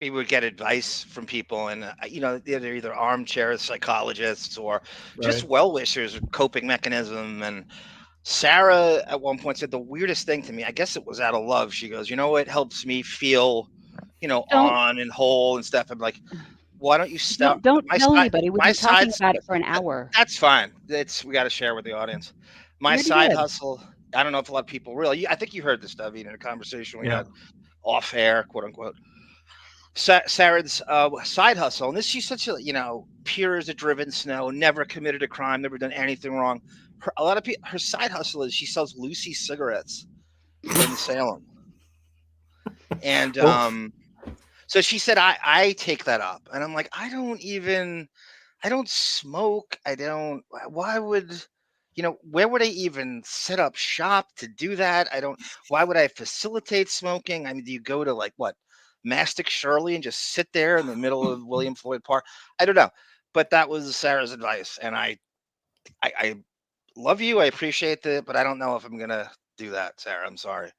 he would get advice from people, and they're either armchair psychologists or just Right. well-wishers, coping mechanism. And Sarah at one point said the weirdest thing to me. I guess it was out of love. She goes, it helps me feel, Don't on and whole and stuff. I'm like, why don't you stop? don't My tell side, anybody. We've my been talking side's about it for an hour. that's fine. We got to share with the audience. My Maybe side good. hustle. I don't know if a lot of people really. I think you heard this, David, in a conversation we Yeah. had off air, quote unquote. Sarah's side hustle, and she's such a pure as a driven snow, never committed a crime, never done anything wrong. A lot of people, her side hustle is she sells Lucy cigarettes in Salem, and so she said I take that up, and I'm like, I don't smoke, why would where would I even set up shop to do that? Why would I facilitate smoking? I mean, do you go to like what, Mastic Shirley and just sit there in the middle of William Floyd Park? I don't know, but that was Sarah's advice, and I love you, I appreciate it, but I don't know if I'm gonna do that, Sarah. I'm sorry.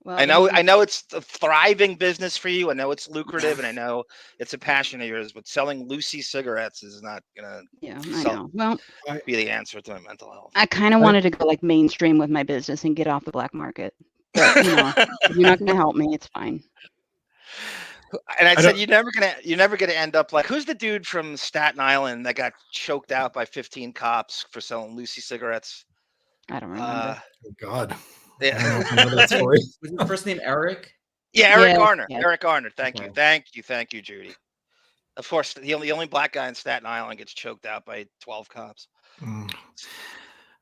Well, I know it's a thriving business for you. I know it's lucrative, and I know it's a passion of yours. But selling Lucy cigarettes is not gonna I know. Well, be the answer to my mental health. I kind of wanted to go like mainstream with my business and get off the black market. But if you're not going to help me, it's fine. And I said, you're never gonna end up like, who's the dude from Staten Island that got choked out by 15 cops for selling Lucy cigarettes? I don't remember. Oh God. Yeah. I know that story. Was his first name Eric? Yeah, Eric Garner. Yeah. Eric Garner. Thank Okay. you, Judy. Of course, the only black guy in Staten Island gets choked out by 12 cops.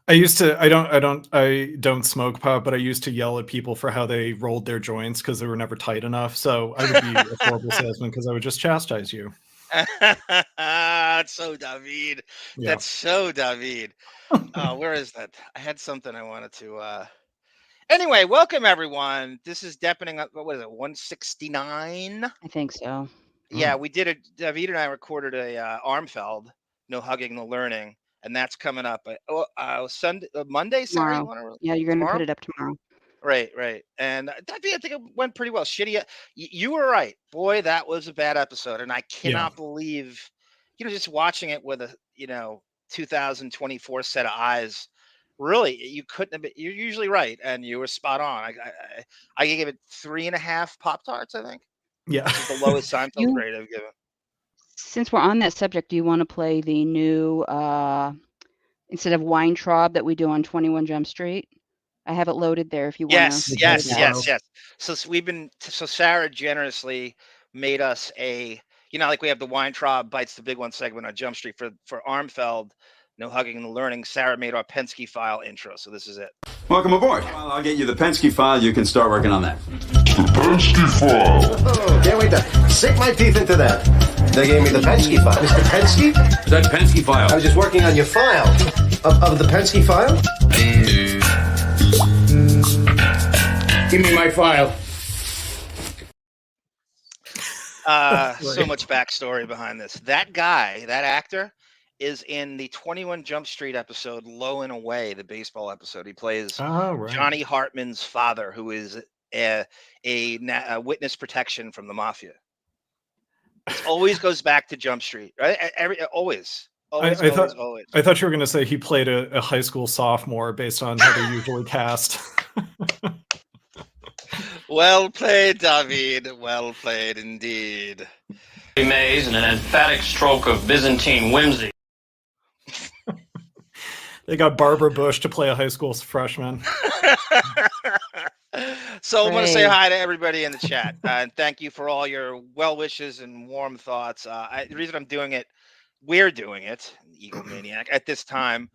I don't smoke pot, but I used to yell at people for how they rolled their joints because they were never tight enough. So I would be a horrible salesman because I would just chastise you. That's so David. Yeah. That's so David. Where is that? I had something I wanted to. Anyway, welcome everyone. This is Deppening. What is it? 169. I think so. Yeah, we did it. David and I recorded a Armfeld, No Hugging, No Learning, and that's coming up. Monday. Sorry, Tomorrow. Yeah, you're going to put it up tomorrow. Right. And I think it went pretty well. Shitty. You were right, boy. That was a bad episode, and I cannot believe, just watching it with a 2024 set of eyes. Really, you couldn't have been. You're usually right, and you were spot on. I gave it 3.5 Pop-Tarts, I think. Yeah, which is the lowest Seinfeld grade I've given. Since we're on that subject, do you want to play the new instead of Weintraub that we do on 21 Jump Street? I have it loaded there if you want to. Yes. So Sarah generously made us like we have the Weintraub Bites the Big One segment on Jump Street for Armfeld, No Hugging and Learning. Sarah made our Pensky file intro, so this is it. Welcome aboard. Well, I'll get you the Pensky file. You can start working on that. The Pensky file. Oh, can't wait to sink my teeth into that. They gave me the Pensky file. Mr. Pensky? That Pensky file. I was just working on your file. Of the Pensky file? Give me my file. So much backstory behind this. That guy, that actor, is in the 21 Jump Street episode Low and Away, the baseball episode. He plays Johnny Hartman's father, who is a witness protection from the mafia. It always goes back to Jump Street, right? Always. I thought you were going to say he played a high school sophomore based on how they usually cast. Well played, David. Well played indeed. Mays and an emphatic stroke of Byzantine whimsy. They got Barbara Bush to play a high school freshman. So I want to say hi to everybody in the chat, and thank you for all your well wishes and warm thoughts. The reason we're doing it, Eagle Maniac, at this time,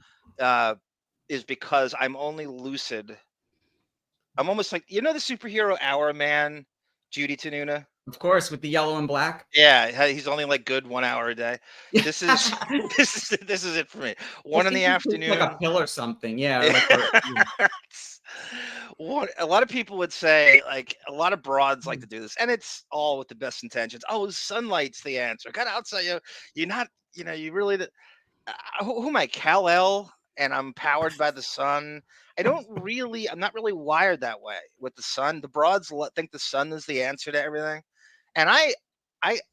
is because I'm only lucid. I'm almost like, the superhero Hour Man, Judy Tenuta? Of course, with the yellow and black. Yeah, he's only like good 1 hour a day. This is this is it for me. 1 in the afternoon, like a pill or something. Yeah. A lot of people would say, like, a lot of broads like to do this, and it's all with the best intentions. Oh, sunlight's the answer. Got outside, you're not, you really. Who am I, Kal-El? And I'm powered by the sun. I'm not really wired that way with the sun. The broads think the sun is the answer to everything. And I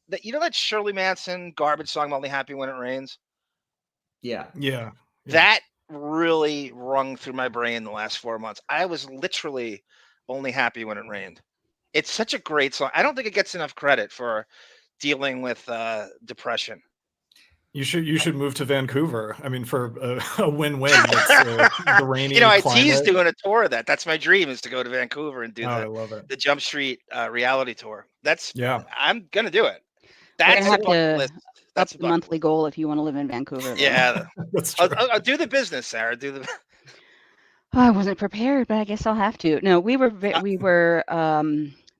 that Shirley Manson garbage song, I'm Only Happy When It Rains? Yeah. Yeah. That really rung through my brain the last 4 months. I was literally only happy when it rained. It's such a great song. I don't think it gets enough credit for dealing with depression. You should move to Vancouver. I mean, for a win-win. That's the rainy I climate. teased doing a tour of that. That's my dream, is to go to Vancouver and do I love it. the Jump Street reality tour. Yeah. I'm gonna do it. We're That's gonna a have bucket to list. up That's a the bucket monthly list. goal if you want to live in Vancouver. Then. Yeah, That's true. I'll do the business, Sarah. Do the. Oh, I wasn't prepared, but I guess I'll have to. No, we were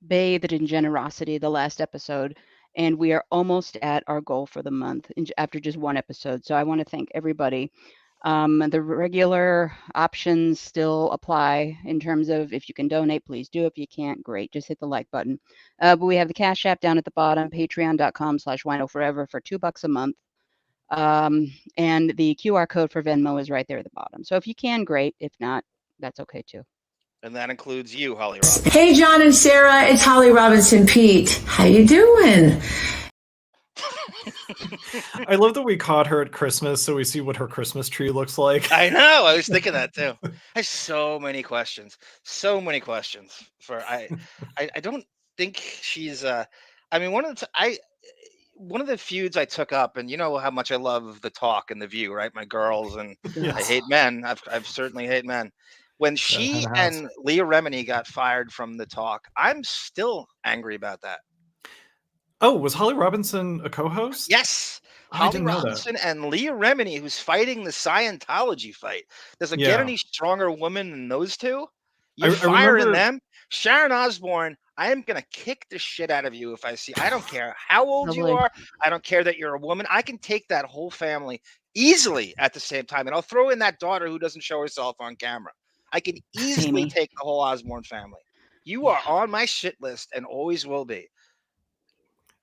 bathed in generosity the last episode, and we are almost at our goal for the month after just one episode. So I want to thank everybody. The regular options still apply in terms of if you can donate, please do. If you can't, great. Just hit the like button. But we have the Cash App down at the bottom, patreon.com/winoforever for $2 a month. And the QR code for Venmo is right there at the bottom. So if you can, great. If not, that's okay too. And that includes you, Holly Robinson. Hey, John and Sarah, it's Holly Robinson-Peete. How you doing? I love that we caught her at Christmas, so we see what her Christmas tree looks like. I know. I was thinking that too. I have so many questions. So many questions. I don't think she's. I mean, one of the feuds I took up, and you know how much I love The Talk and The View, right? My girls, and Yes. I hate men. I've certainly hate men. When she House. and Leah Remini got fired from The Talk, I'm still angry about that. Oh, was Holly Robinson a co-host? Yes. I Holly didn't know that. Robinson and Leah Remini, who's fighting the Scientology fight. Does it get Yeah. any stronger woman than those two? I You're firing remember- them. Sharon Osbourne, I am going to kick the shit out of you if I see. I don't care how old you Lovely. are. I don't care that you're a woman. I can take that whole family easily at the same time. And I'll throw in that daughter who doesn't show herself on camera. I can easily Amy. take the whole Osbourne family. You are on my shit list and always will be.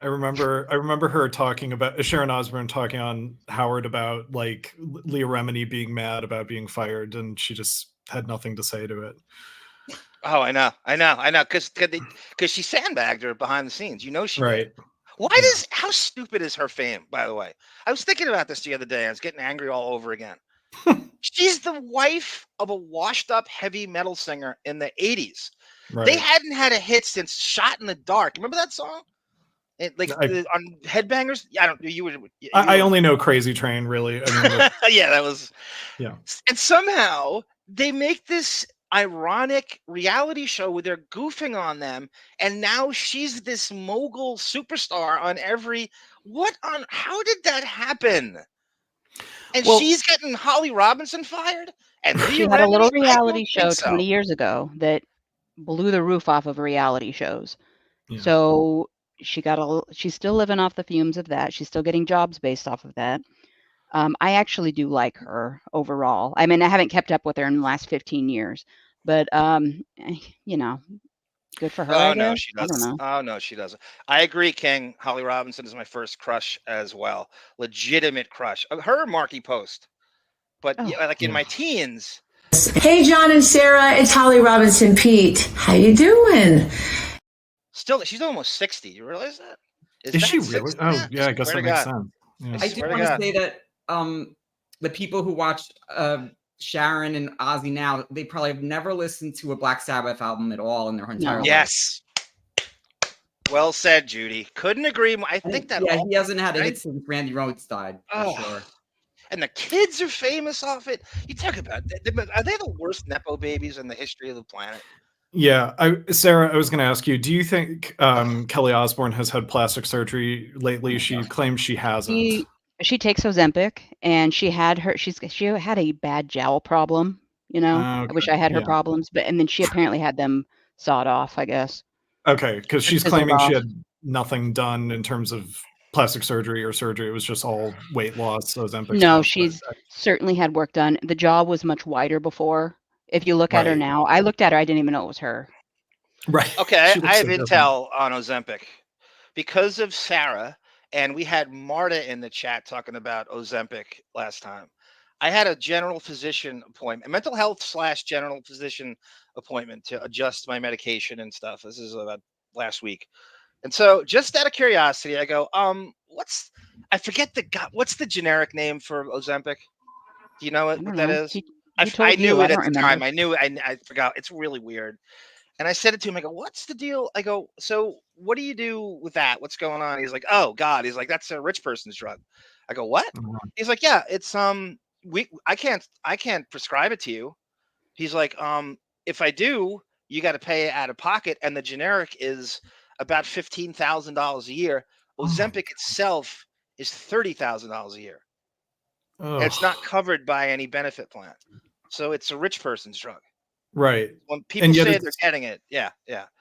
I remember her talking about Sharon Osbourne talking on Howard about like Leah Remini being mad about being fired, and she just had nothing to say to it. Oh, I know. Because she sandbagged her behind the scenes. You know she Right. did. How stupid is her fame, by the way? I was thinking about this the other day. I was getting angry all over again. She's the wife of a washed up heavy metal singer in the 80s. Right. They hadn't had a hit since Shot in the Dark. Remember that song? On Headbangers? I don't. I only know Crazy Train, really. I mean, yeah, that was. Yeah. And somehow they make this ironic reality show where they're goofing on them, and now she's this mogul superstar on every. How did that happen? And she's getting Holly Robinson fired, and She Leah had a little Remini? I reality don't show think so. 20 years ago that blew the roof off of reality shows. Yeah. So she's still living off the fumes of that. She's still getting jobs based off of that. I actually do like her overall. I mean, I haven't kept up with her in the last 15 years, but good for her. Oh I no, guess. she I don't doesn't. know. Oh no, she doesn't. I agree, King. Holly Robinson is my first crush as well. Legitimate crush. Her Marky Post. But in my teens. Hey, John and Sarah, it's Holly Robinson-Peete. How you doing? Still, she's almost 60. You realize that? Is she that really? 60? Oh, yeah. I guess Swear that to makes God. sense. Yeah. I do swear to want to God. say that the people who watch Sharon and Ozzy now, they probably have never listened to a Black Sabbath album at all in their entire life. Yes. Well said, Judy. Couldn't agree more. I think that. Yeah, he hasn't had a right? hit since Randy Rhoads died, for sure. And the kids are famous off it. You talk about, are they the worst Nepo babies in the history of the planet? Yeah, Sarah, I was going to ask you, do you think Kelly Osbourne has had plastic surgery lately? She claims she hasn't. She takes Ozempic, and she had a bad jowl problem. You know, I wish I had her problems, and then she apparently had them sawed off, I guess. Okay, because she's Fizzled claiming she off. had nothing done in terms of plastic surgery or surgery. It was just all weight loss, Ozempic. No, stuff, she's certainly had work done. The jaw was much wider before. If you look at her now, I looked at her, I didn't even know it was her. Right. Okay, She looks I have so different. intel on Ozempic because of Sarah, and we had Marta in the chat talking about Ozempic last time. I had a general physician appointment, mental health / general physician appointment to adjust my medication and stuff. This is about last week. And so, just out of curiosity, I go, I forget what's the generic name for Ozempic? Do you know I what don't that know. is? Who I told you? knew I it at don't the remember. time. I knew it. I forgot. It's really weird. And I said it to him. I go, "What's the deal?" I go, "So what do you do with that? What's going on?" He's like, "Oh God." He's like, "That's a rich person's drug." I go, "What?" He's like, "Yeah, it's I can't prescribe it to you." He's like, "If I do, you got to pay it out of pocket, and the generic is about $15,000 a year. Ozempic itself is $30,000 a year. And it's not covered by any benefit plan, so it's a rich person's drug." Right. When people And yet say they're getting it, yeah.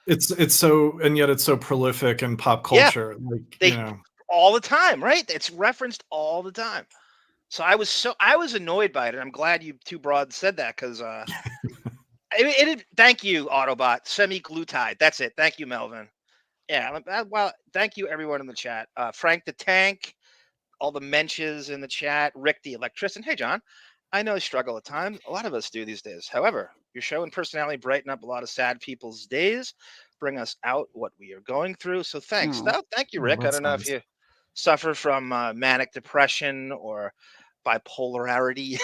it's so, and yet it's so prolific in pop Yeah. culture. Like, They all the time, right? It's referenced all the time. So I was annoyed by it, and I'm glad you two broads said that because thank you, Autobot, semi-glutide. That's it. Thank you, Melvin. Yeah. Well, thank you, everyone in the chat. Frank the Tank, all the mentions in the chat. Rick the Electrician. Hey, John. I know I struggle at times. A lot of us do these days. However, your show and personality brighten up a lot of sad people's days, bring us out what we are going through. So thanks. Oh. No, thank you, Rick. I that's don't know if nice. you suffer from manic depression or bipolarity,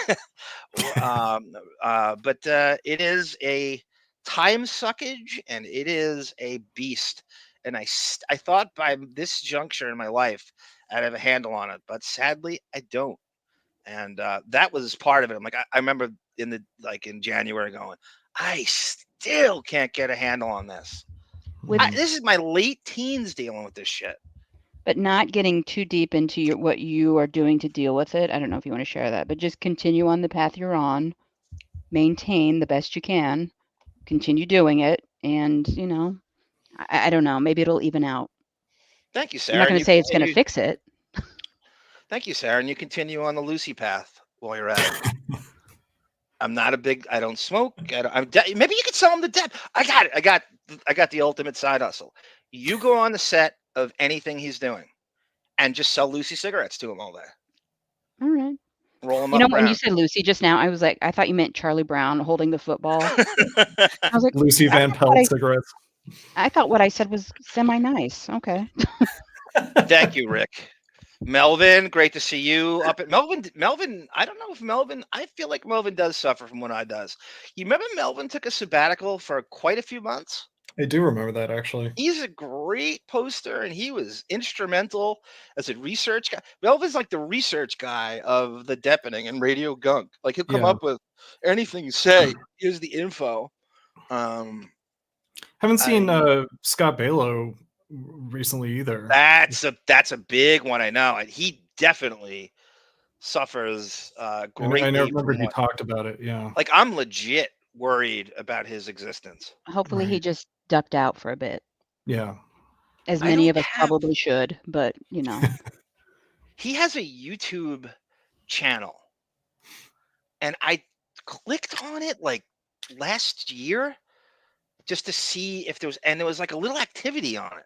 but it is a time suckage and it is a beast. And I thought by this juncture in my life I'd have a handle on it, but sadly I don't. And that was part of it. I'm like, I remember in January going, I still can't get a handle on this. This is my late teens dealing with this shit. But not getting too deep into what you are doing to deal with it. I don't know if you want to share that, but just continue on the path you're on. Maintain the best you can. Continue doing it, and I don't know. Maybe it'll even out. Thank you, I'm Sarah. not going to say it's going to fix it. Thank you, Sarah. And you continue on the Lucy path while you're at it. I don't smoke. Maybe you could sell him the Depp. I got it. I got the ultimate side hustle. You go on the set of anything he's doing and just sell Lucy cigarettes to him all day. All right. Roll them You up know, when brown. you said Lucy just now, I was like, I thought you meant Charlie Brown holding the football. I was like, Lucy Van Pelt cigarettes. I thought what I said was semi-nice. Okay. Thank you, Rick. Melvin, great to see you up at Melvin. I don't know if Melvin, I feel like Melvin does suffer from what I does. You remember Melvin took a sabbatical for quite a few months? I do remember that, actually. He's a great poster and he was instrumental as a research guy. Melvin's like the research guy of the Deppening and Radio Gunk. Like he'll come up with anything you say. Here's the info. Haven't seen Scott Balow recently either. That's a big one. I know. And he definitely suffers greatly. I remember he talked about it. Yeah. Like I'm legit worried about his existence. Hopefully he just ducked out for a bit. Yeah. As many of us probably should, but He has a YouTube channel. And I clicked on it like last year just to see if there was like a little activity on it.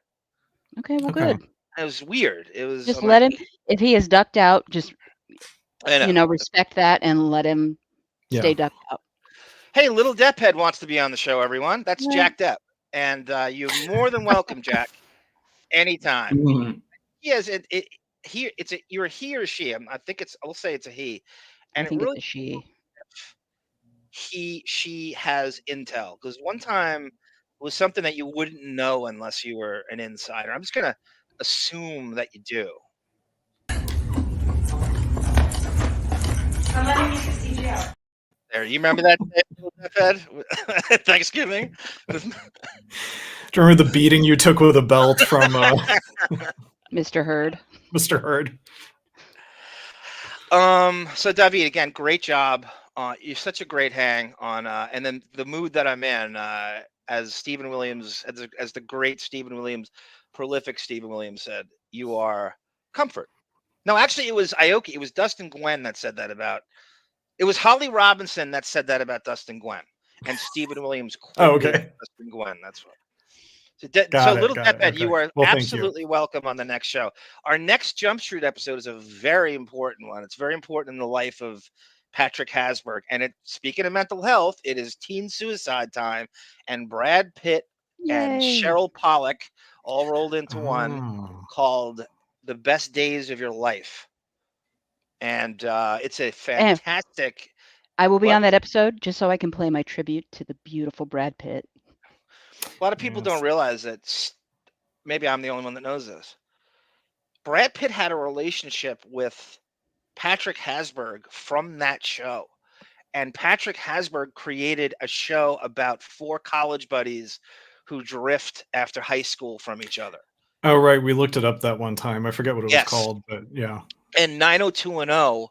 Okay, well, good. It was weird. It was just let him. If he is ducked out, just know. Respect that and let him stay ducked out. Hey, little Depp Head wants to be on the show. Everyone, that's Jack Depp, and you're more than welcome, Jack. Anytime. Mm-hmm. Yes, you're a he or she. I think I'll say it's a he, and I think really, it's a she. She has intel because one time it was something that you wouldn't know unless you were an insider. I'm just gonna assume that you do. I'm letting you see you out. There, you remember that Ed? Thanksgiving? Do you remember the beating you took with a belt from Mr. Hurd? Mr. Hurd. So David, again, great job. You're such a great hang on, and then the mood that I'm in, as Stephen Williams, as the great Stephen Williams, prolific Stephen Williams said, you are comfort. No, actually, it was Aoki. It was Dustin Gwen that said that about. It was Holly Robinson that said that about Dustin Gwen, and Stephen Williams quoted Dustin Gwen. That's what. So little Depphead, you are absolutely welcome on the next show. Our next Jump Street episode is a very important one. It's very important in the life of Patrick Hasberg. And speaking of mental health, it is teen suicide time, and Brad Pitt and Cheryl Pollack all rolled into one, Oh. called The Best Days of Your Life. And it's a And fantastic. I will be What? on that episode just so I can play my tribute to the beautiful Brad Pitt. A lot of people don't realize that. Maybe I'm the only one that knows this. Brad Pitt had a relationship with Patrick Hasburg from that show. And Patrick Hasburg created a show about 4 college buddies who drift after high school from each other. Oh, right. We looked it up that one time. I forget what it was Yes. called, but yeah. And 90210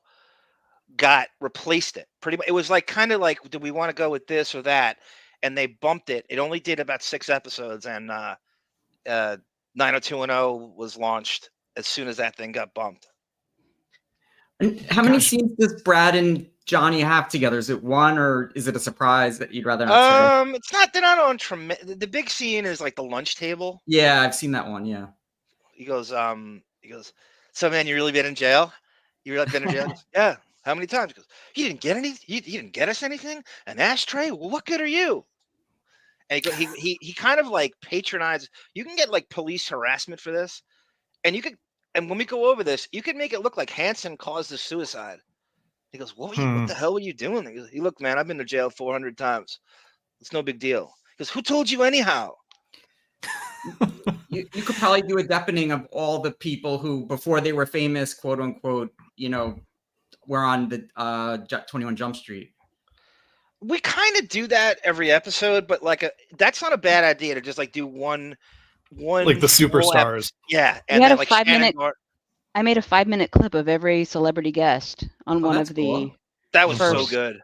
replaced it. Pretty much, it was like kind of like, do we want to go with this or that? And they bumped it. It only did about 6 episodes, and 90210 was launched as soon as that thing got bumped. And how many scenes does Brad and Johnny have together? Is it one, or is it a surprise that you'd rather not say? It's not. They're not on the big scene is like the lunch table. Yeah, I've seen that one. Yeah. He goes, so man, you really been in jail? You really been in jail? Yeah. How many times? He goes, you didn't get any. You didn't get us anything. An ashtray? Well, what good are you? And he kind of like patronizes. You can get like police harassment for this, and you could. And when we go over this, you can make it look like Hansen caused the suicide. He goes, what the hell were you doing? He goes, look, man, I've been to jail 400 times. It's no big deal. He goes, who told you anyhow? You could probably do a Deppening of all the people who, before they were famous, quote unquote, were on the 21 Jump Street. We kind of do that every episode, but that's not a bad idea to just like do one like the superstars. Yeah. And then like 5-minute. I made a 5-minute clip of every celebrity guest on one of the. Cool. That was first. So good.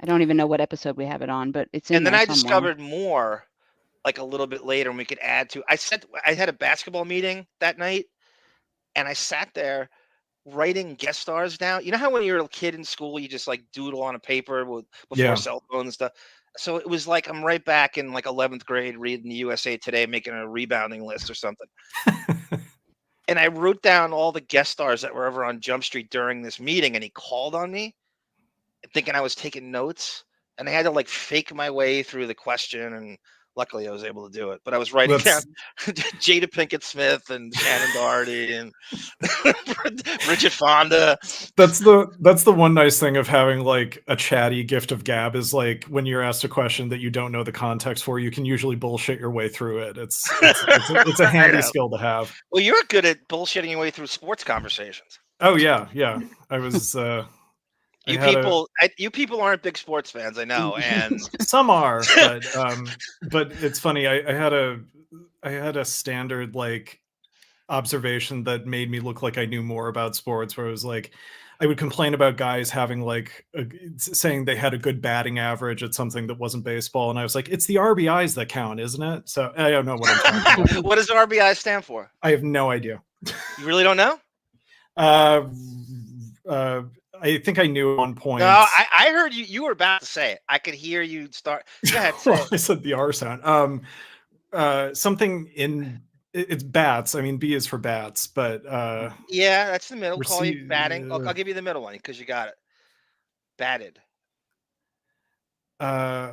I don't even know what episode we have it on, but it's in and then there I somewhere. discovered more like a little bit later, and we could add to. I had a basketball meeting that night, and I sat there writing guest stars down. You know how when you're a kid in school, you just like doodle on a paper before cell phones and stuff. So it was like I'm right back in like 11th grade reading the USA Today, making a rebounding list or something. And I wrote down all the guest stars that were ever on Jump Street during this meeting, and he called on me thinking I was taking notes, and I had to like fake my way through the question, and luckily I was able to do it. But I was writing down Jada Pinkett Smith and Shannon Doherty and Bridget Fonda. That's the one nice thing of having like a chatty gift of gab is like when you're asked a question that you don't know the context for, you can usually bullshit your way through it. It's a handy skill to have. Well, you're good at bullshitting your way through sports conversations. Oh yeah. I was. You people aren't big sports fans, I know, and some are, but it's funny. I had a standard like observation that made me look like I knew more about sports, where it was like I would complain about guys having like saying they had a good batting average at something that wasn't baseball, and I was like, it's the RBIs that count, isn't it? So I don't know what I'm talking about. What does RBI stand for? I have no idea. You really don't know? I think I knew at one point. No, I heard you were about to say it. I could hear you start. Go ahead. I said the R sound. Something in it's bats. I mean, B is for bats, but yeah, that's the middle. Call you batting. I'll give you the middle one because you got it. Batted. I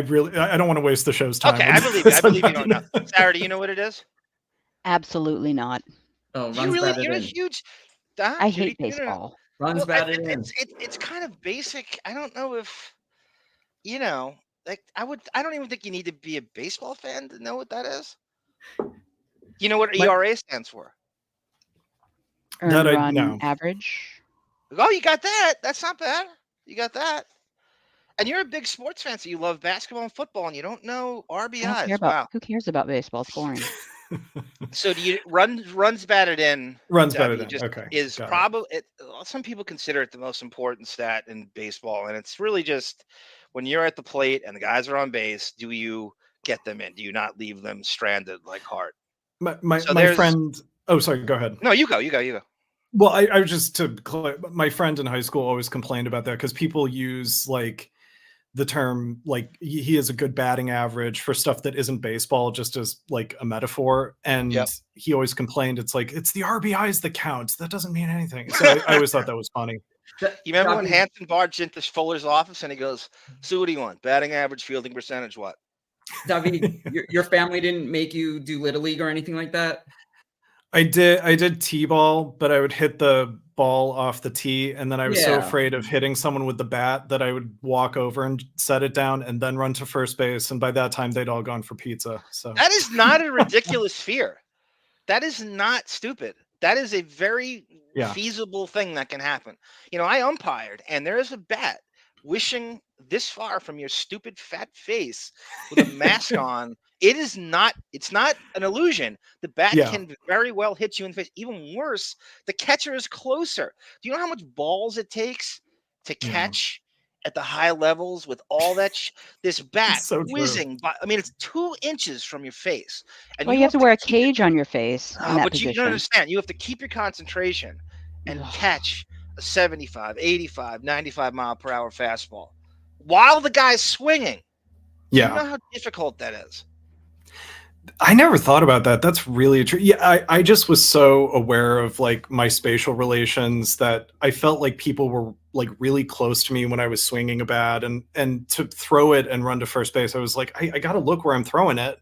really don't want to waste the show's time. Okay, I believe you. I believe you don't know. Sarah, do you know what it is? Absolutely not. Oh, you're a huge. I hate baseball. Runs batted in. It's kind of basic. I don't know if like I don't even think you need to be a baseball fan to know what that is. You know what ERA stands for? Earned run average. Oh, you got that. That's not bad. You got that. And you're a big sports fan, so you love basketball and football, and you don't know RBIs. Who cares about baseball? It's boring. So do you runs batted in? Runs batted in. Okay. Is probably some people consider it the most important stat in baseball, and it's really just when you're at the plate and the guys are on base, do you get them in? Do you not leave them stranded like Hart? My friend. Oh, sorry. Go ahead. No, you go. Well, I was just my friend in high school always complained about that because people use like the term like he has a good batting average for stuff that isn't baseball, just as like a metaphor. And he always complained, it's like, it's the RBIs that count. That doesn't mean anything. So I always thought that was funny. You remember when Hansen barged into Fuller's office and he goes, so what do you want? Batting average, fielding percentage, what? David, your family didn't make you do Little League or anything like that? I did T-ball, but I would hit the ball off the tee, and then I was so Yeah. afraid of hitting someone with the bat that I would walk over and set it down and then run to first base, and by that time they'd all gone for pizza. So That is not a ridiculous fear. That is not stupid. That is a very Yeah. feasible thing that can happen. You know, I umpired, and there is a bat wishing this far from your stupid fat face with a mask on. It's not an illusion. The bat Yeah. can very well hit you in the face. Even worse, the catcher is closer. Do you know how much balls it takes to Yeah. catch at the high levels with all that this bat so true. whizzing by? I mean, it's 2 inches from your face. And Well, you have to wear a keep cage on your face in that but you don't position. understand. You have to keep your concentration and catch a 75, 85, 95 mile per hour fastball while the guy's swinging. Yeah. You know how difficult that is. I never thought about that. That's really true. Yeah, I just was so aware of like my spatial relations that I felt like people were like really close to me when I was swinging a bat, and to throw it and run to first base, I was like, I got to look where I'm throwing it.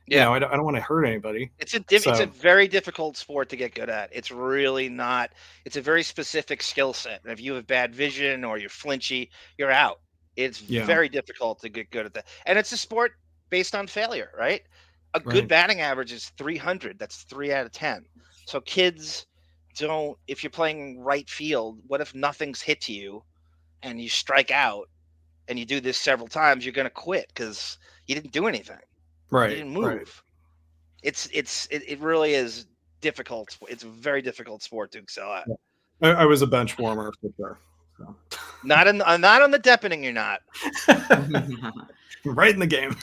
Yeah. You know, I don't want to hurt anybody. It's a So- very difficult sport to get good at. It's really not. It's a very specific skill set. And if you have bad vision or you're flinchy, you're out. It's Yeah. very difficult to get good at that. And it's a sport based on failure, right? A good Right. batting average is 300. That's 3 out of 10. So kids don't. If you're playing right field, what if nothing's hit to you, and you strike out, and you do this several times? You're going to quit because you didn't do anything. Right. You didn't move. Right. It really is difficult. It's a very difficult sport to excel at. I was a bench warmer for sure. So. Not on the Deppening. You're not. Right in the game.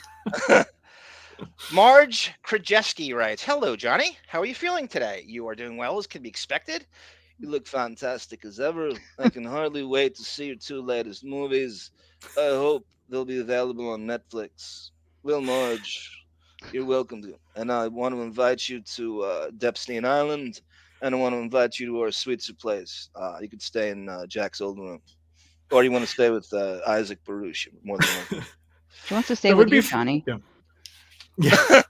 Marge Krajewski writes, "Hello, Johnny. How are you feeling today? You are doing well as can be expected. You look fantastic as ever. I can hardly wait to see your 2 latest movies. I hope they'll be available on Netflix. Well, Marge, you're welcome to. And I want to invite you to Deppening Island, and I want to invite you to our Sweetser place. You can stay in Jack's old room. Or you want to stay with Isaac Baruch, you're more than welcome." She wants to stay That with would be you, f- Johnny. Yeah. Yeah.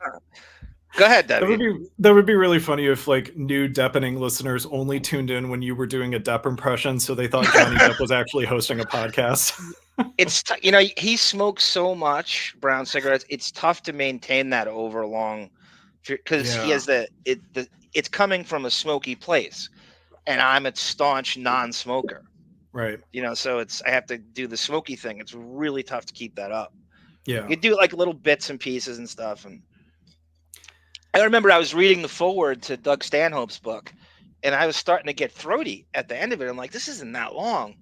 Go ahead, David. That would be really funny if like new Deppening listeners only tuned in when you were doing a Depp impression, so they thought Johnny Depp was actually hosting a podcast. It's he smokes so much brown cigarettes. It's tough to maintain that over long, because he Yeah. has it's coming from a smoky place, and I'm a staunch non-smoker. Right. You know, so I have to do the smoky thing. It's really tough to keep that up. Yeah. You do like little bits and pieces and stuff. And I remember I was reading the foreword to Doug Stanhope's book, and I was starting to get throaty at the end of it. I'm like, this isn't that long.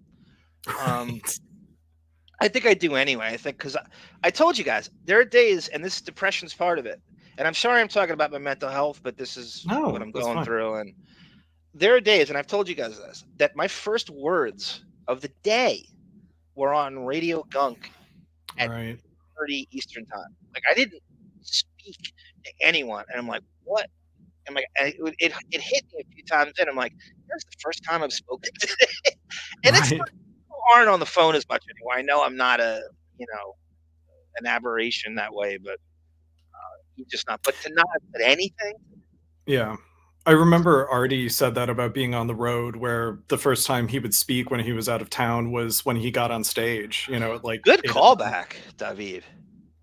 I think I do anyway. I think because I told you guys there are days, and this depression's part of it. And I'm sorry I'm talking about my mental health, but this is what I'm that's going fine. through. And there are days, and I've told you guys this, that my first words of the day were on Radio Gunk at Right. 30 Eastern time. Like I didn't speak to anyone, and I'm like, what? I'm like, it hit me a few times, and I'm like, that's the first time I've spoken today. And it's Right. not, people aren't on the phone as much anymore. I know I'm not an aberration that way, but you're just not. But to not have said anything, Yeah. I remember Artie said that about being on the road, where the first time he would speak when he was out of town was when he got on stage, you know, at like good 8 callback, David.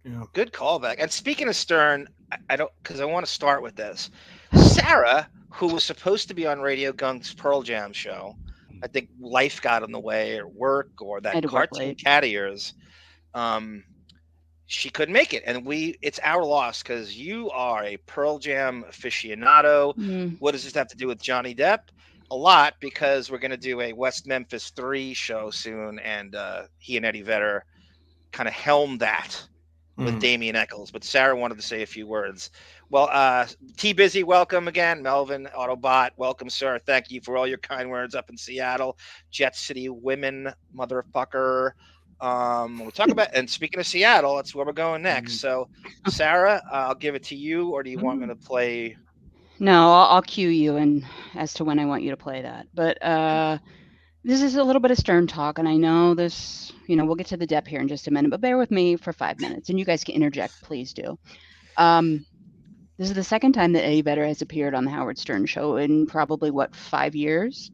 Yeah. Good callback. And speaking of Stern, I don't, because I want to start with this. Sarah, who was supposed to be on Radio Gunk's Pearl Jam show, I think life got in the way, or work, or that Had to work cartoon late. cat of yours. She couldn't make it, and it's our loss because you are a Pearl Jam aficionado. Mm. What does this have to do with Johnny Depp? A lot, because we're going to do a West Memphis 3 show soon, and he and Eddie Vedder kind of helmed that with Damien Eccles. But Sarah wanted to say a few words. Well, T Busy, welcome again. Melvin Autobot, welcome, sir. Thank you for all your kind words up in Seattle. Jet City Women, motherfucker. We'll talk about, and speaking of Seattle, that's where we're going next. So, Sarah, I'll give it to you, or do you want me to play? No, I'll cue you and as to when I want you to play that. But This is a little bit of Stern talk, and I know this, we'll get to the Depp here in just a minute, but bear with me for 5 minutes, and you guys can interject, please do. This is the second time that Eddie Vedder has appeared on the Howard Stern show in probably, 5 years?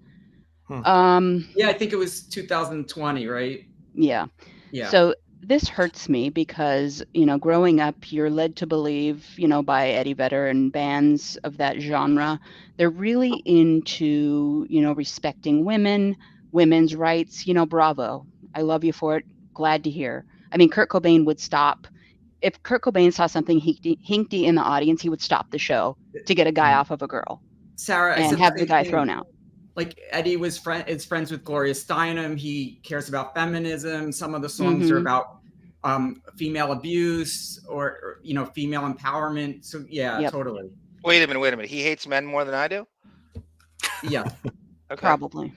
Yeah, I think it was 2020, right? Yeah. Yeah. So this hurts me because, growing up, you're led to believe, by Eddie Vedder and bands of that genre, they're really into, respecting women, women's rights, bravo. I love you for it. Glad to hear. I mean, Kurt Cobain would stop. If Kurt Cobain saw something hinky in the audience, he would stop the show to get a guy off of a girl. Sarah, and have the guy thrown out. Like Eddie is friends with Gloria Steinem. He cares about feminism. Some of the songs are about female abuse or female empowerment. So yeah, totally. Wait a minute. He hates men more than I do? Yeah. Okay. Probably.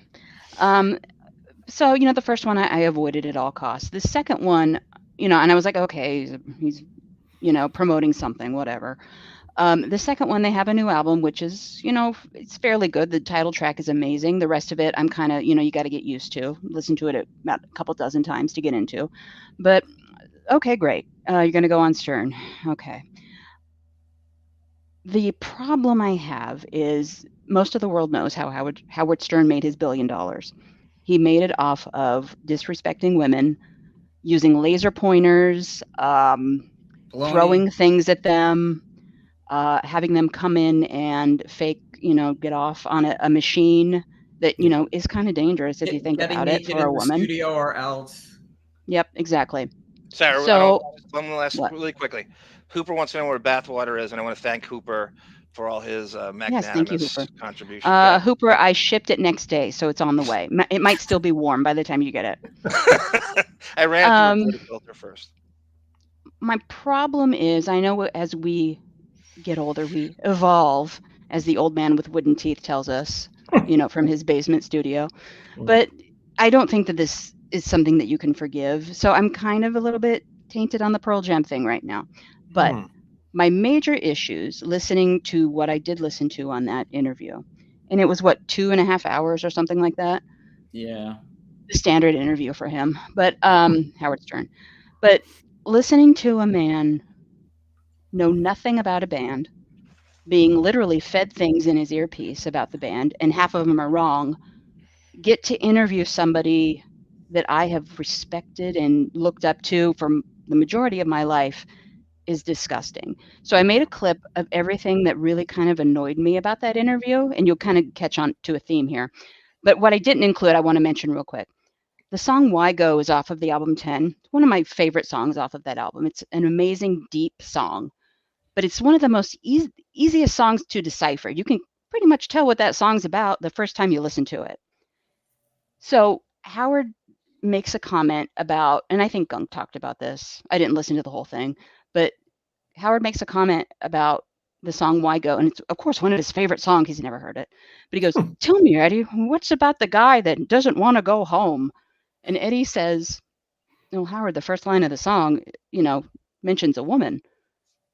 So, the first one I avoided at all costs. The second one, and I was like, okay, he's promoting something, whatever. The second one, they have a new album, which is, it's fairly good. The title track is amazing. The rest of it, I'm kind of, you got to get used to. Listen to it about a couple dozen times to get into. But, okay, great. You're going to go on Stern. Okay. The problem I have is most of the world knows how Howard Stern made his $1 billion. He made it off of disrespecting women, using laser pointers, throwing things at them, having them come in and fake, get off on a machine that, is kind of dangerous if you think about it for a woman. Studio or else. Yep, exactly. Sarah, so, one last really quickly. Hooper wants to know where bathwater is, and I want to thank Hooper for all his magnanimous contributions. Hooper, I shipped it next day, so it's on the way. It might still be warm by the time you get it. I ran through the filter first. My problem is, I know as we get older, we evolve, as the old man with wooden teeth tells us, from his basement studio. But I don't think that this is something that you can forgive. So I'm kind of a little bit tainted on the Pearl Jam thing right now. But my major issues listening to what I did listen to on that interview, and it was 2.5 hours or something like that. Yeah. The standard interview for him, but Howard Stern. But listening to a man know nothing about a band, being literally fed things in his earpiece about the band, and half of them are wrong, get to interview somebody that I have respected and looked up to for the majority of my life is disgusting. So I made a clip of everything that really kind of annoyed me about that interview, and you'll kind of catch on to a theme here. But what I didn't include, I want to mention real quick. The song Why Go is off of the album 10. It's one of my favorite songs off of that album. It's an amazing, deep song, but it's one of the most easiest songs to decipher. You can pretty much tell what that song's about the first time you listen to it. So Howard makes a comment about, and I think Gunk talked about this. I didn't listen to the whole thing, but Howard makes a comment about the song Why Go, and it's, of course, one of his favorite songs. He's never heard it. But he goes, tell me, Eddie, what's about the guy that doesn't want to go home? And Eddie says, no, Howard, the first line of the song, mentions a woman.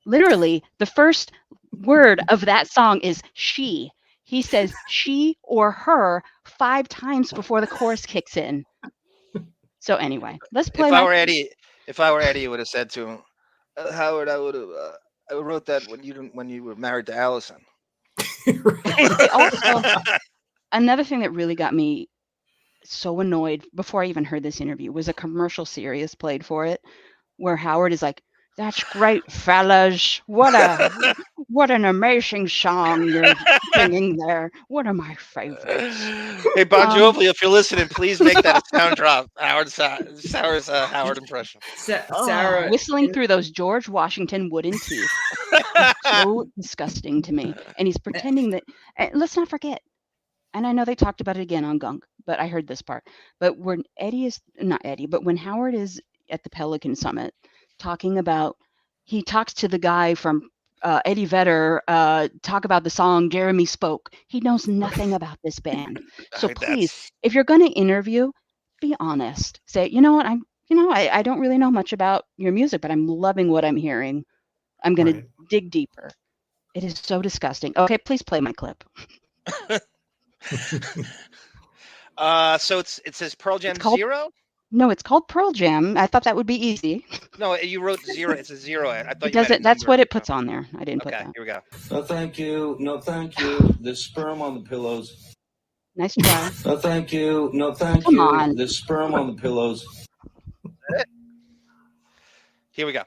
Literally, the first word of that song is she. He says she or her 5 times before the chorus kicks in. So anyway, let's play. If I were Eddie, you would have said to him, Howard, I wrote that when you were married to Allison. Also, another thing that really got me so annoyed before I even heard this interview was a commercial Sirius played for it, where Howard is like, "That's great, fellas. What an amazing song you're singing there. One of my favorites." Hey, Bon Jovi, if you're listening, please make that a sound drop. Sarah's Howard impression. Sarah whistling through those George Washington wooden teeth. So disgusting to me. And he's pretending that. Let's not forget. And I know they talked about it again on Gunk, but I heard this part. But when when Howard is at the Pelican Summit talking about, he talks to the guy from Eddie Vedder, talk about the song Jeremy Spoke. He knows nothing about this band. So please, if you're going to interview, be honest. Say, you know what, I don't really know much about your music, but I'm loving what I'm hearing. I'm going to dig deeper. It is so disgusting. Okay, please play my clip. So it says Pearl Jam called- 0. No, it's called Pearl Jam. I thought that would be easy. No, you wrote 0. It's a 0. I thought It doesn't. That's what it puts on there. I didn't put Okay, that. here we go. No, thank you. No, thank you. There's sperm on the pillows. Nice try. No, thank you. No, thank Come you. on. There's sperm on the pillows. Here we go.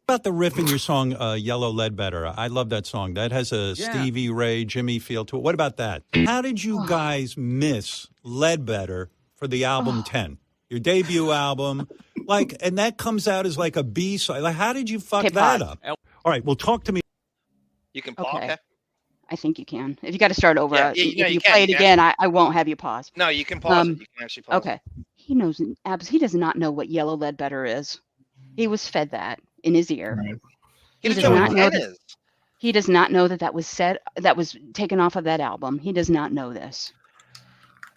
About the riff in your song Yellow Ledbetter. I love that song. That has a Stevie Ray, Jimmy feel to it. What about that? How did you guys miss Ledbetter for the album 10? Your debut album. And that comes out as like a B-side. Like, how did you fuck that up? All right, well, talk to me. You can pause. Okay. I think you can. If you got to start over, Yeah, if you can, play it again, I won't have you pause. No, you can pause it. You can actually pause Okay. He knows. He does not know what Yellow Ledbetter is. He was fed that in his ear. Right. He does not know that. He does not know that was said. That was taken off of that album. He does not know this.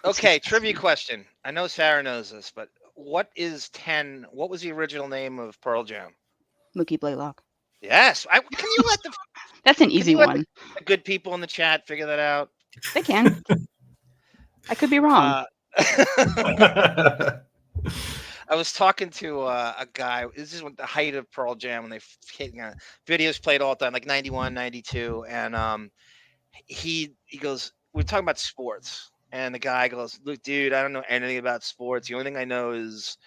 Okay, trivia question. I know Sarah knows this, but what is 10? What was the original name of Pearl Jam? Mookie Blaylock. Yes. Can you let the That's an easy one. The good people in the chat figure that out? They can. I could be wrong. I was talking to a guy. This is the height of Pearl Jam, and videos played all the time, like 91, 92. And he goes, we're talking about sports. And the guy goes, look, dude, I don't know anything about sports. The only thing I know is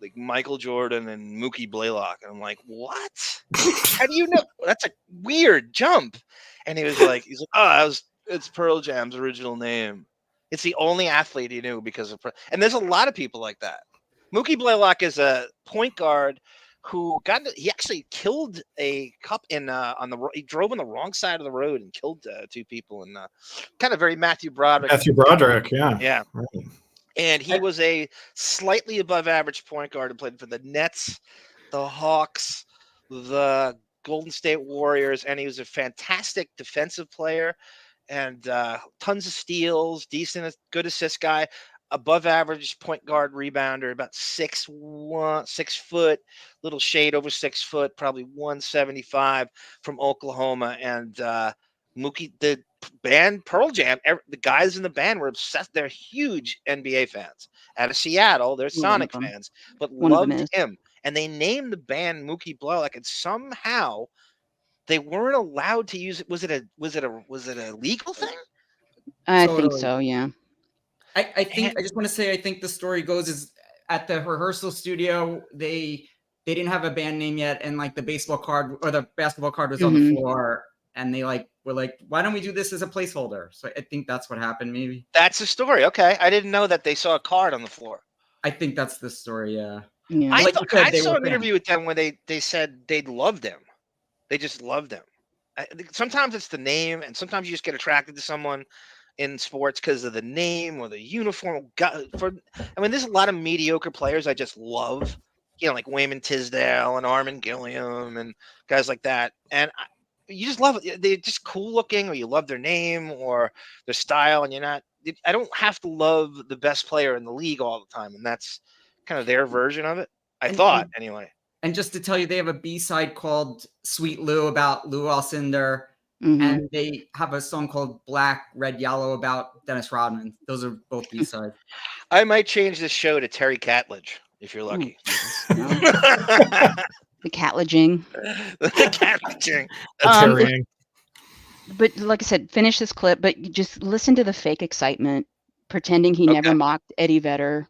like Michael Jordan and Mookie Blaylock. And I'm like, what? How do you know? That's a weird jump. And he's like, it's Pearl Jam's original name. It's the only athlete he knew because of, and there's a lot of people like that. Mookie Blaylock is a point guard who he actually killed a cop he drove on the wrong side of the road and killed 2 people, and kind of very Matthew Broderick. Yeah. Right. And he was a slightly above average point guard and played for the Nets, the Hawks, the Golden State Warriors, and he was a fantastic defensive player and tons of steals, good assist guy. Above average point guard rebounder, about 6 foot, little shade over 6 foot, probably 175 from Oklahoma. And Mookie, the band Pearl Jam, the guys in the band were obsessed. They're huge NBA fans. Out of Seattle, they're Sonic fans, but loved him. And they named the band Mookie Blaylock, and somehow they weren't allowed to use it. Was it a legal thing? I think so. Yeah. I think I just want to say I think the story goes is at the rehearsal studio they didn't have a band name yet, and like the baseball card or the basketball card was on the floor, and they were like, why don't we do this as a placeholder? So I think that's what happened. Maybe that's the story. Okay, I didn't know that they saw a card on the floor. I think that's the story. Yeah. I saw an interview with them where they said they loved him. They just loved him. Sometimes it's the name, and sometimes you just get attracted to someone in sports because of the name or the uniform. There's a lot of mediocre players I just love, like Wayman Tisdale and Armin Gilliam and guys like that. And you just love it. They're just cool looking, or you love their name or their style. And I don't have to love the best player in the league all the time. And that's kind of their version of it. I thought anyway. And just to tell you, they have a B-side called Sweet Lou about Lou Alcindor. And they have a song called Black, Red, Yellow about Dennis Rodman. Those are both B-sides. I might change this show to Terry Catledge if you're lucky. The Catledging. The Catledging. But like I said, finish this clip, but you just listen to the fake excitement, pretending he never mocked Eddie Vedder.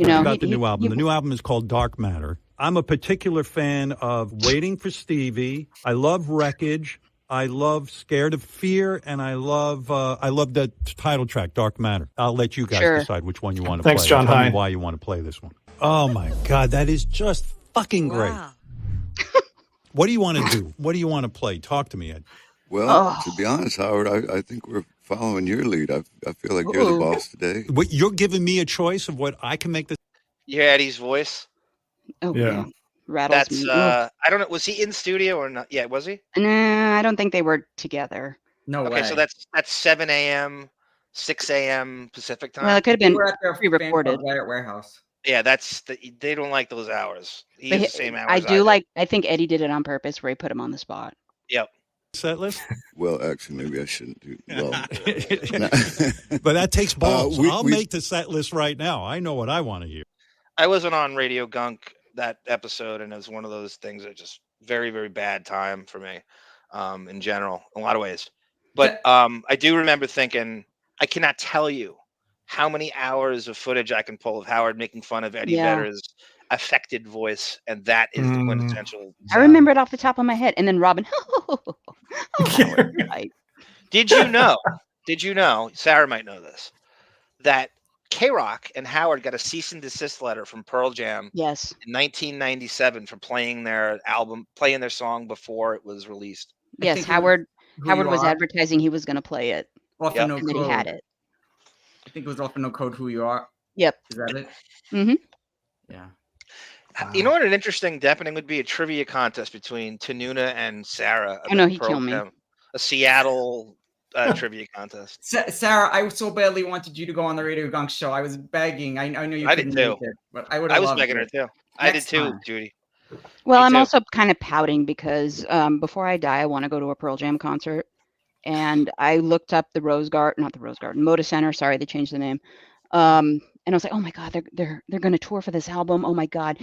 About the new album. The new album is called Dark Matter. I'm a particular fan of Waiting for Stevie. I love Wreckage. I love Scared of Fear, and I love the title track, Dark Matter. I'll let you guys decide which one you want to play. Thanks, John. Tell me why you want to play this one. Oh, my God. That is just fucking great. What do you want to do? What do you want to play? Talk to me, Ed. Well, to be honest, Howard, I think we're following your lead. I feel like you're the boss today. You're giving me a choice of what I can make this. You hear Eddie's voice? Oh, yeah. Rattles That's me. I don't know. Was he in studio or not? Yeah, was he? Nah, I don't think they were together. No way. Okay, so that's 7 a.m., 6 a.m. Pacific time. Well, it could have been We're at their pre-recorded. warehouse. Yeah, they don't like those hours. He used the same hours. I think Eddie did it on purpose, where he put him on the spot. Yep. set list? Well, actually, maybe I shouldn't do. Well, but that takes balls. I'll we- make the set list right now. I know what I want to hear. I wasn't on Radio Gunk that episode, and it was one of those things that just very, very bad time for me, in general, in a lot of ways. But I do remember thinking, I cannot tell you how many hours of footage I can pull of Howard making fun of Eddie Vedder's affected voice, and that is the quintessential. I remember it off the top of my head, and then Robin. Howard, right. Did you know? Did you know? Sarah might know this. That K-Rock and Howard got a cease and desist letter from Pearl Jam. Yes. In 1997 for playing their song before it was released. Yes, Howard was advertising he was going to play it. Often no and then code. he had it. I think it was often no code who you are. Yep. Is that it? Mm-hmm. Yeah. You know what an interesting Deppening would be? A trivia contest between Tenuta and Sarah. I know, he Pearl killed me. Jam. A Seattle trivia contest. Sarah, I so badly wanted you to go on the Radio Gunk show. I was begging. I know you couldn't did too. make it, but I would have I was loved begging her it. too. I did too, time. Judy. Well, Me I'm too. also kind of pouting because before I die, I want to go to a Pearl Jam concert. And I looked up the Moda Center. Sorry, they changed the name. And I was like, oh my God, they're going to tour for this album. Oh my God,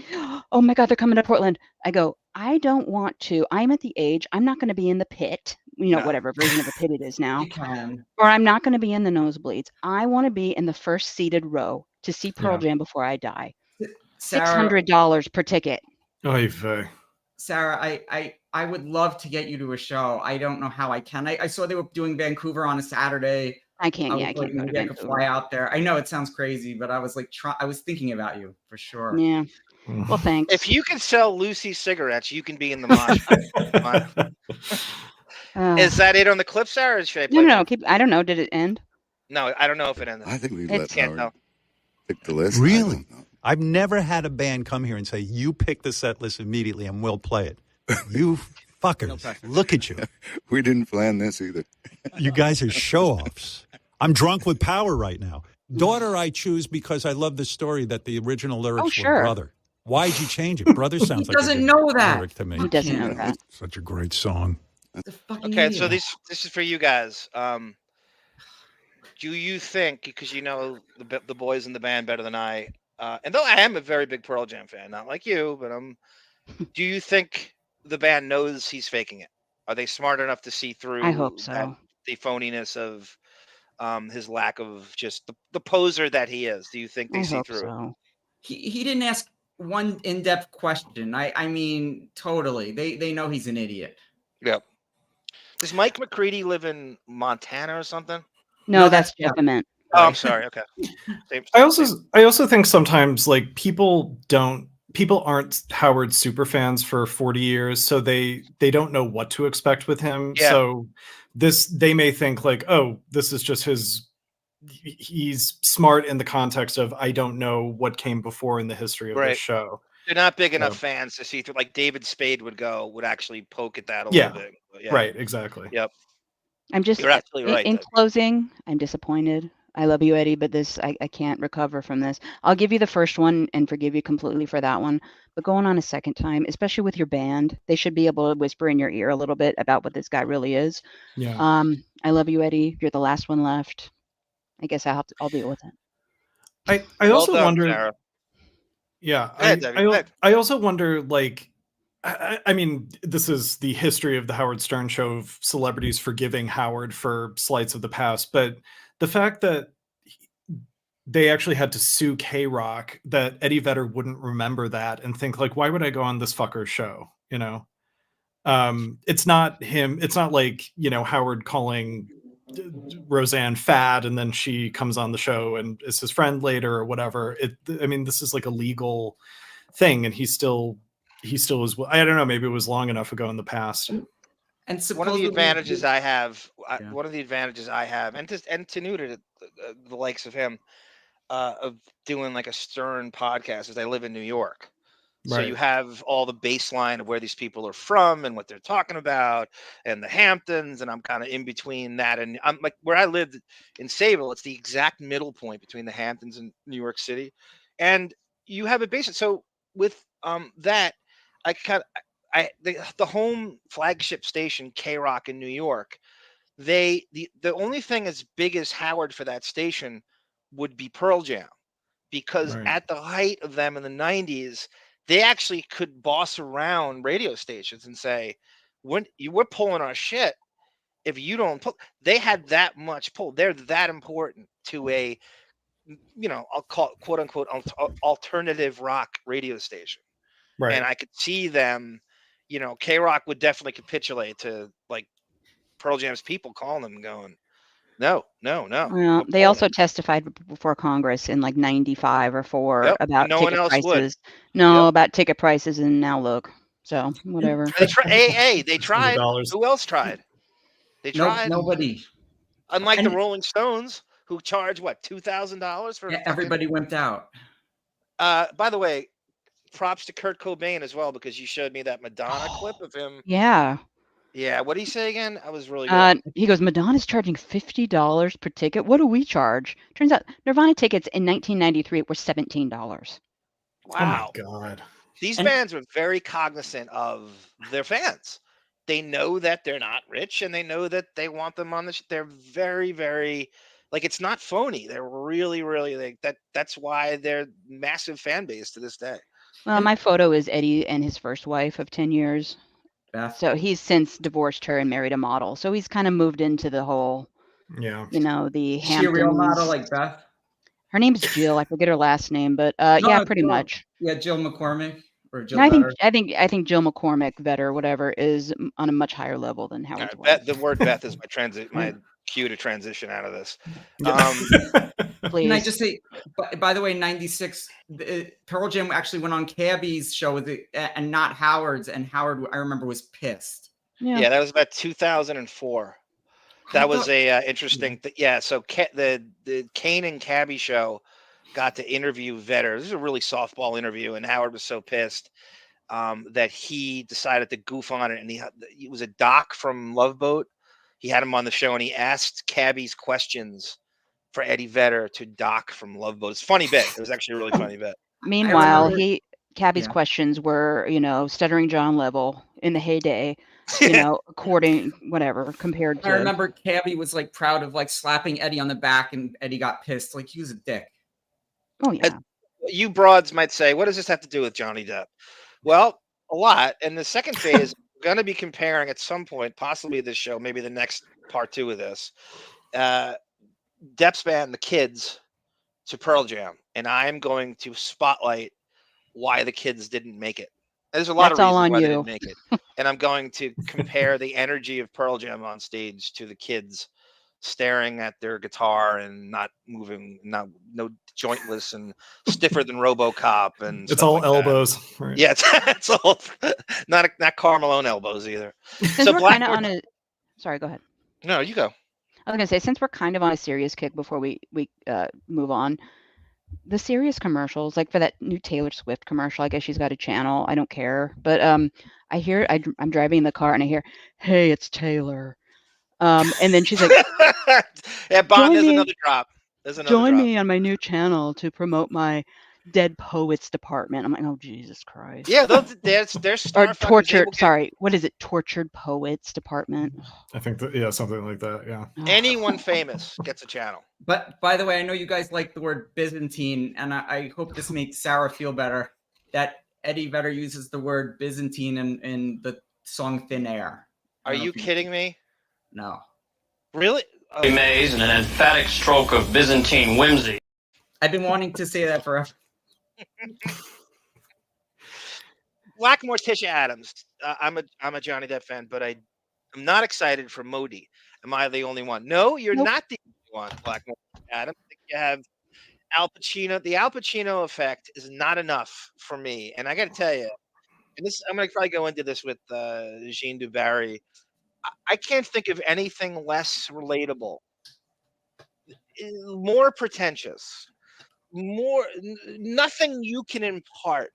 they're coming to Portland. I go, I don't want to. I'm at the age. I'm not going to be in the pit. Whatever version of a pit it is now. You can. Or I'm not going to be in the nosebleeds. I want to be in the first seated row to see Pearl Jam before I die. $600 per ticket. Sarah, I would love to get you to a show. I don't know how I can. I saw they were doing Vancouver on a Saturday. I can't. I can't go to maybe I could Vancouver. fly out there. I know it sounds crazy, but I was like, I was thinking about you for sure. Yeah. Well, thanks. If you can sell Lucy cigarettes, you can be in the mosh pit. Is that it on the clip, Sarah? Or should I play No. I don't know. Did it end? No, I don't know if it ended. I think we It's- let Howard pick the list. Really? I've never had a band come here and say, you pick the set list immediately and we'll play it. You fuckers, look at you. We didn't plan this either. You guys are show-offs. I'm drunk with power right now. Daughter I choose because I love the story that the original lyrics were brother. Why'd you change it? Brother sounds like a doesn't good know that. lyric to me. He doesn't know that. Such a great song. Okay, so this is for you guys. Do you think, because you know the boys in the band better than I, and though I am a very big Pearl Jam fan, not like you, but do you think the band knows he's faking it? Are they smart enough to see through? I hope so. The phoniness of his lack of just the poser that he is. Do you think they see through it? So. He didn't ask one in-depth question. I mean, totally. They know he's an idiot. Yep. Does Mike McCready live in Montana or something? No, that's Jeff-ament. Oh, I'm sorry. Okay. I also think sometimes like people aren't Howard super fans for 40 years, so they don't know what to expect with him. Yeah. So they may think like, oh, this is just he's smart in the context of I don't know what came before in the history of this show. They're not big enough fans to see through. Like David Spade would actually poke at that a little bit. But yeah. Right, exactly. Yep. I'm just You're absolutely right. In closing, I'm disappointed. I love you, Eddie, but I can't recover from this. I'll give you the first one and forgive you completely for that one. But going on a second time, especially with your band, they should be able to whisper in your ear a little bit about what this guy really is. Yeah. I love you, Eddie. You're the last one left. I guess I'll deal with it. I also wonder. Sarah. Yeah, I also wonder, like, I mean, this is the history of the Howard Stern show of celebrities forgiving Howard for slights of the past, but the fact that they actually had to sue K-Rock, that Eddie Vedder wouldn't remember that and think like, why would I go on this fucker's show? You know, it's not him. It's not like, you know, Howard calling Roseanne fat and then she comes on the show and is his friend later or whatever. I mean, this is like a legal thing, and he still is. I don't know. Maybe it was long enough ago in the past. And one of the advantages I have, and Tenuta, the likes of him, of doing like a Stern podcast, is I live in New York. So you have all the baseline of where these people are from and what they're talking about and the Hamptons. And I'm kind of in between that. And I'm like, where I lived in Sayville, it's the exact middle point between the Hamptons and New York City. And you have a baseline. So with that, the home flagship station, K-Rock in New York, the only thing as big as Howard for that station would be Pearl Jam, because at the height of them in the 90s, they actually could boss around radio stations and say, when we're pulling our shit, if you don't pull, they had that much pull. They're that important to a, I'll call it quote unquote alternative rock radio station. Right. And I could see them, K-Rock would definitely capitulate to like Pearl Jam's people calling them and going, no. Well, they also testified before Congress in like 95 or 4 about no one ticket else prices. would. About ticket prices, and now look. So whatever. They tried. Who else tried? They tried. Nobody. Unlike the Rolling Stones, who charge what, $2,000 for everybody wimped out. By the way, props to Kurt Cobain as well, because you showed me that Madonna clip of him. Yeah. Yeah, what did he say again? I was really good. He goes, Madonna's charging $50 per ticket. What do we charge? Turns out Nirvana tickets in 1993 were $17. Wow. Oh my God. These bands were very cognizant of their fans. They know that they're not rich, and they know that they want them on the they're very, very, like, it's not phony. They're really, really, like, that's why they're massive fan base to this day. Well, my photo is Eddie and his first wife of 10 years. So he's since divorced her and married a model. So he's kind of moved into the whole, the Hamptons. Is she a real model like Beth? Her name's Jill. I forget her last name, but pretty much. Yeah, Jill McCormick or Jill. No, I think Jill McCormick, Vedder, whatever, is on a much higher level than Howard's wife. The word Beth is my cue to transition out of this. Please. Can I just say, by the way, 96, Pearl Jam actually went on Cabby's show and not Howard's, and Howard, I remember, was pissed. Yeah, that was about 2004. That was a interesting. So the Kane and Cabby show got to interview Vedder. This is a really softball interview, and Howard was so pissed that he decided to goof on it, and he was a doc from Love Boat. He had him on the show, and he asked Cabby's questions for Eddie Vedder to Doc from Love Boat. It's a funny bit. It was actually a really funny bit. Meanwhile, Cabby's questions were, Stuttering John level in the heyday, according whatever compared to. I remember Cabby was like proud of like slapping Eddie on the back, and Eddie got pissed. Like, he was a dick. Oh yeah. You broads might say, what does this have to do with Johnny Depp? Well, a lot. And the second phase, we're going to be comparing at some point, possibly this show, maybe the next part 2 of this, Depp's band, The Kids, to Pearl Jam. And I'm going to spotlight why the Kids didn't make it. There's a lot of reasons why they didn't make it. And I'm going to compare the energy of Pearl Jam on stage to the Kids staring at their guitar and not moving, no jointless and stiffer than RoboCop, and it's all like elbows. Right. Yeah, it's all not Karl Malone elbows either. Since we're kind of on a, sorry, go ahead. No, you go. I was gonna say, since we're kind of on a serious kick before we move on, the serious commercials, like for that new Taylor Swift commercial, I guess she's got a channel. I don't care, but I hear I'm driving in the car and I hear, "Hey, it's Taylor." And then she's like, "Yeah, Bond, there's another drop. Join me on my new channel to promote my Dead Poets department." I'm like, "Oh, Jesus Christ!" Yeah, there's or tortured. Sorry, what is it? Tortured Poets department. I think something like that. Yeah. Anyone famous gets a channel. But by the way, I know you guys like the word Byzantine, and I hope this makes Sarah feel better. That Eddie Vedder uses the word Byzantine in the song "Thin Air." Are you kidding me? No. Really? Maze and an emphatic stroke of Byzantine whimsy. I've been wanting to say that forever. Black Morticia Adams. I'm a Johnny Depp fan, but I'm not excited for Modi. Am I the only one? No, you're not the only one. Black Morticia Adams. I think you have Al Pacino. The Al Pacino effect is not enough for me, and I got to tell you, and this I'm going to probably go into this with Jeanne du Barry. I can't think of anything less relatable, more pretentious, nothing you can impart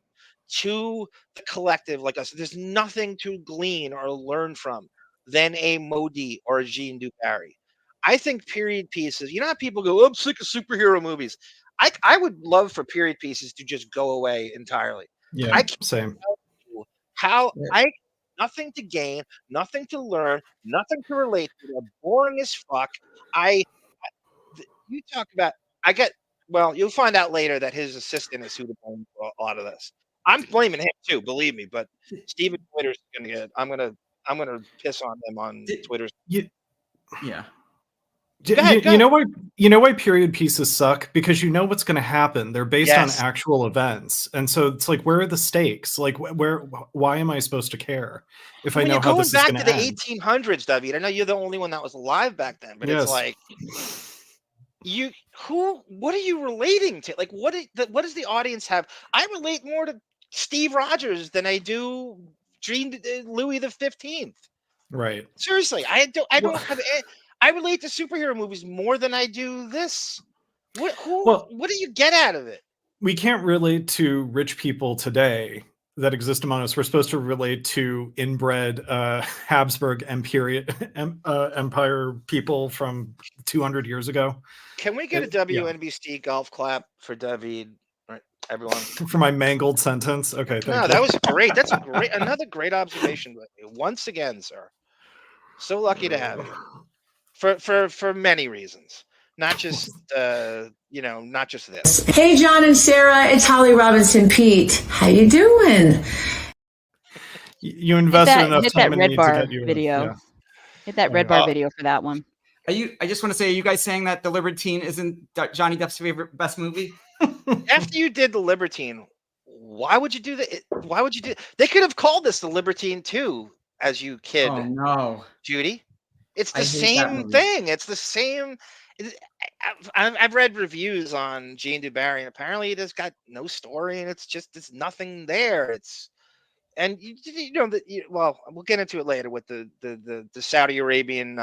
to the collective like us. There's nothing to glean or learn from than a Modi or a Jeanne du Barry. I think period pieces, how people go, I'm sick of superhero movies. I would love for period pieces to just go away entirely. Yeah, same. nothing to gain, nothing to learn, nothing to relate to. They're boring as fuck. You talk about. I get. Well, you'll find out later that his assistant is who to blame for a lot of this. I'm blaming him too, believe me. But Steven Twitter's gonna get. I'm gonna piss on them on Twitter. Yeah. Go ahead. You know why period pieces suck? Because you know what's going to happen. They're based on actual events, and so it's like, where are the stakes? Like, why am I supposed to care if I know how this is going to end? Going back to the 1800s, David. I know you're the only one that was alive back then, but it's like, what are you relating to? Like, what does the audience have? I relate more to Steve Rogers than I do Louis the 15th. Right. Seriously, I don't have. I relate to superhero movies more than I do this. What do you get out of it? We can't relate to rich people today that exist among us. We're supposed to relate to inbred Habsburg Empire people from 200 years ago. Can we get a WNBC golf clap for David? Right, everyone. For my mangled sentence. Okay, thank you. No, that was great. That's another great observation. Once again, sir. So lucky to have you. For many reasons, not just not just this. Hey, John and Sarah, it's Holly Robinson-Peete. How you doing? You invested enough hit time that in red me bar to get you video. Yeah. Hit that red bar video for that one. I just want to say, are you guys saying that The Libertine isn't Johnny Depp's best movie? After you did The Libertine, why would you do that? Why would you do? They could have called this The Libertine too, as you kid. Oh no, Judy. It's the same thing. It's the same. I've read reviews on Jeanne du Barry, and apparently it has got no story, and it's nothing there. Well, we'll get into it later with the Saudi Arabian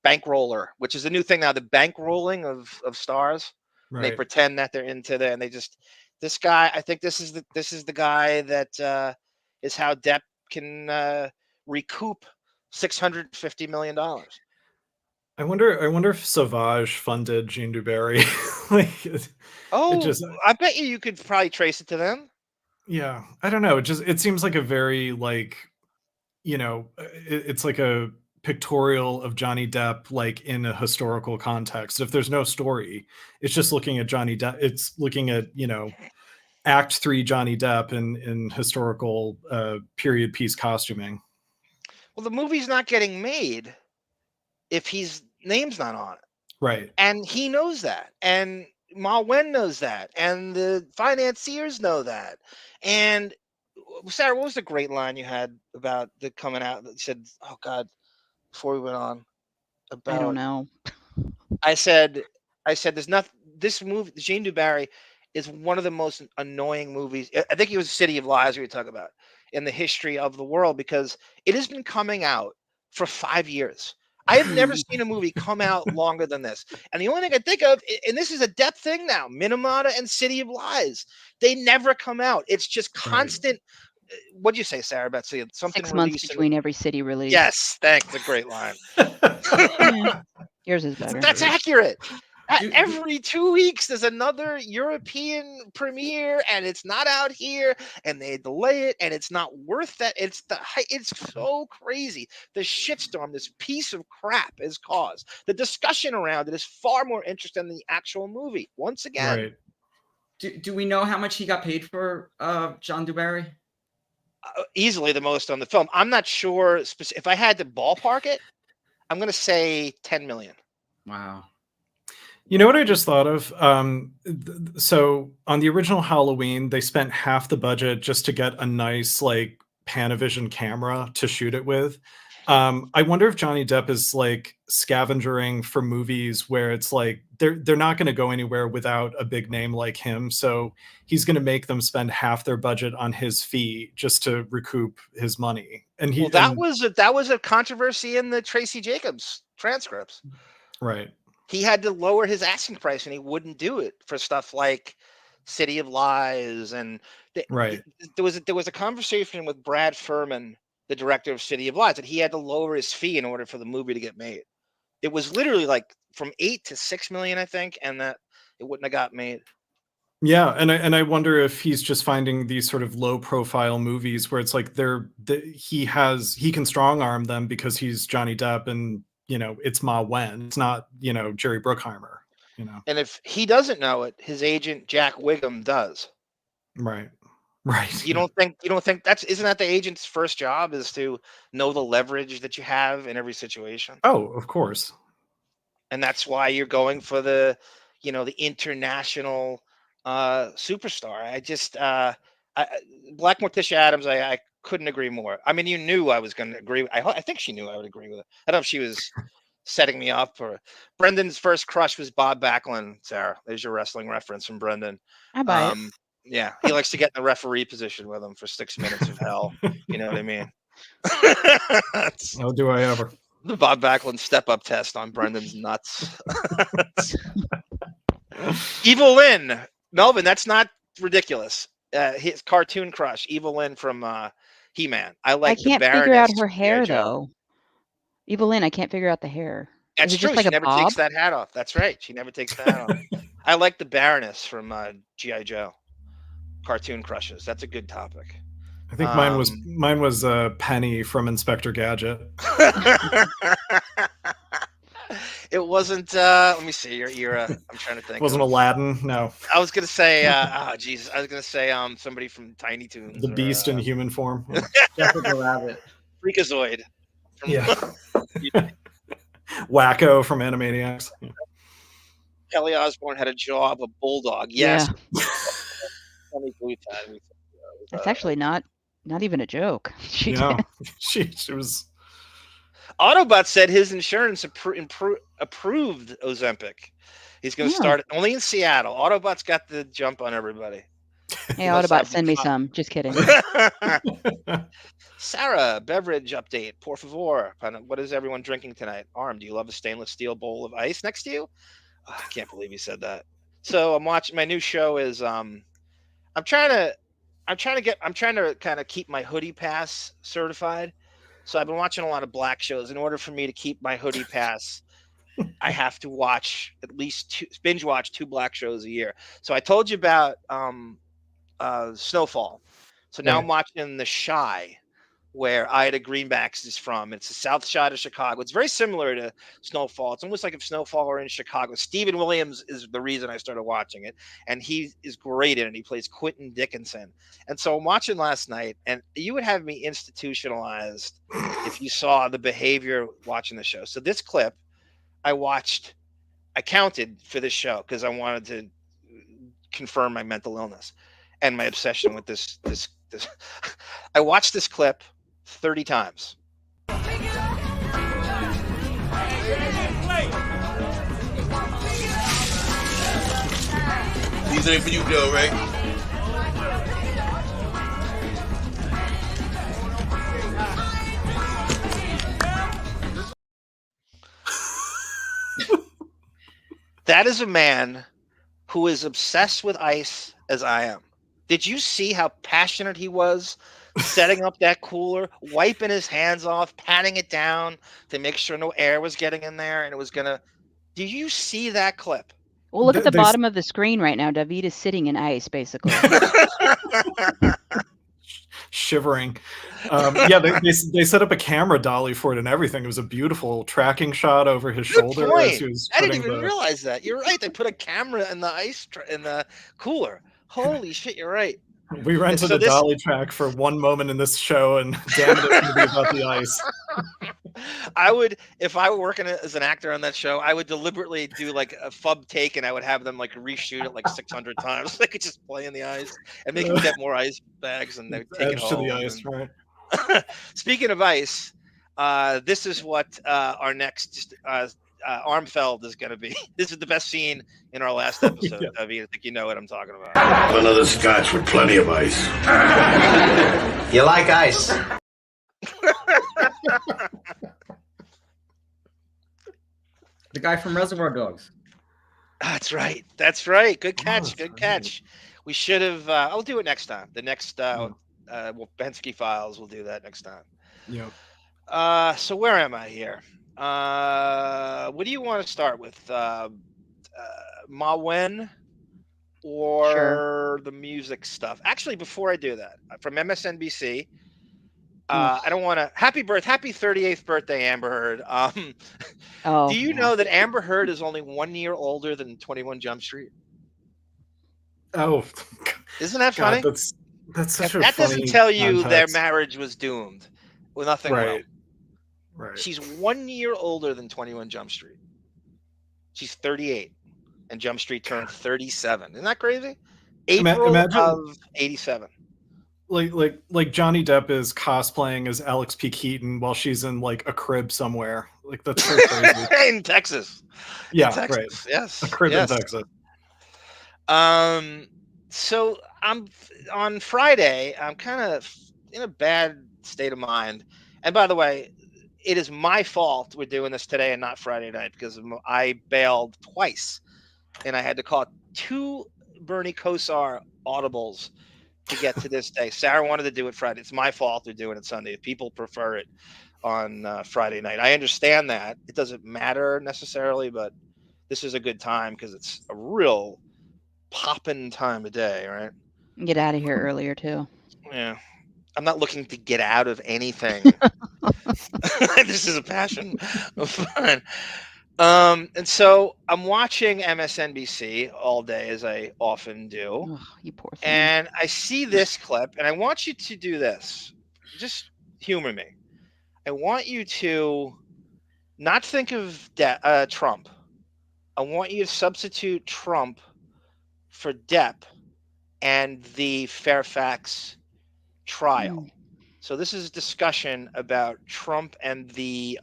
bankroller, which is a new thing now. The bankrolling of stars. Right. They pretend that they're into that, and they just this guy. I think this is the guy that is how Depp can recoup $650 million. I wonder if Sauvage funded Jeanne du Barry. I bet you could probably trace it to them. Yeah, I don't know. It seems like a very it's like a pictorial of Johnny Depp, like in a historical context. If there's no story, it's just looking at Johnny Depp. It's looking at Act 3 Johnny Depp in historical period piece costuming. Well, the movie's not getting made if his name's not on it. Right. And he knows that. And Maiwenn knows that. And the financiers know that. And Sarah, what was the great line you had about the coming out that said, oh God, before we went on? I don't know. I said there's nothing. This movie, Jeanne du Barry, is one of the most annoying movies. I think it was City of Lies we were talking about in the history of the world, because it has been coming out for 5 years. I have never seen a movie come out longer than this. And the only thing I think of, and this is a Depp thing now, Minamata and City of Lies, they never come out. It's just constant. Right. What'd you say, Sarah, about seeing something 6 months between every city release? Yes, thanks. A great line. Yours is better. That's accurate. Every 2 weeks there's another European premiere, and it's not out here, and they delay it, and it's not worth that. It's so crazy. The shitstorm this piece of crap has caused. The discussion around it is far more interesting than the actual movie. Once again, right. Do we know how much he got paid for Jeanne du Barry? Easily the most on the film. I'm not sure. If I had to ballpark it, I'm going to say 10 million. Wow. You know what I just thought of? So on the original Halloween, they spent half the budget just to get a nice like Panavision camera to shoot it with. I wonder if Johnny Depp is like scavengering for movies where it's like they're not going to go anywhere without a big name like him. So he's going to make them spend half their budget on his fee just to recoup his money. And that was a controversy in the Tracy Jacobs transcripts. Right. He had to lower his asking price, and he wouldn't do it for stuff like City of Lies. And right. There was a conversation with Brad Furman, the director of City of Lies, that he had to lower his fee in order for the movie to get made. It was literally like from 8 to 6 million, I think, and that it wouldn't have got made. Yeah, and I wonder if he's just finding these sort of low profile movies where it's like he can strong arm them because he's Johnny Depp and it's Maiwenn. It's not Jerry Bruckheimer. And if he doesn't know it, his agent Jack Wiggum does. Right. You don't think isn't that the agent's first job, is to know the leverage that you have in every situation? Oh, of course. And that's why you're going for the international superstar. Black Morticia Adams, I couldn't agree more. I mean, you knew I was going to agree. I think she knew I would agree with it. I don't know if she was setting me up. Or Brendan's first crush was Bob Backlund. Sarah, there's your wrestling reference from Brendan. I buy it. Yeah, he likes to get in the referee position with him for 6 minutes of hell. You know what I mean? Oh, do I ever? The Bob Backlund step-up test on Brendan's nuts. Evil Lynn. Melvin, that's not ridiculous. His cartoon crush, Evil Lynn from He-Man. I can't figure out her hair, though. Evil Lynn, I can't figure out the hair. That's true. She never takes that hat off. That's right. She never takes the hat off. I like the Baroness from G.I. Joe. Cartoon crushes. That's a good topic. I think mine was Penny from Inspector Gadget. It wasn't. Let me see. You're I'm trying to think. It wasn't Aladdin. No. I was gonna say. Jesus. I was gonna say. Somebody from Tiny Toons. The Beast in human form. Jessica Rabbit. Freakazoid. Yeah. Wacko from Animaniacs. Kelly Osbourne had a jaw of a bulldog. Yes. Yeah. That's actually not even a joke. She was. Autobot said his insurance approved Ozempic. He's going to start only in Seattle. Autobot's got the jump on everybody. Hey, Autobot, send me some. Just kidding. Sarah, beverage update, por favor. What is everyone drinking tonight? ARM, do you love a stainless steel bowl of ice next to you? Oh, I can't believe you said that. So I'm watching. My new show is I'm trying to kind of keep my hoodie pass certified. So I've been watching a lot of black shows. In order for me to keep my hoodie pass, I have to watch at least binge watch 2 black shows a year. So I told you about Snowfall. So now I'm watching The Chi, where Ida Greenbacks is from. It's the south side of Chicago. It's very similar to Snowfall. It's almost like if Snowfall were in Chicago. Stephen Williams is the reason I started watching it, and he is great in it. He plays Quentin Dickinson. And so I'm watching last night, and you would have me institutionalized if you saw the behavior watching the show. So this clip I counted for this show because I wanted to confirm my mental illness and my obsession with this. I watched this clip 30 times. These ain't for you, Joe, right? That is a man who is obsessed with ice as I am. Did you see how passionate he was setting up that cooler, wiping his hands off, patting it down to make sure no air was getting in there and it was gonna. Did you see that clip? Well, look at the bottom of the screen right now. David is sitting in ice, basically. Shivering. Yeah, they set up a camera dolly for it and everything. It was a beautiful tracking shot over his shoulder. As he was I didn't even realize that. You're right. They put a camera in the in the cooler. Holy shit, you're right. We rented a dolly track for one moment in this show, and damn it, it's going to be about the ice. I would, if I were working as an actor on that show, I would deliberately do like a fub take, and I would have them like reshoot it like 600 times. They could just play in the ice and make them get more ice bags, and they would take it home. To the ice, right? Speaking of ice, this is what our next Armfeld is going to be. This is the best scene in our last episode. I mean, I think you know what I'm talking about. Another scotch with plenty of ice. You like ice? The guy from Reservoir Dogs. That's right. That's right. Good catch. Good catch. We should have. I'll do it next time. The next Pensky Files. We'll do that next time. Yep. So where am I here? What do you want to start with? Maiwenn or the music stuff? Actually, before I do that, from MSNBC, I don't want to. Happy 38th birthday, Amber Heard. Do you know that Amber Heard is only 1 year older than 21 Jump Street? Oh, isn't that funny? That's such a that funny doesn't tell you context. their marriage was doomed. Well, nothing. Right. Will. Right. She's 1 year older than 21 Jump Street. She's 38, and Jump Street turned 37. Isn't that crazy? April of 87. Like Johnny Depp is cosplaying as Alex P. Keaton while she's in like a crib somewhere. Like that's so crazy. In Texas. Yeah, in Texas. right. Yes. A crib in Texas. So I'm on Friday. I'm kind of in a bad state of mind. And by the way, it is my fault we're doing this today and not Friday night because I bailed twice, and I had to call 2 Bernie Kosar audibles to get to this day. Sarah wanted to do it Friday. It's my fault they're doing it Sunday. People prefer it on Friday night. I understand that. It doesn't matter necessarily, but this is a good time because it's a real poppin' time of day, right? Get out of here earlier too. Yeah. I'm not looking to get out of anything. This is a passion of fun. And so I'm watching MSNBC all day, as I often do. Oh, you poor thing. And I see this clip, and I want you to do this. Just humor me. I want you to not think of Trump. I want you to substitute Trump for Depp and the Fairfax trial. So this is a discussion about Trump and the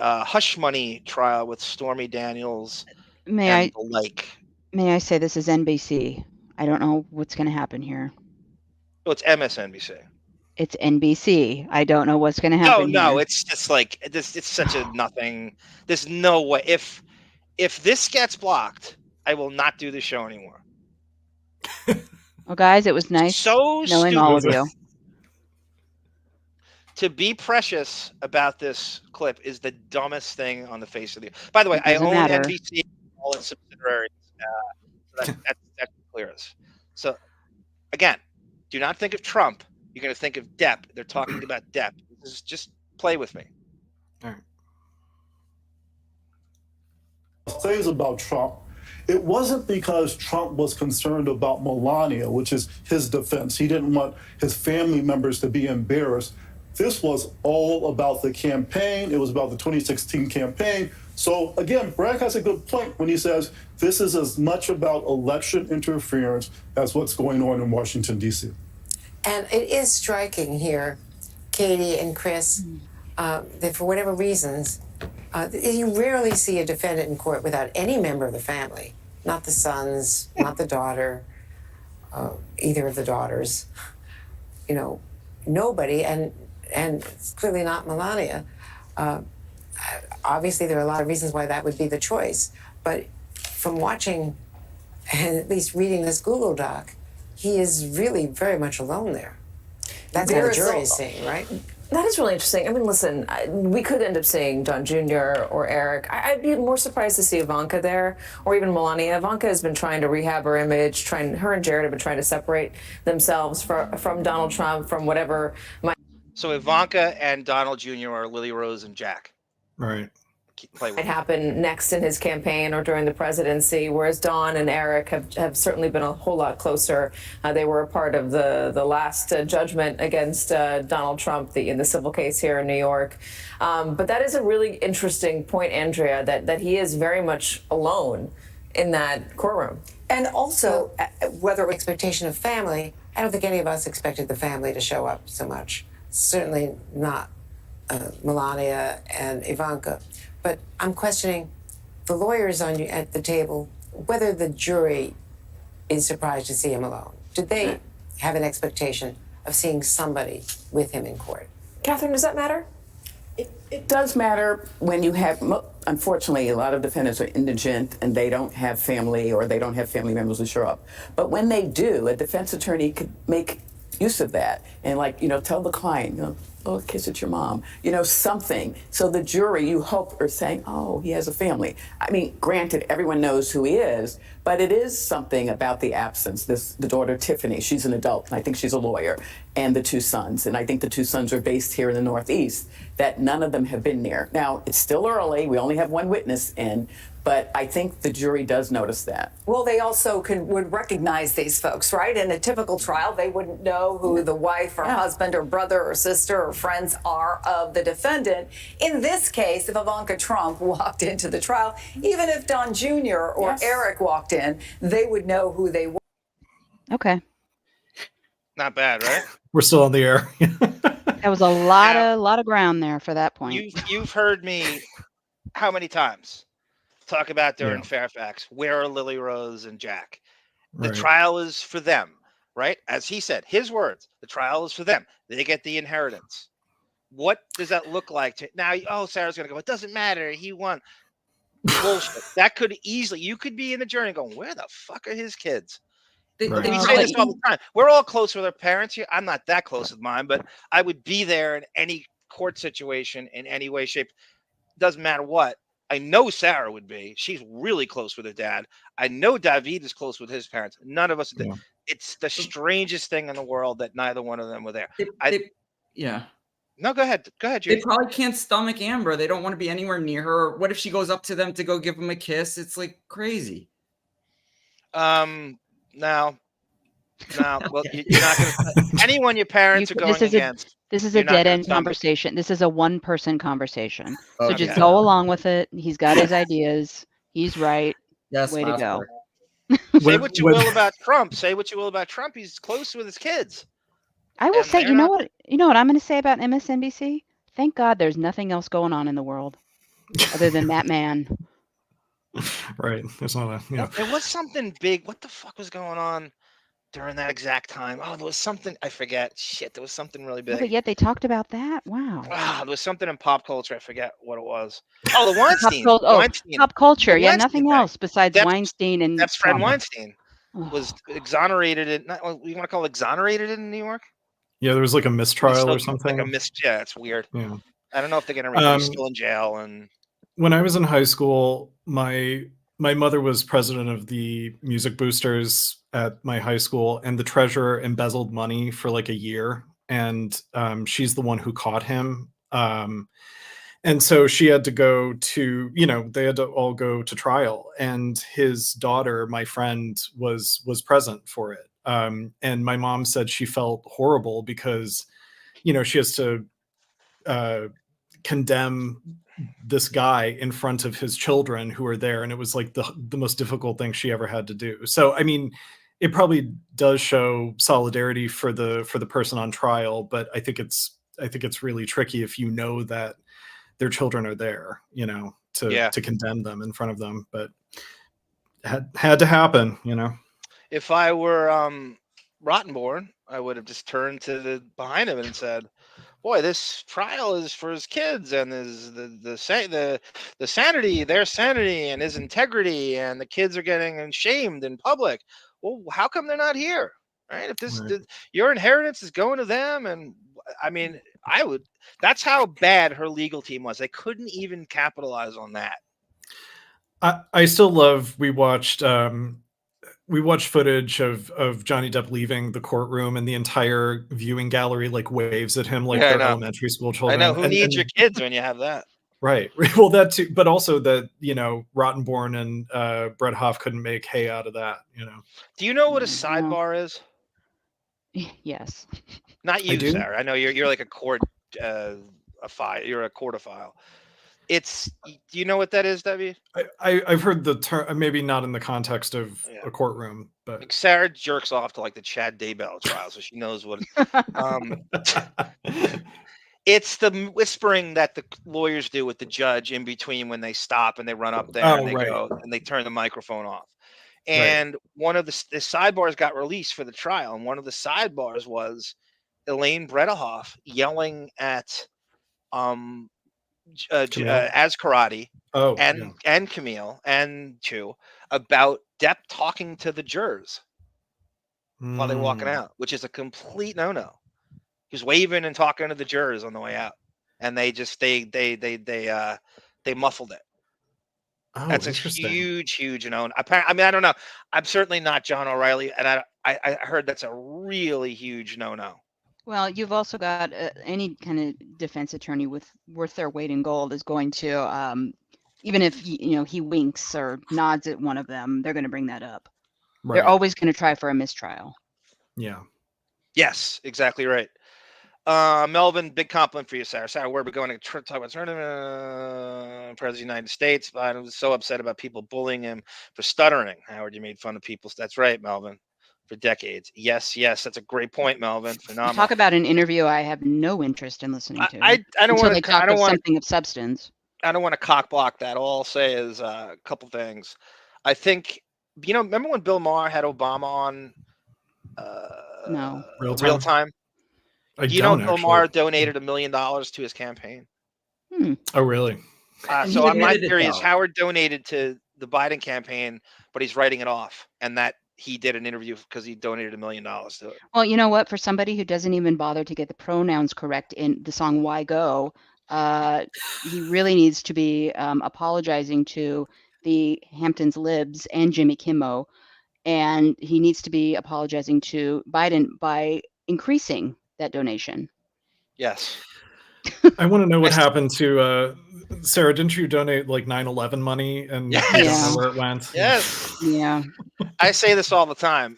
hush money trial with Stormy Daniels and the like. May I say this is NBC? I don't know what's going to happen here. Oh, it's MSNBC. It's NBC. I don't know what's going to happen. No, here. it's just like this. It's such a nothing. There's no way. If this gets blocked, I will not do the show anymore. Well, guys, it was nice knowing all of you. To be precious about this clip is the dumbest thing on the face of the. By the way, I own NBC, all its subsidiaries. So that's clear. So again, do not think of Trump. You're going to think of Depp. They're talking about Depp. Just play with me. All right. Things about Trump. It wasn't because Trump was concerned about Melania, which is his defense. He didn't want his family members to be embarrassed. This was all about the campaign. It was about the 2016 campaign. So again, Bragg has a good point when he says this is as much about election interference as what's going on in Washington, D.C. And it is striking here, Katie and Chris, that for whatever reasons, you rarely see a defendant in court without any member of the family, not the sons, not the daughter, either of the daughters, nobody, and it's clearly not Melania. Obviously, there are a lot of reasons why that would be the choice, but from watching and at least reading this Google Doc, he is really very much alone there. That's what the jury is saying, right? That is really interesting. I mean, listen, we could end up seeing Don Jr. or Eric. I'd be more surprised to see Ivanka there, or even Melania. Ivanka has been trying to rehab her image. Her and Jared have been trying to separate themselves from Donald Trump, from whatever. So Ivanka and Donald Jr. are Lily Rose and Jack. Right. Might happen next in his campaign or during the presidency, whereas Don and Eric have certainly been a whole lot closer. They were a part of the last judgment against Donald Trump in the civil case here in New York. But that is a really interesting point, Andrea, that he is very much alone in that courtroom. And also, whether expectation of family, I don't think any of us expected the family to show up so much. Certainly not Melania and Ivanka. But I'm questioning the lawyers at the table, whether the jury is surprised to see him alone. Did they have an expectation of seeing somebody with him in court? Catherine, does that matter? It does matter when you have, unfortunately, a lot of defendants are indigent and they don't have family or they don't have family members who show up. But when they do, a defense attorney could make use of that and tell the client, oh, kiss at your mom, something. So the jury, you hope, are saying, oh, he has a family. I mean, granted, everyone knows who he is, but it is something about the absence. The daughter, Tiffany, she's an adult, and I think she's a lawyer, and the two sons, and I think the two sons are based here in the Northeast, that none of them have been there. Now, it's still early. We only have one witness in, but I think the jury does notice that. Well, they also would recognize these folks, right? In a typical trial, they wouldn't know who the wife or husband or brother or sister or friends are of the defendant. In this case, if Ivanka Trump walked into the trial, even if Don Jr. or Eric walked in, they would know who they were. Okay. Not bad, right? We're still on the air. That was a lot of ground there for that point. You've heard me how many times talk about during Fairfax, where are Lily Rose and Jack? The trial is for them, right? As he said, his words, the trial is for them. They get the inheritance. What does that look like? Now, Sarah's going to go, it doesn't matter. He won. Bullshit. That could easily, you could be in the jury going, where the fuck are his kids? We say this all the time. We're all close with our parents here. I'm not that close with mine, but I would be there in any court situation in any way, shape. Doesn't matter what. I know Sarah would be. She's really close with her dad. I know David is close with his parents. None of us. Yeah. It's the strangest thing in the world that neither one of them were there. No, go ahead. Go ahead, Judy. They probably can't stomach Amber. They don't want to be anywhere near her. What if she goes up to them to go give them a kiss? It's like crazy. Now, well, you're not going to. Anyone your parents are going against. This is a dead-end conversation. This is a one-person conversation. So just go along with it. He's got his ideas. He's right. Yes, way to go. Say what you will about Trump. Say what you will about Trump. He's close with his kids. I will say, you know what I'm going to say about MSNBC? Thank God there's nothing else going on in the world other than that man. Right. There's not There was something big. What the fuck was going on during that exact time? Oh, there was something. I forget. Shit, there was something really big. But yet they talked about that. Wow. There was something in pop culture. I forget what it was. Oh, the Weinstein. Pop culture. Yeah, nothing else besides Weinstein and Depp's friend Weinstein was exonerated. You want to call it exonerated in New York? Yeah, there was like a mistrial or something. Yeah, it's weird. Yeah. I don't know if they're gonna release. He's still in jail. And when I was in high school, my mother was president of the music boosters at my high school, and the treasurer embezzled money for like a year, and she's the one who caught him. And so she had to go to, they had to all go to trial, and his daughter, my friend, was present for it. And my mom said she felt horrible because, she has to condemn this guy in front of his children who are there. And it was like the most difficult thing she ever had to do. So, I mean, it probably does show solidarity for the person on trial, but I think it's really tricky if you know that their children are there, to condemn them in front of them, but had to happen, If I were Rottenborn, I would have just turned to the behind him and said, "Boy, this trial is for his kids and his the sanity, their sanity, and his integrity, and the kids are getting shamed in public. Well, how come they're not here? Right? If your inheritance is going to them, and I mean, That's how bad her legal team was. They couldn't even capitalize on that. I still love. We watched footage of Johnny Depp leaving the courtroom, and the entire viewing gallery like waves at him like they're elementary school children. I know who needs your kids when you have that. Right. Well, that too, but also that Rottenborn and Brett Hoff couldn't make hay out of that. Do you know what a sidebar is? Yes. Not you, Sarah. I know you're like a court file. You're a courtophile. Do you know what that is, Debbie? I've heard the term, maybe not in the context of a courtroom, but like Sarah jerks off to like the Chad Daybell trial, so she knows what. It's the whispering that the lawyers do with the judge in between when they stop and they run up there and they go and they turn the microphone off. And one of the sidebars got released for the trial, and one of the sidebars was Elaine Bredehoff yelling at as Karate and Camille and Chu about Depp talking to the jurors while they're walking out, which is a complete no-no. He was waving and talking to the jurors on the way out, and they muffled it. Oh, That's a interesting. huge known. I mean, I don't know. I'm certainly not John O'Reilly, and I heard that's a really huge no-no. Well, you've also got any kind of defense attorney worth their weight in gold is going to, even if he winks or nods at one of them, they're going to bring that up. Right. They're always going to try for a mistrial. Yeah. Yes, exactly right. Melvin, big compliment for you, Sarah. Sarah, where are we going to talk about tournament? President of the United States. I was so upset about people bullying him for stuttering. Howard, you made fun of people. That's right, Melvin. For decades. Yes, that's a great point, Melvin. Phenomenal. Talk about an interview I have no interest in listening to. I don't want to talk about something of substance. I don't want to cock block that. All I'll say is a couple things. I think remember when Bill Maher had Obama on No. Real time? Bill Maher donated $1 million to his campaign. Oh, really? So my theory is Howard donated to the Biden campaign, but he's writing it off, and that he did an interview because he donated $1 million to it. Well, you know what? For somebody who doesn't even bother to get the pronouns correct in the song "Why Go," he really needs to be apologizing to the Hamptons Libs and Jimmy Kimmel, and he needs to be apologizing to Biden by increasing that donation. Yes. I want to know what happened to Sarah. Didn't you donate like 9/11 money and you don't know where it went? Yes. Yeah. I say this all the time.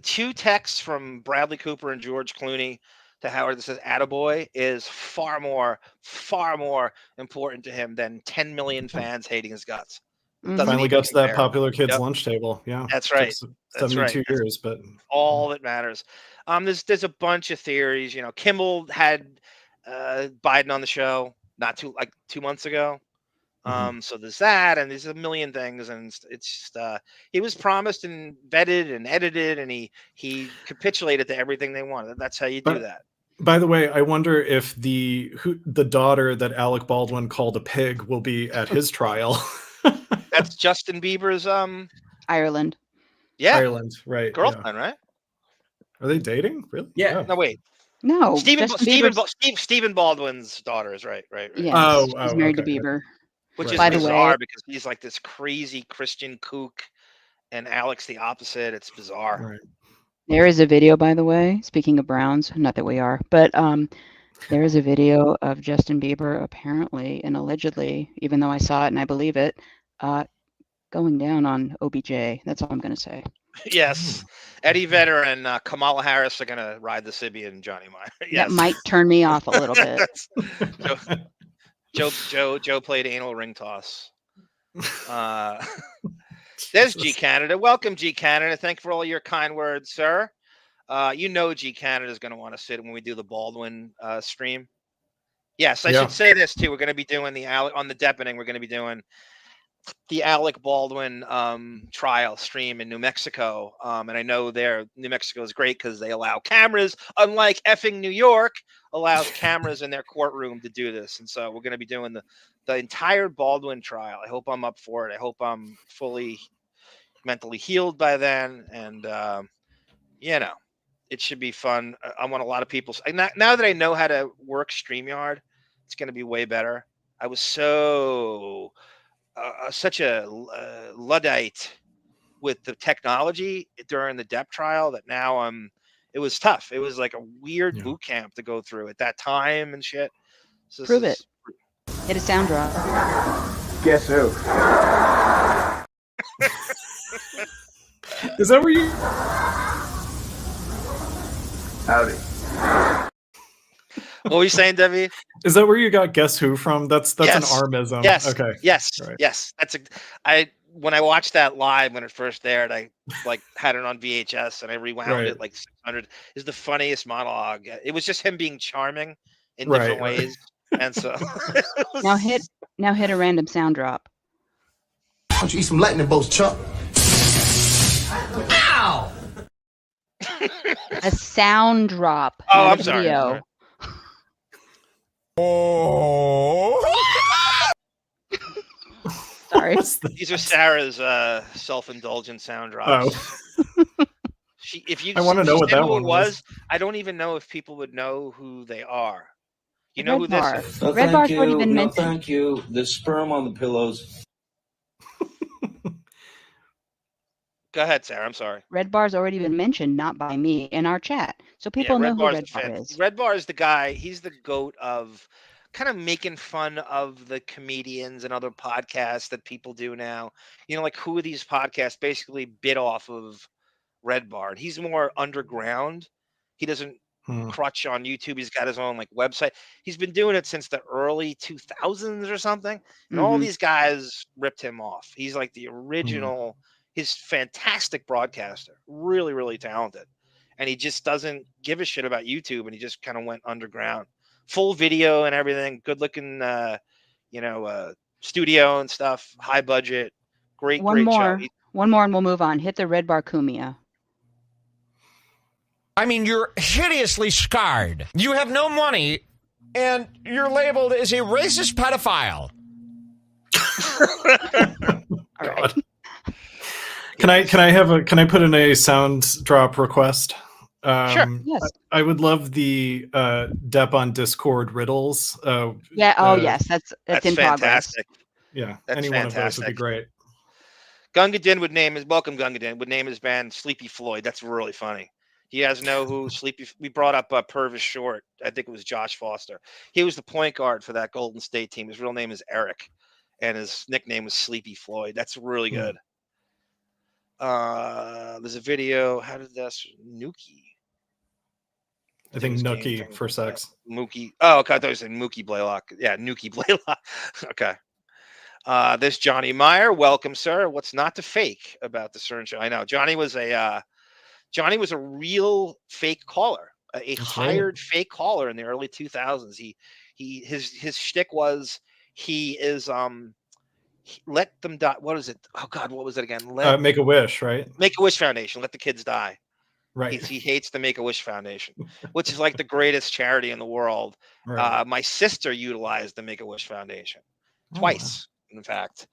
2 texts from Bradley Cooper and George Clooney to Howard that says "attaboy" is far more important to him than 10 million fans hating his guts. Finally got to that popular kids lunch table. Yeah, that's right. That's 72 years, but all that matters. There's a bunch of theories. Kimmel had Biden on the show not 2 months ago. So there's that, and there's a million things, and it's just he was promised and vetted and edited, and he capitulated to everything they wanted. That's how you do that. By the way, I wonder if the daughter that Alec Baldwin called a pig will be at his trial. That's Justin Bieber's Ireland. Yeah, Ireland, right? Girlfriend, right? Are they dating? Really? Yeah. No, wait. No. Stephen Baldwin's daughter is right. Yes, she's married to Bieber. Which is by the bizarre way, because he's like this crazy Christian kook, and Alex the opposite. It's bizarre. Right. There is a video, by the way, speaking of Browns, not that we are, but there is a video of Justin Bieber apparently and allegedly, even though I saw it and I believe it, going down on OBJ. That's all I'm going to say. Yes. Eddie Vedder and Kamala Harris are going to ride the Sybian, Johnny Meyer. Yes. That might turn me off a little bit. Joe played anal ring toss. There's G Canada. Welcome, G Canada. Thank you for all your kind words, sir. G Canada is going to want to sit when we do the Baldwin stream. Yes, I should say this too. We're going to be doing on the Deppening. We're going to be doing the Alec Baldwin trial stream in New Mexico. And I know New Mexico is great because they allow cameras, unlike effing New York allows cameras in their courtroom to do this. And so we're going to be doing the entire Baldwin trial. I hope I'm up for it. I hope I'm fully mentally healed by then. And, it should be fun. I want a lot of people. Now that I know how to work StreamYard, it's going to be way better. I was such a Luddite with the technology during the Depp trial that now it was tough. It was like a weird boot camp to go through at that time and shit. So Prove it. Hit a sound drop. Guess who? Is that where you? Howdy. What were you saying, Debbie? Is that where you got "Guess Who" from? That's Yes. an armism. Yes. Okay. Yes. Right. Yes. When I watched that live when it first aired, I had it on VHS and I rewound it like 600. Is the funniest monologue. It was just him being charming in different ways, and so now hit a random sound drop. Why don't you eat some lightning bolts, Chuck? Ow! A sound drop. Oh, not I'm a sorry. video. Sorry. These are Sarah's self-indulgent sound drops. if you I want to if know you what said that who one it was, I don't even know if people would know who they are. You know who this is? No, Red thank Bar's you. already been No, mentioned. thank you. The sperm on the pillows. Go ahead, Sarah. I'm sorry. Red Bar's already been mentioned, not by me, in our chat. So people know who Red Bar is. Red Bar is the guy. He's the goat of kind of making fun of the comedians and other podcasts that people do now. You know, like who are these podcasts basically bit off of Red Bar? And he's more underground. He doesn't crutch on YouTube. He's got his own like website. He's been doing it since the early 2000s or something. And all these guys ripped him off. He's like the original. He's fantastic broadcaster, really, really talented. And he just doesn't give a shit about YouTube, and he just kind of went underground. Full video and everything, good looking, studio and stuff, high budget, great show. One more and we'll move on. Hit the Red Bar Kumia. I mean, you're hideously scarred. You have no money, and you're labeled as a racist pedophile. All right. Can I put in a sound drop request? Sure. Yes. I would love the Depp on Discord riddles. Yes, that's in fantastic. progress. Yeah, That's any one of those would be great. Gunga Din would name his band Sleepy Floyd. That's really funny. He has who Sleepy. We brought up Purvis Short. I think it was Josh Foster. He was the point guard for that Golden State team. His real name is Eric, and his nickname was Sleepy Floyd. That's really good. There's a video. How did this Nuki? I think Nookie for sex. Mookie. Oh, okay. I thought you said Mookie Blaylock. Yeah, Nuki Blaylock. Okay. This Johnny Meyer. Welcome, sir. What's not to fake about the CERN show? I know Johnny was a real fake caller, a hired fake caller in the early 2000s. His shtick was let them die. What is it? Oh God, what was it again? Make a Wish, right? Make a Wish Foundation. Let the kids die. Right. He hates the Make a Wish Foundation, which is like the greatest charity in the world. Right. My sister utilized the Make a Wish Foundation twice, in fact.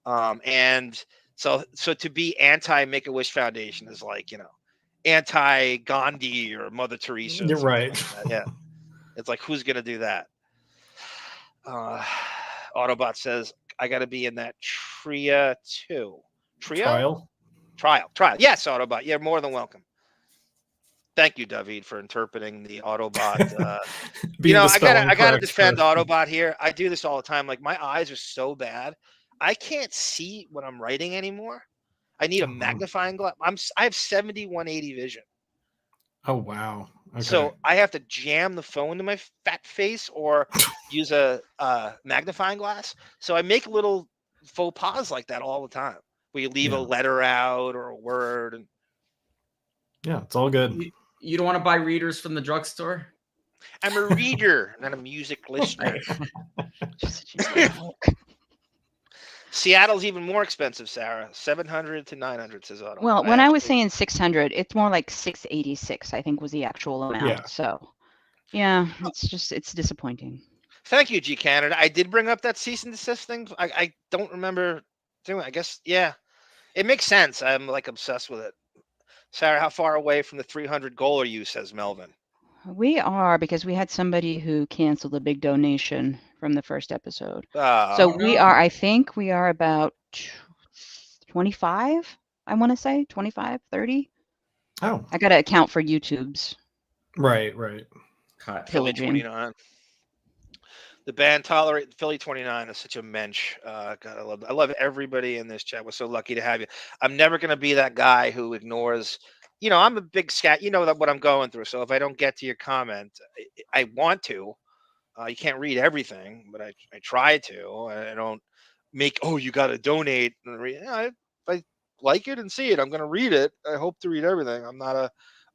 And so to be anti Make a Wish Foundation is like anti Gandhi or Mother Teresa. You're right. Like yeah, it's like who's gonna do that? Autobot says I got to be in that Tria 2. Trial. Yes, Autobot. You're more than welcome. Thank you, David, for interpreting the Autobot. I gotta defend Autobot here. I do this all the time. Like my eyes are so bad, I can't see what I'm writing anymore. I need a magnifying glass. I have 70/180 vision. Oh wow. Okay. So I have to jam the phone to my fat face or use a magnifying glass. So I make little faux pas like that all the time, where you leave a letter out or a word. And yeah, it's all good. You don't want to buy readers from the drugstore? I'm a reader, not a music listener. Seattle's even more expensive, Sarah. 700 to 900, says Auto. Well, when I was saying 600, it's more like 686, I think was the actual amount. Yeah. So, yeah, it's disappointing. Thank you, G Canada. I did bring up that cease and desist thing. I don't remember doing it. I guess, yeah. It makes sense. I'm like obsessed with it. Sarah, how far away from the 300 goal are you, says Melvin? We are, because we had somebody who canceled a big donation from the first episode. So we are, I think we are about 25, I want to say, 25, 30. Oh. I got to account for YouTube's. Right. Philly 29. The band Tolerate Philly 29 is such a mensch. God, I love everybody in this chat. We're so lucky to have you. I'm never going to be that guy who ignores, I'm a big scat. You know what I'm going through. So if I don't get to your comment, I want to. You can't read everything, but I try to. I don't make, you got to donate. If I like it and see it, I'm going to read it. I hope to read everything. I'm not a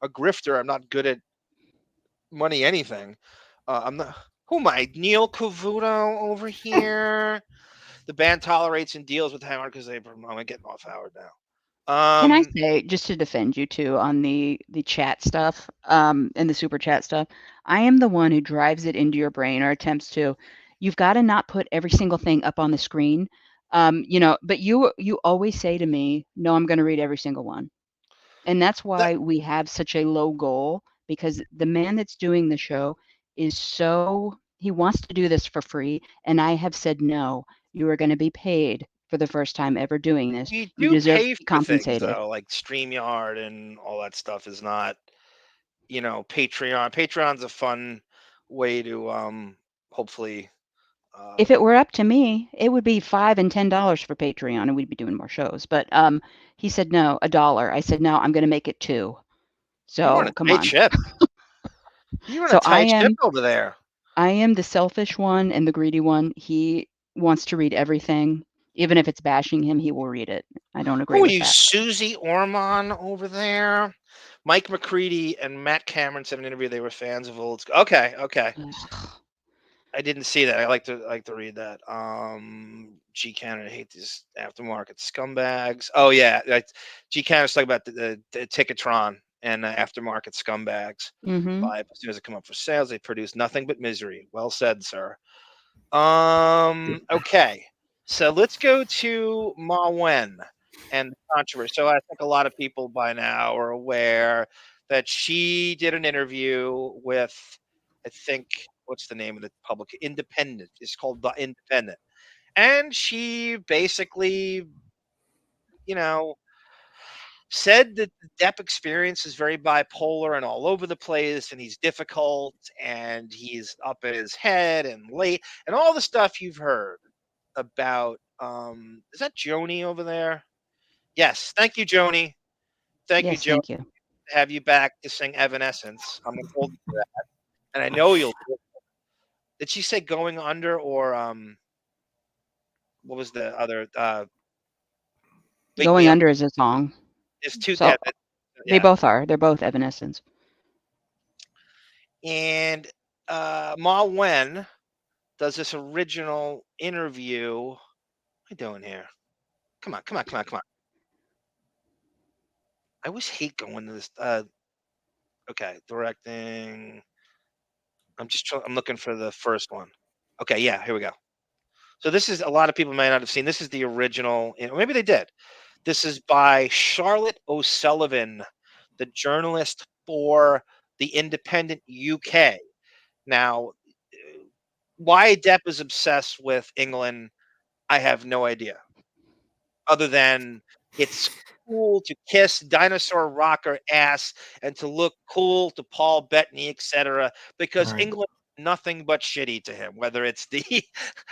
grifter. I'm not good at money anything. I'm not. Who am I? Neil Cavuto over here. The band tolerates and deals with Howard because I'm getting off Howard now. Can I say, just to defend you two on the chat stuff, and the super chat stuff, I am the one who drives it into your brain or attempts to. You've got to not put every single thing up on the screen, but you always say to me, no, I'm going to read every single one. And that's why we have such a low goal, because the man that's doing the show is he wants to do this for free. And I have said, no, you are going to be paid for the first time ever doing this. We You do deserve pay to be for things compensated. though, like StreamYard and all that stuff is not, Patreon. Patreon's a fun way to hopefully. If it were up to me, it would be $5 and $10 for Patreon, and we'd be doing more shows. But he said no, $1. I said no, I'm going to make it $2. You on So a come tight on. ship. You on a So tight ship over there. I am the selfish one and the greedy one. He wants to read everything. Even if it's bashing him, he will read it. I don't agree Who are with you, that. Susie Orman over there? Mike McCready and Matt Cameron said in an interview they were fans of old school. Okay. I didn't see that. I like to read that. G Canada, I hate these aftermarket scumbags. Oh yeah, G Canada's talking about the Ticketron and aftermarket scumbags. Mm-hmm. Buy as soon as they come up for sales, they produce nothing but misery. Well said, sir. Okay, so let's go to Maiwenn and the controversy. So I think a lot of people by now are aware that she did an interview with, I think, what's the name of the public? Independent. It's called The Independent. And she basically, said that the Depp experience is very bipolar and all over the place, and he's difficult, and he's up in his head and late, and all the stuff you've heard about. Is that Joni over there? Yes. Thank you, Joni. Thank you, Yes, Joni. thank you. To have you back to sing Evanescence. I'm gonna hold you to that, and I know you'll do it. Did she say Going Under or what was the other? Wake Going Me Up? Under is a song. It's two. So Yeah, they both are. They're both Evanescence. And Maiwenn does this original interview. What am I doing here? Come on. I always hate going to this. Okay, directing. I'm looking for the first one. Okay, yeah, here we go. So this is, a lot of people may not have seen. This is the original, or maybe they did. This is by Charlotte O'Sullivan, the journalist for the Independent UK. Now, why Depp is obsessed with England, I have no idea. Other than it's cool to kiss dinosaur rocker ass and to look cool to Paul Bettany, etc. Because Right. England is nothing but shitty to him. Whether it's the,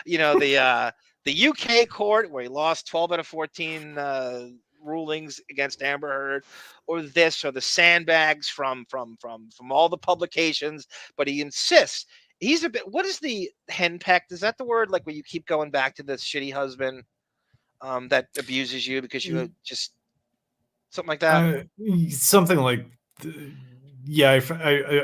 the UK court where he lost 12 out of 14 rulings against Amber Heard, or this, or the sandbags from all the publications, but he insists. He's a bit. What is the henpecked? Is that the word? Like where you keep going back to this shitty husband that abuses you because you just something like that? Something like, yeah.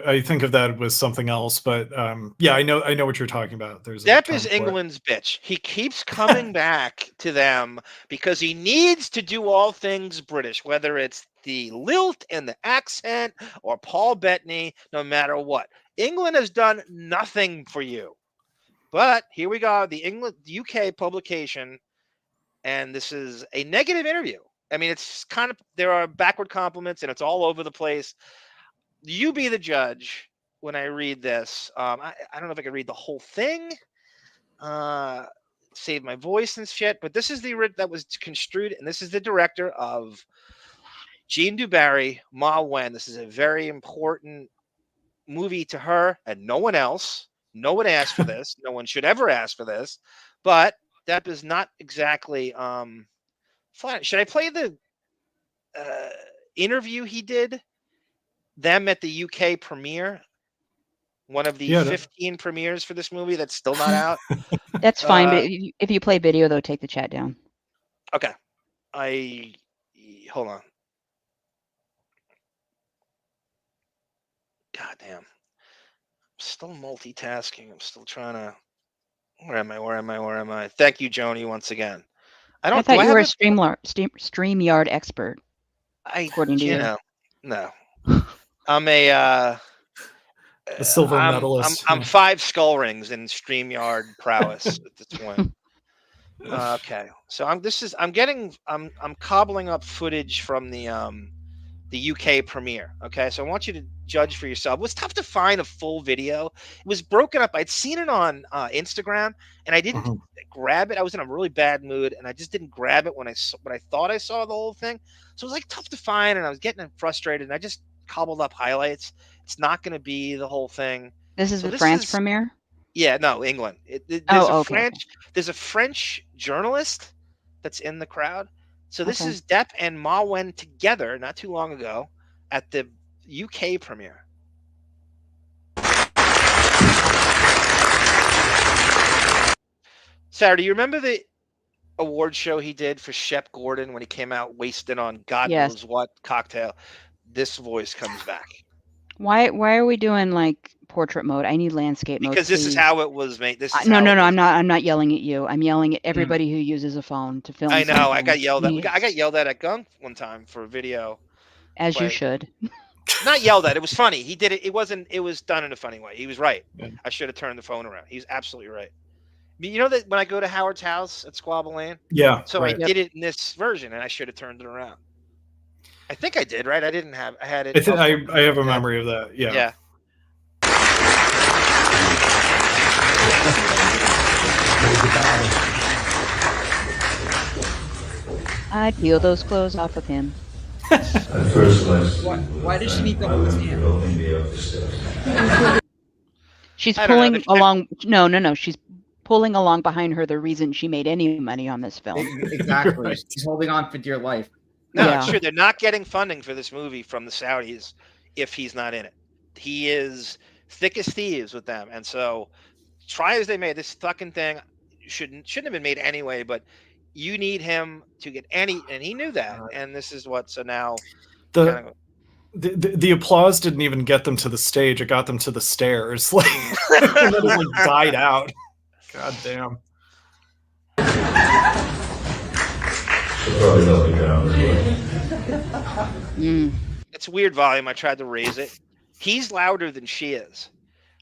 I think of that with something else, but yeah, I know what you're talking about. There's Depp is England's bitch. He keeps coming back to them because he needs to do all things British, whether it's the lilt and the accent or Paul Bettany, no matter what. England has done nothing for you. But here we go, the UK publication, and this is a negative interview. I mean, it's kind of, there are backward compliments and it's all over the place. You be the judge when I read this. I don't know if I can read the whole thing. Save my voice and shit, but this is that was construed, and this is the director of Jeanne du Barry, Maiwenn. This is a very important movie to her and no one else. No one asked for this. No one should ever ask for this. But Depp is not exactly flat. Should I play the interview he did them at the UK premiere? One of the 15 premieres for this movie that's still not out. That's fine, but if you play video, they'll take the chat down. Okay. Hold on. God damn. I'm still multitasking. I'm still trying to. Where am I? Thank you, Joni, once again. I thought you were a StreamYard expert. According to you. No. I'm a silver medalist. I'm 5 skull rings in StreamYard prowess at this point. Okay, so I'm cobbling up footage from the the UK premiere. Okay, so I want you to judge for yourself. It was tough to find a full video. It was broken up. I'd seen it on Instagram, and I didn't grab it. I was in a really bad mood, and I just didn't grab it when I thought I saw the whole thing. So it was like tough to find, and I was getting frustrated, and I just cobbled up highlights. It's not going to be the whole thing. This is the France premiere? Yeah, no, England. There's a French journalist that's in the crowd. So this is Depp and Maiwenn together not too long ago at the UK premiere. Sarah, do you remember the award show he did for Shep Gordon when he came out wasted on God knows what cocktail? This voice comes back. Why are we doing like portrait mode? I need landscape mode. Because this is how it was made. No. I'm not yelling at you. I'm yelling at everybody who uses a phone to film. I know. Something. I got yelled at. I got yelled at Gunk one time for a video. As you should. Not yelled at. It was funny. He did it. It was done in a funny way. He was right. Yeah. I should have turned the phone around. He was absolutely right. You know that when I go to Howard's house at Squabble Lane? Yeah. So I did it in this version, and I should have turned it around. I think I did, right? I had it. I have a memory of that. Yeah. Yeah. I'd peel those clothes off of him. Why does she need to hold his hand? She's pulling along. No. She's pulling along behind her the reason she made any money on this film. Exactly. She's holding on for dear life. No, sure. They're not getting funding for this movie from the Saudis if he's not in it. He is thick as thieves with them. And so try as they may, this fucking thing shouldn't have been made anyway, but you need him to get and he knew that. And this is what, so now the applause didn't even get them to the stage. It got them to the stairs. Like, and then it like died out. God damn. It's weird volume. I tried to raise it. He's louder than she is.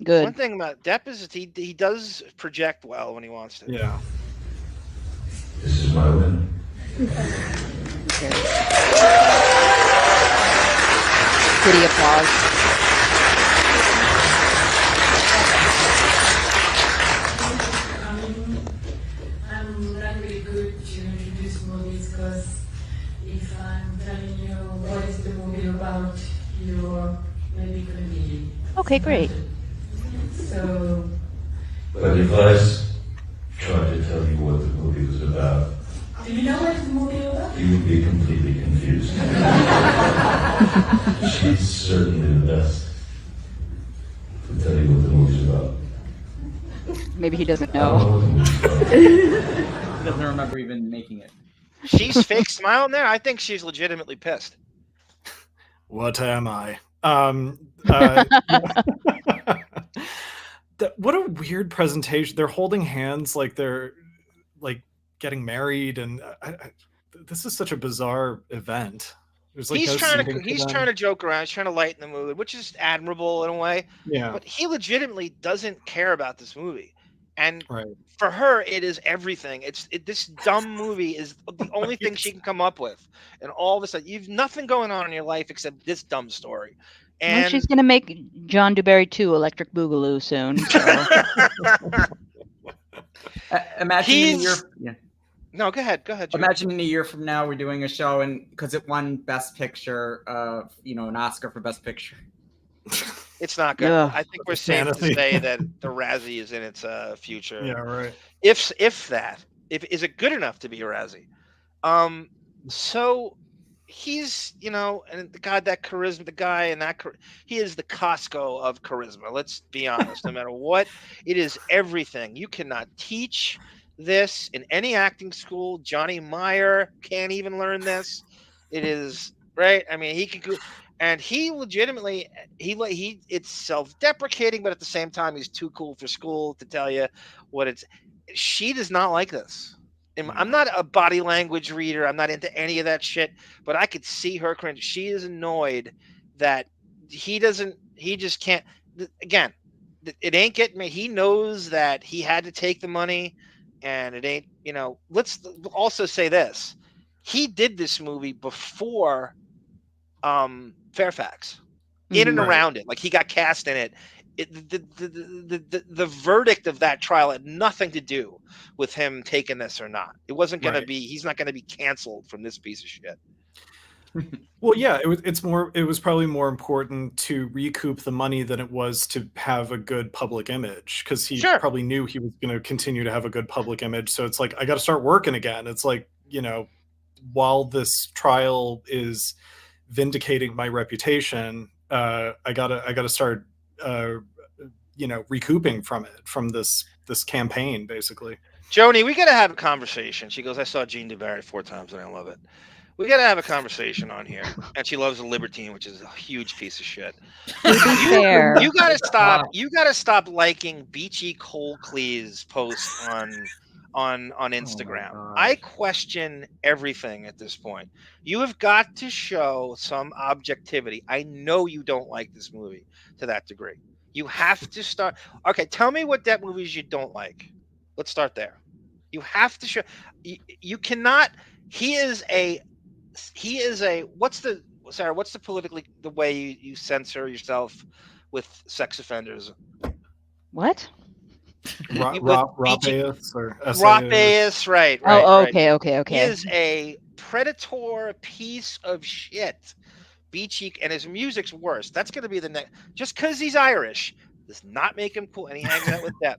Good. One thing about Depp is he does project well when he wants to. Yeah. This is Maiwenn. Pretty applause. I'm not really good to introduce movies because if I'm telling you what is the movie about, you're maybe going to be. Okay, great. So. But if I tried to tell you what the movie was about, Do you know what the movie is about? you would be completely confused. She's certainly the best to tell you what the movie's about. Maybe he doesn't know. He doesn't remember even making it. She's fake smiling there. I think she's legitimately pissed. What am I? What a weird presentation. They're holding hands like they're like getting married, and this is such a bizarre event. There's like he's trying to joke around. He's trying to lighten the mood, which is admirable in a way. Yeah. But he legitimately doesn't care about this movie, and for her, it is everything. This dumb movie is the only thing she can come up with, and all this. You've nothing going on in your life except this dumb story. And well, she's going to make Jeanne du Barry 2 Electric Boogaloo soon. So. Imagine No, go ahead. Joe. Imagine in a year from now we're doing a show, and because it won Best Picture, an Oscar for Best Picture. It's not good. Yeah. I think we're safe to say that the Razzie is in its future. Yeah, right. If is it good enough to be a Razzie? So he's and that charisma, the guy, and he is the Costco of charisma. Let's be honest. No matter what, it is everything. You cannot teach this in any acting school. Johnny Meyer can't even learn this. It is right. I mean, he could go, and he legitimately it's self-deprecating, but at the same time, he's too cool for school to tell you what it's. She does not like this. I'm not a body language reader. I'm not into any of that shit, but I could see her cringe. She is annoyed that he just can't. Again, it ain't getting me. He knows that he had to take the money, and it ain't, let's also say this. He did this movie before Fairfax, in and around it. Like he got cast in it. The verdict of that trial had nothing to do with him taking this or not. It wasn't going to be. He's not going to be canceled from this piece of shit. Well, yeah, it was probably more important to recoup the money than it was to have a good public image, because he probably knew he was going to continue to have a good public image. So it's like, I got to start working again. It's like, while this trial is vindicating my reputation, I gotta start, recouping from this campaign, basically. Joni, we got to have a conversation. She goes, I saw Jeanne du Barry 4 times and I love it. We got to have a conversation on here. And she loves The Libertine, which is a huge piece of shit. You got to stop. You got to stop liking Beachy Colclee's posts on Instagram. I question everything at this point. You have got to show some objectivity. I know you don't like this movie to that degree. You have to start. Okay, tell me what Depp movies you don't like. Let's start there. You have to show. You cannot. He is a. What's the politically the way you censor yourself with sex offenders? What? Rapaeus or Rapaeus, right. Oh, okay. He is a predator piece of shit. Beachy, and his music's worse. That's going to be the next. Just because he's Irish does not make him cool, and he hangs out with Depp.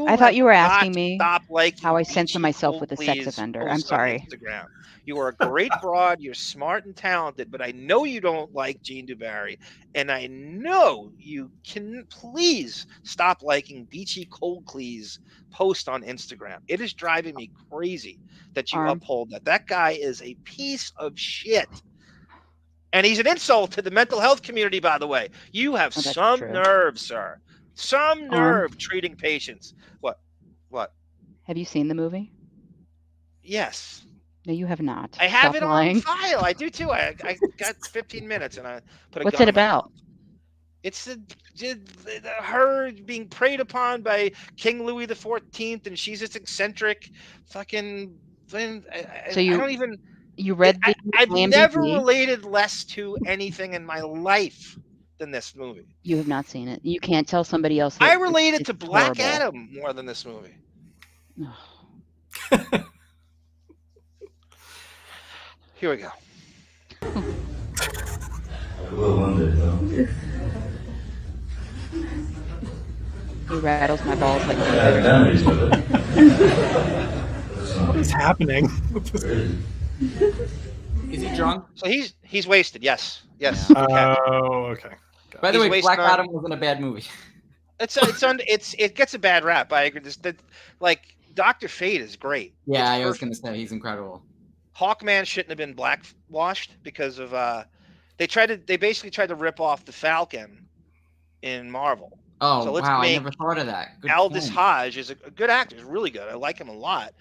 I thought you were asking me how I Beachy censor myself with a sex offender. I'm sorry. Instagram. You are a great broad. You're smart and talented, but I know you don't like Jeanne du Barry, and I know you can. Please stop liking Beachy Colclee's post on Instagram. It is driving me crazy that you uphold that. That guy is a piece of shit. And he's an insult to the mental health community, by the way. You have some nerve, sir. Some nerve treating patients. What? Have you seen the movie? Yes. No, you have not. I have Stop it lying. on file. I do too. I got 15 minutes and I put a What's gun it in my about? mouth. It's her being preyed upon by King Louis XIV, and she's this eccentric fucking thing. I don't even. You read the I've IMDb? never related less to anything in my life than this movie. You have not seen it. You can't tell somebody else. I related to Black horrible. Adam more than this movie. Here we go. I will one day, though. He rattles my balls like Memories of it. What is happening? Is he drunk? So he's wasted. Yes. Oh, okay. By the way, He's Black wasted Adam wasn't a bad movie. It gets a bad rap. I agree. Like Dr. Fate is great. Yeah, I was gonna say he's incredible. Hawkman shouldn't have been blackwashed because of they basically tried to rip off the Falcon in Marvel. Oh, so let's wow! I make never thought of that. Good Aldous point. Hodge is a good actor. He's really good. I like him a lot.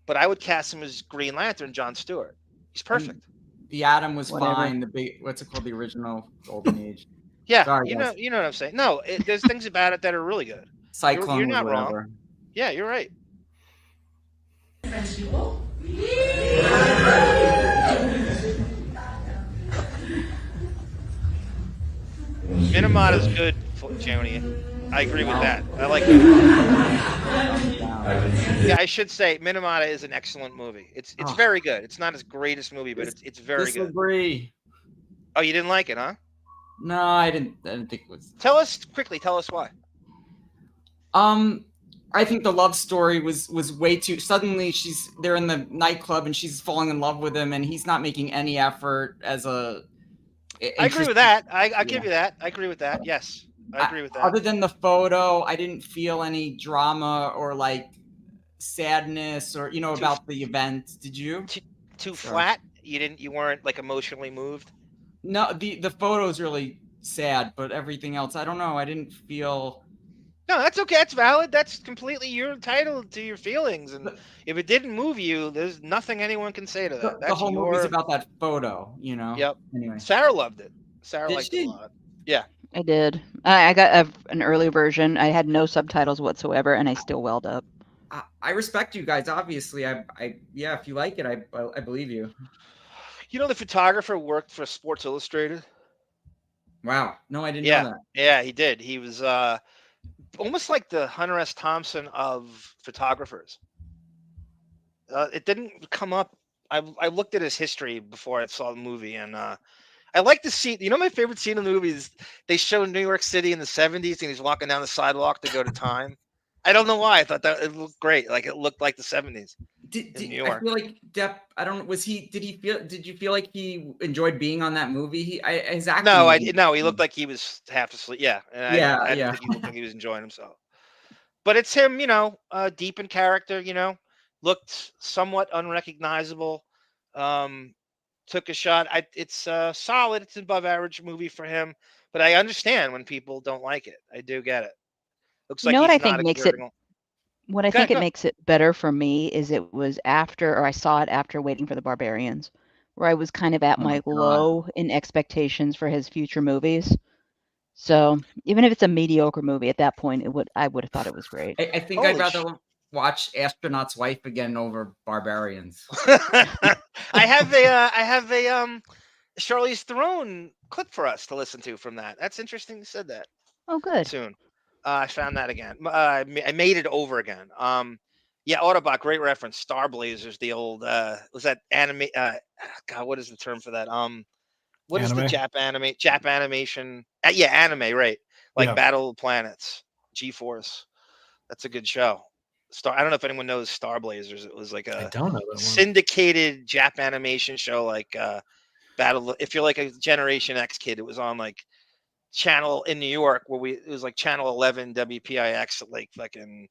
But I would cast him as Green Lantern, Jon Stewart. He's perfect. The Atom was Whatever. fine. What's it called? The original Golden Age. Yeah, Sorry, you guys. know what I'm saying. No, there's things about it that are really good. Cyclone. You're not or whatever. wrong. Yeah, you're right. French people. Minamata's good, Joni. I agree with that. I like it. Yeah, I should say Minamata is an excellent movie. It's very good. It's not his greatest movie, but it's very good. Disagree. Oh, you didn't like it, huh? No, I didn't think it was. Tell us why. I think the love story was way too. Suddenly, they're in the nightclub and she's falling in love with him, and he's not making any effort as a. I agree with that. I give you that. I agree with that. Yes, I agree with that. Other than the photo, I didn't feel any drama or like sadness or about the event. Did you? Too flat. You weren't like emotionally moved. No, the photo is really sad, but everything else, I don't know. I didn't feel. No, that's okay. That's valid. That's completely, you're entitled to your feelings. And if it didn't move you, there's nothing anyone can say to that. The whole movie's about that photo, Yep. Anyway. Sarah loved it. Sarah Did liked she? it a lot. Yeah. I did. I got an early version. I had no subtitles whatsoever, and I still welled up. I respect you guys. Obviously, I if you like it, I believe you. You know, the photographer worked for Sports Illustrated. Wow. No, I didn't Yeah, know that. yeah, he did. He was almost like the Hunter S. Thompson of photographers. It didn't come up. I looked at his history before I saw the movie, and I like the scene. You know, my favorite scene in the movie is they show New York City in the 70s, and he's walking down the sidewalk to go to Time. I don't know why. I thought that it looked great. Like it looked like the 70s in New I York. feel like Depp. I don't. Did you feel like he enjoyed being on that movie? His acting. No, he looked like he was half asleep. Yeah, and I didn't think he looked like he was enjoying himself. But it's him, deep in character. Looked somewhat unrecognizable. Took a shot. It's solid. It's an above average movie for him. But I understand when people don't like it. I do get it. Looks You like know what he's I think not makes it exerting. what I think it makes it better for me is it was after, or I saw it after Waiting for the Barbarians, where I was kind of at Oh my my God. low in expectations for his future movies. So even if it's a mediocre movie, at that point, I would have thought it was great. I think I'd rather watch Astronaut's Wife again over Barbarians. I have a Charlize Theron clip for us to listen to from that. That's interesting you said that. Oh, good. Soon. I found that again. I made it over again. Yeah, Autobot, great reference. Star Blazers, the old was that anime God, what is the term for that? What is the Jap animation? Yeah, anime, right. Like Battle of the Planets, G-Force. That's a good show. I don't know if anyone knows Star Blazers. It was like a syndicated Jap animation show, like if you're like a Generation X kid, it was on like channel in New York it was like channel 11 WPIX at like fucking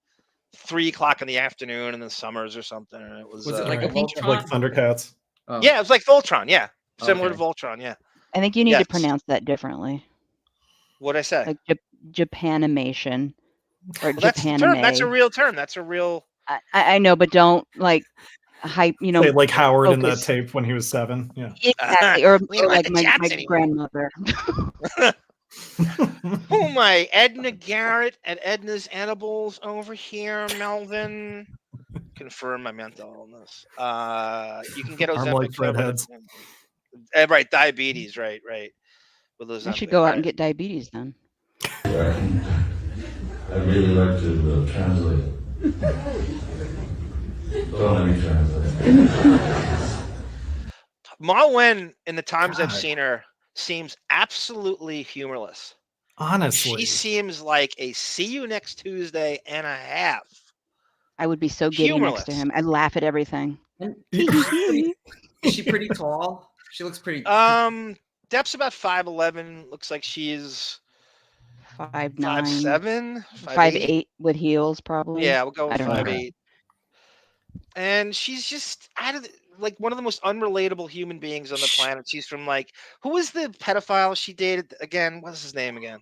3:00 in the afternoon in the summers or something. And it was it like a Voltron? Like Thundercats? Oh. Yeah, it was like Voltron. Yeah, similar to Voltron. Yeah. I think you need to pronounce that differently. What'd I say? Like Japanimation or Japanime. That's a real term. That's a real. I know, but don't like hype. Say like Howard in that focus. tape when he was 7. Yeah. Exactly, or don't like have the my Japs anymore. grandmother. Who am I? Edna Garrett at Edna's Edibles over here, Melvin. Confirm my mental illness. You can get Ozempic. Redheads. Right, diabetes. Right. With Ozempic. I should go out and get diabetes then. I'd really like to translate. Don't let me translate. Maiwenn, in the times I've seen her, seems absolutely humorless. Honestly. She seems like a see you next Tuesday and a half. I would be so giddy next to him. I'd laugh at everything. Is she pretty tall? She looks pretty. Depp's about 5'11". Looks like she's 5'9", 5'7", 5'8" with heels, probably. Yeah, we'll go with 5'8". Know. And she's just one of the most unrelatable human beings on the planet. She's from who was the pedophile she dated again? What's his name again?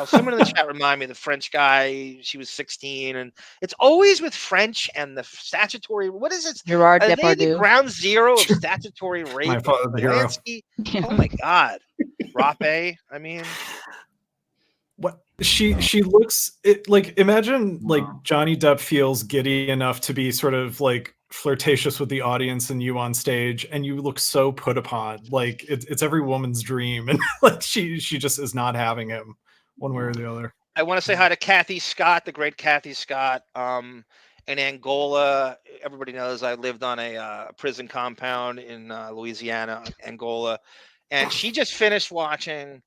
Someone in the chat remind me of the French guy. She was 16, and it's always with French and the statutory. What is it? Gerard Are Depardieu. they the ground zero of statutory rape? My father, the hero. Oh my God, Rape. I mean, what she looks imagine Johnny Depp feels giddy enough to be sort of like flirtatious with the audience and you on stage, and you look so put upon. Like it's every woman's dream, and she just is not having him one way or the other. I want to say hi to Kathy Scott, the great Kathy Scott. In Angola, everybody knows I lived on a prison compound in Louisiana, Angola, and she just finished watching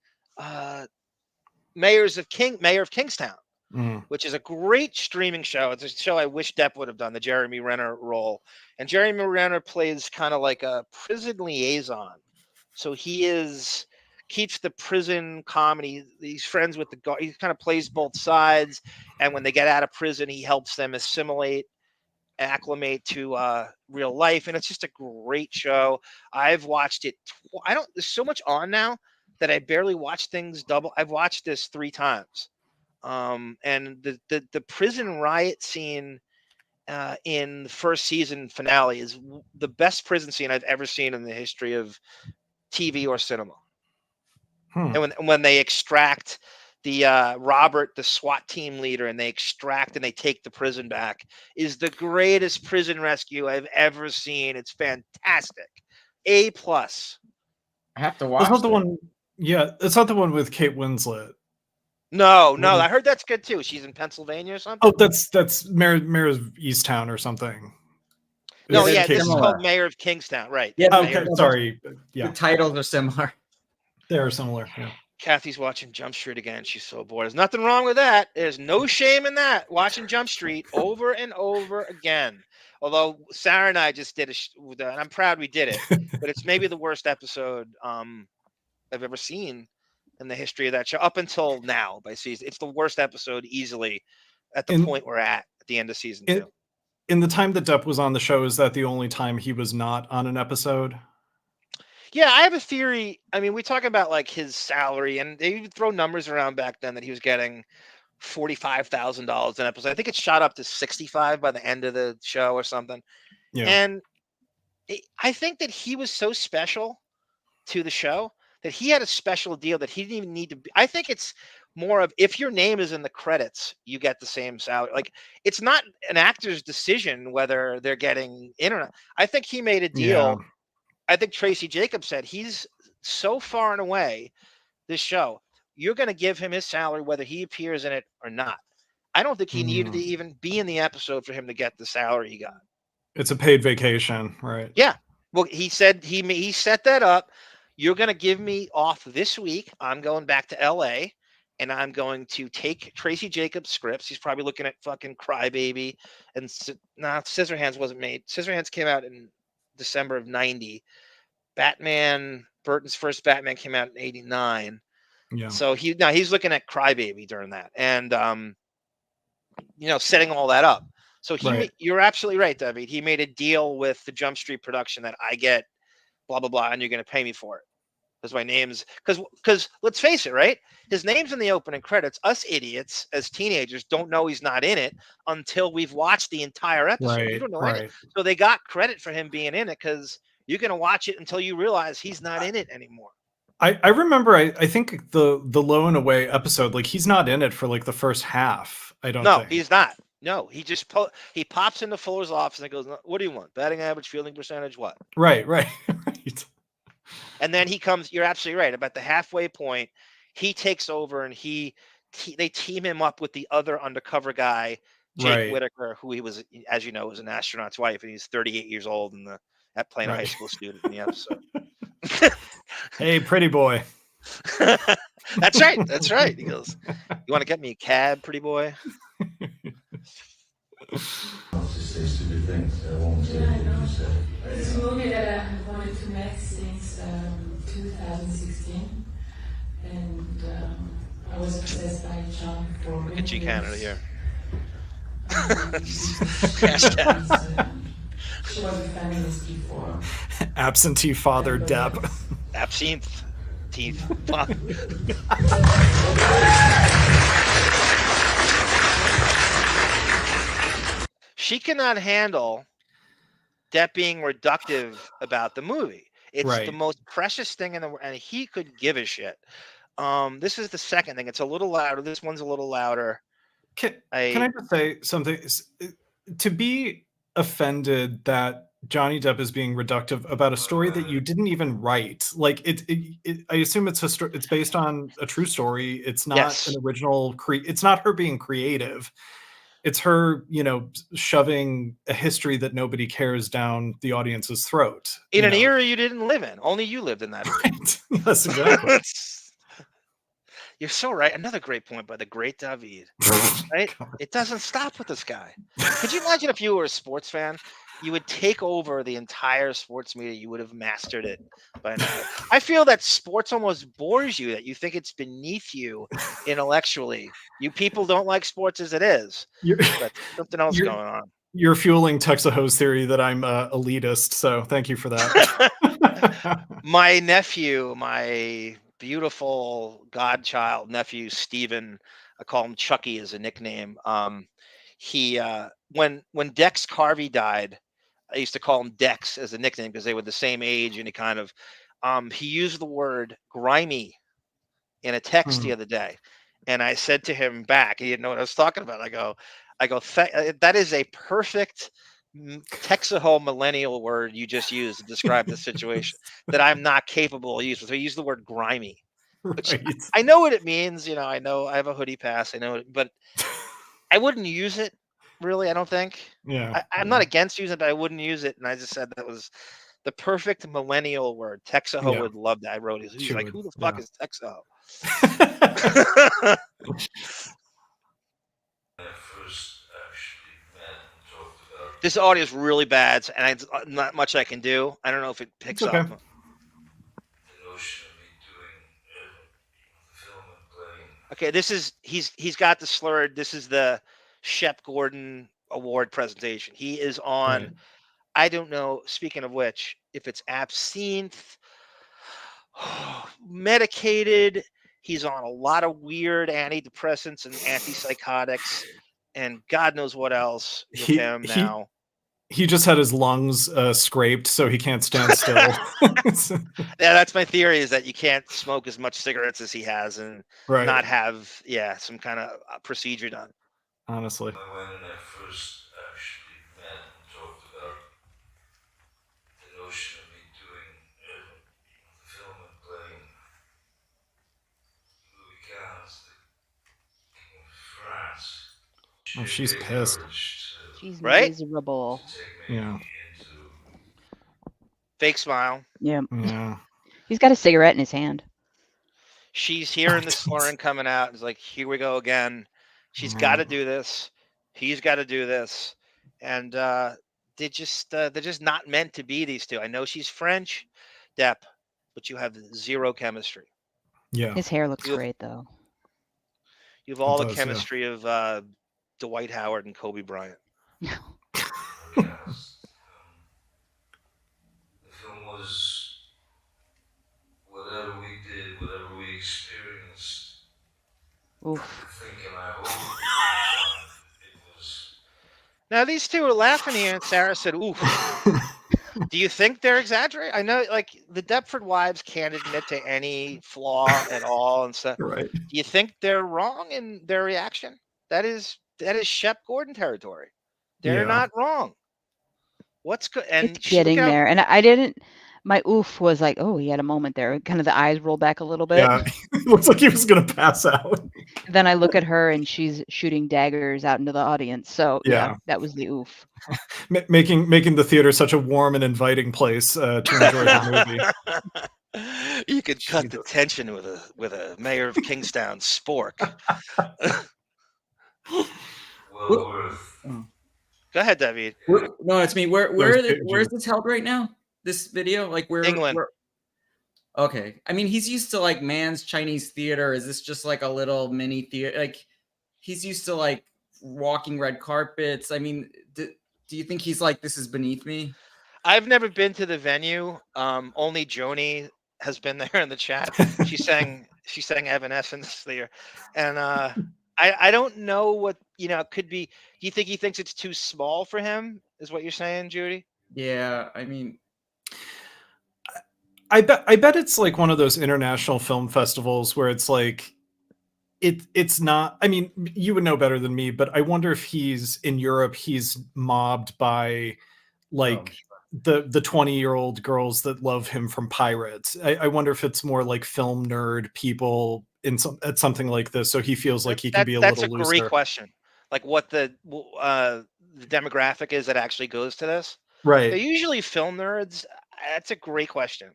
Mayor of Kingstown, which is a great streaming show. It's a show I wish Depp would have done, the Jeremy Renner role. And Jeremy Renner plays kind of like a prison liaison. So keeps the prison comedy. He's friends with the guard. He kind of plays both sides. And when they get out of prison, he helps them acclimate to real life. And it's just a great show. I've watched it. There's so much on now that I barely watch things double. I've watched this 3 times. And the prison riot scene in the first season finale is the best prison scene I've ever seen in the history of TV or cinema. And when they extract the Robert, the SWAT team leader, and they extract and they take the prison back, is the greatest prison rescue I've ever seen. It's fantastic. A+. I have to That's watch not the it. one. Yeah, it's not the one with Kate Winslet. No, I heard that's good too. She's in Pennsylvania or something. Oh, that's Mayor of Easttown or something. No, It's yeah, Kate this is Winslet. called Mayor of Kingstown, right? Yeah, Okay, sorry. Yeah, The titles are similar. they are similar. Yeah. Kathy's watching Jump Street again. She's so bored. There's nothing wrong with that. There's no shame in that. Watching Jump Street over and over again. Although Sarah and I just did and I'm proud we did it. But it's maybe the worst episode I've ever seen in the history of that show up until now by season. It's the worst episode easily at the point we're at the end of season 2. In the time that Depp was on the show, is that the only time he was not on an episode? Yeah, I have a theory. I mean, we talk about like his salary, and they would throw numbers around back then that he was getting $45,000 an episode. I think it shot up to 65 by the end of the show or something. Yeah. And I think that he was so special to the show that he had a special deal that he didn't even need to be. I think it's more of if your name is in the credits, you get the same salary. Like it's not an actor's decision whether they're getting in or not. I think he made a deal. Yeah. I think Tracy Jacobs said he's so far and away this show. You're going to give him his salary whether he appears in it or not. I don't think he needed to even be in the episode for him to get the salary he got. It's a paid vacation, right? Yeah. Well, he said he set that up. You're going to give me off this week. I'm going back to LA and I'm going to take Tracy Jacobs scripts. He's probably looking at fucking Crybaby and Scissorhands wasn't made. Scissorhands came out in December of 90. Burton's first Batman came out in 89. Yeah. So he's looking at Crybaby during that and setting all that up. So you're absolutely right, David. He made a deal with the Jump Street production that I get blah blah blah and you're going to pay me for it. Because my name's because let's face it, right? His name's in the opening credits. Us idiots as teenagers don't know he's not in it until we've watched the entire episode. Right, You don't know right. anything. So they got credit for him being in it because you're gonna watch it until you realize he's not in it anymore. I remember I think the Low and Away episode, like he's not in it for like the first half. I don't think. He's not. No, he just he pops into Fuller's office and goes, "What do you want? Batting average, fielding percentage, what?" Right. And then he comes. You're absolutely right. About the halfway point, he takes over and they team him up with the other undercover guy, Jake Whitaker, who he was, as you know, was an astronaut's wife, and he's 38 years old and playing a high school student in the episode. Hey, pretty boy. That's right. That's right. He goes, "You want to get me a cab, pretty boy?" It's a movie that I wanted to make since 2016, and I was obsessed by John for Look at G Canada here. She was a feminist before. Absentee father Depp. Absinthe teeth. She cannot handle Depp being reductive about the movie. It's the most precious thing in the world, and he could give a shit. This is the second thing. It's a little louder. This one's a little louder. Can I just say something? To be offended that Johnny Depp is being reductive about a story that you didn't even write, like I assume it's based on a true story. It's not an original. It's not her being creative. It's her, shoving a history that nobody cares down the audience's throat. In an era you didn't live in. Only you lived in that. Right. Yes, exactly. You're so right. Another great point by the great David. Right? It doesn't stop with this guy. Could you imagine if you were a sports fan? You would take over the entire sports media. You would have mastered it by now. I feel that sports almost bores you, that you think it's beneath you intellectually. You people don't like sports as it is. But something else going on. You're fueling Texaho's theory that I'm elitist, so thank you for that. My nephew, my beautiful godchild nephew, Steven, I call him Chucky as a nickname. He when Dex Carvey died, I used to call him Dex as a nickname because they were the same age, and he used the word grimy in a text the other day, and I said to him back, he didn't know what I was talking about. I go, that is a perfect Texaho millennial word you just used to describe the situation that I'm not capable of using. So I use the word grimy, which I know what it means. You know, I know I have a hoodie pass. I know it, but I wouldn't use it really. I don't think. Yeah. I'm not against using it, but I wouldn't use it. And I just said that was the perfect millennial word. Texaho would love that. I wrote it. He's like, who the fuck is Texaho? This audio is really bad, and not much I can do. I don't know if it picks up. Okay, this is he's got the slurred. This is the Shep Gordon Award presentation. He is on. Right. I don't know. Speaking of which, if it's absinthe, medicated, he's on a lot of weird antidepressants and antipsychotics, and God knows what else with him now. He just had his lungs scraped, so he can't stand still. Yeah, that's my theory, is that you can't smoke as much cigarettes as he has and not have, some kind of procedure done. Honestly. When I first actually met and talked about the notion of me doing the film and playing Louis XV, the King of France. Oh, she's pissed. She's right? miserable. Yeah. Fake smile. Yeah. Yeah. He's got a cigarette in his hand. She's hearing the slurring coming out. It's like, here we go again. She's got to do this. He's got to do this. And they're just not meant to be, these two. I know she's French, Depp, but you have zero chemistry. Yeah. His hair looks great, though. You have all the chemistry of Dwight Howard and Kobe Bryant. The film was whatever we did, whatever we experienced. Oof. I think, and I hope it was. Now these two are laughing here, and Sarah said, "Oof." Do you think they're exaggerating? I know, like, the Deptford wives can't admit to any flaw at all and stuff. Right. Do you think they're wrong in their reaction? That is Shep Gordon territory. They're not wrong. What's good? And It's getting there. And I didn't. My oof was like, oh, he had a moment there. Kind of the eyes rolled back a little bit. Yeah, it looks like he was gonna pass out. Then I look at her and she's shooting daggers out into the audience. So yeah, that was the oof. Making the theater such a warm and inviting place to enjoy the movie. You could cut the tension with a mayor of Kingstown spork. Go ahead, David. No, it's me. Where's this held right now? This video, like where? England. Okay, I mean, he's used to like Man's Chinese theater. Is this just like a little mini theater? Like he's used to like walking red carpets. I mean, do you think he's like, this is beneath me? I've never been to the venue. Only Joni has been there in the chat. She sang Evanescence there, and I don't know what could be. Do you think he thinks it's too small for him? Is what you're saying, Judy? Yeah, I mean, I bet it's like one of those international film festivals where it's like it's not. I mean, you would know better than me, but I wonder if he's in Europe. He's mobbed by like the 20-year-old girls that love him from Pirates. I wonder if it's more like film nerd people at something like this, so he feels like he can be a little looser. That's a great question. Like what the demographic is that actually goes to this. Right. They're usually film nerds. That's a great question.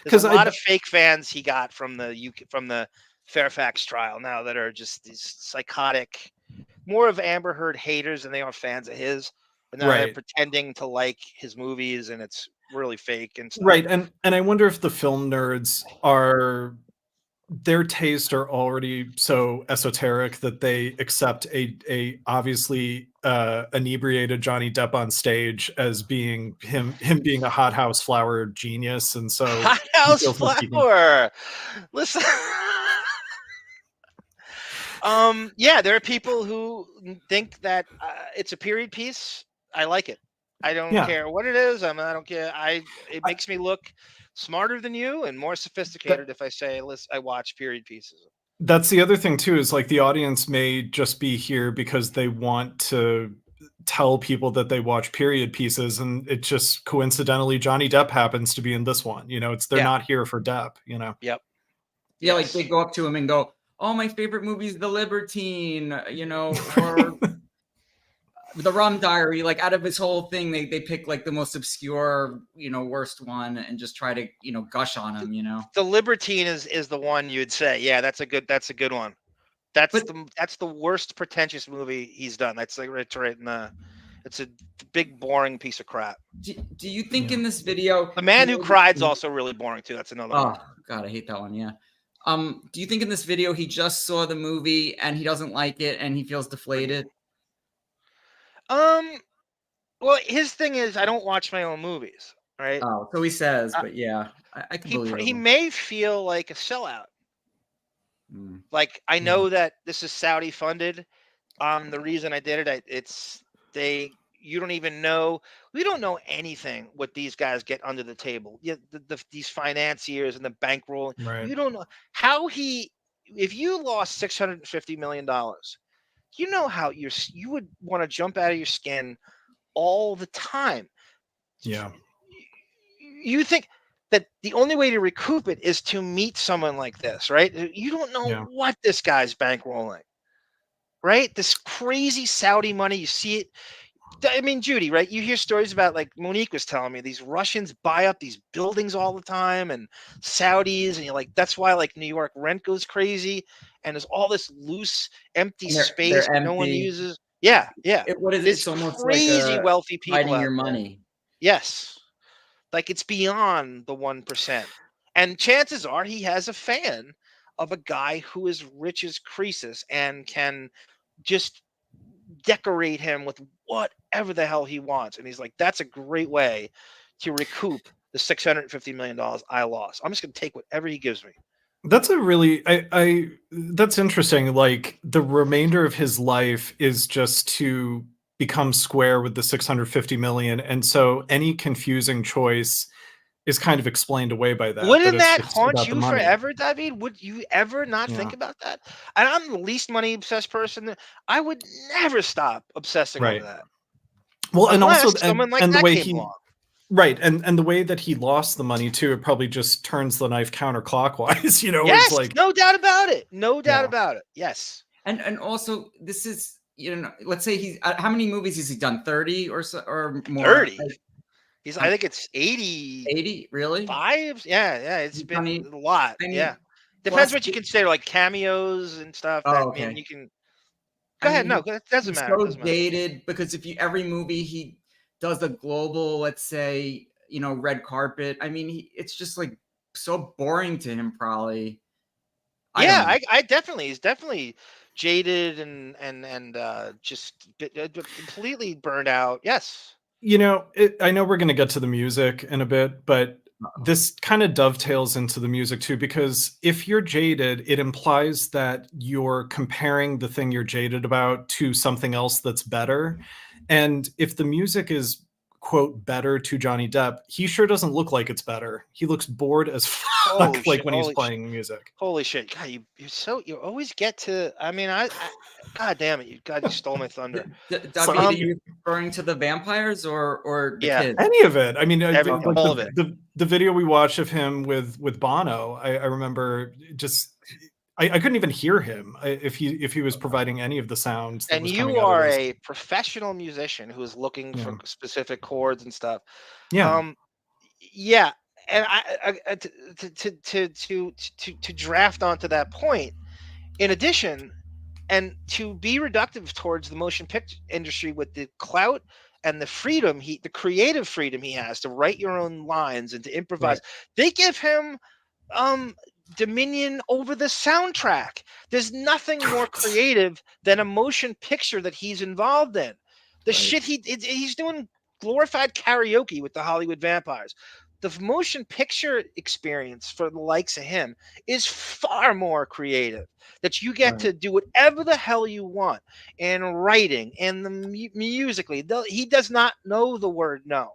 There's a lot of fake fans he got from the Fairfax trial now that are just these psychotic, more of Amber Heard haters than they are fans of his. But now they're pretending to like his movies, and it's really fake and stuff. Right. And I wonder if the film nerds their tastes are already so esoteric that they accept a obviously inebriated Johnny Depp on stage as being him being a hothouse flower genius, and so hothouse flower. Listen, there are people who think that it's a period piece. I like it. I don't care what it is. I don't care. It makes me look smarter than you and more sophisticated if I say, listen, I watch period pieces. That's the other thing too, is like the audience may just be here because they want to tell people that they watch period pieces, and it just coincidentally Johnny Depp happens to be in this one. They're not here for Depp. Yep. Yeah, Yes. like they go up to him and go, "Oh, my favorite movie is The Libertine," or The Rum Diary. Like out of his whole thing, they pick like the most obscure, worst one and just try to, gush on him. The Libertine is the one you'd say, yeah, that's a good one. That's the worst pretentious movie he's done. That's like it's right in the. It's a big boring piece of crap. Do you think in this video, The Man Who Cried is also really boring too? That's another one. Oh God, I hate that one. Yeah. Do you think in this video he just saw the movie and he doesn't like it and he feels deflated? Well, his thing is I don't watch my own movies, right? Oh, so he says, but yeah, I can believe he him. may feel like a sellout. Mm. Like I know that this is Saudi funded. The reason I did it, you don't even know. We don't know anything what these guys get under the table. Yeah, these financiers and the bankroll. Right. You don't know how if you lost $650 million, you know how you would want to jump out of your skin all the time. Yeah. You think that the only way to recoup it is to meet someone like this, right? You don't know what this guy's bankrolling, right? This crazy Saudi money, you see it. I mean, Judy, right? You hear stories about, like Monique was telling me, these Russians buy up these buildings all the time, and Saudis, and you're like, that's why like New York rent goes crazy, and there's all this loose, empty space no one uses. Yeah. What is it? It's almost crazy like wealthy people hiding out your there. money. Yes, like it's beyond the 1%, and chances are he has a fan of a guy who is rich as Croesus and can just decorate him with whatever the hell he wants. And he's like, that's a great way to recoup the $650 million I lost. I'm just going to take whatever he gives me. That's a really, that's interesting. Like the remainder of his life is just to become square with the 650 million. And so any confusing choice is kind of explained away by that. Wouldn't it's that just haunt about the you money. forever, David? Would you ever not think about that? And I'm the least money obsessed person. I would never stop obsessing over that. Well, and Unless also, someone like and the that way came along. right. And the way that he lost the money too, it probably just turns the knife counterclockwise, Yes, it's like, no doubt about it. No doubt about it. Yes. And also this is, let's say he's, how many movies has he done? 30 or so, or more? 30. I think it's 80. 80, really? 5? Yeah. It's been a lot. I mean, yeah. Depends what you consider, like cameos and stuff. Oh, I okay. mean, you can go ahead. No, it doesn't matter. So dated because every movie he does the global, let's say, red carpet. I mean, it's just like so boring to him, probably. I definitely, he's definitely jaded and just completely burned out. Yes. I know we're going to get to the music in a bit, but this kind of dovetails into the music too, because if you're jaded, it implies that you're comparing the thing you're jaded about to something else that's better. And if the music is, quote, better to Johnny Depp, he sure doesn't look like it's better. He looks bored as fuck, like when he's playing music. Holy shit. God, you always get to, I mean, God damn it. You stole my thunder. Are you referring to the vampires or the kids? Any of it. I mean, all of it. The video we watched of him with Bono, I remember just, I couldn't even hear him if he was providing any of the sounds. And you are a professional musician who is looking for specific chords and stuff. Yeah. Yeah. And I to draft onto that point, in addition, and to be reductive towards the motion picture industry with the clout and the freedom, the creative freedom he has to write your own lines and to improvise, they give him dominion over the soundtrack. There's nothing more creative than a motion picture that he's involved in. The shit he's doing glorified karaoke with the Hollywood vampires. The motion picture experience for the likes of him is far more creative, that you get to do whatever the hell you want in writing and musically. He does not know the word no.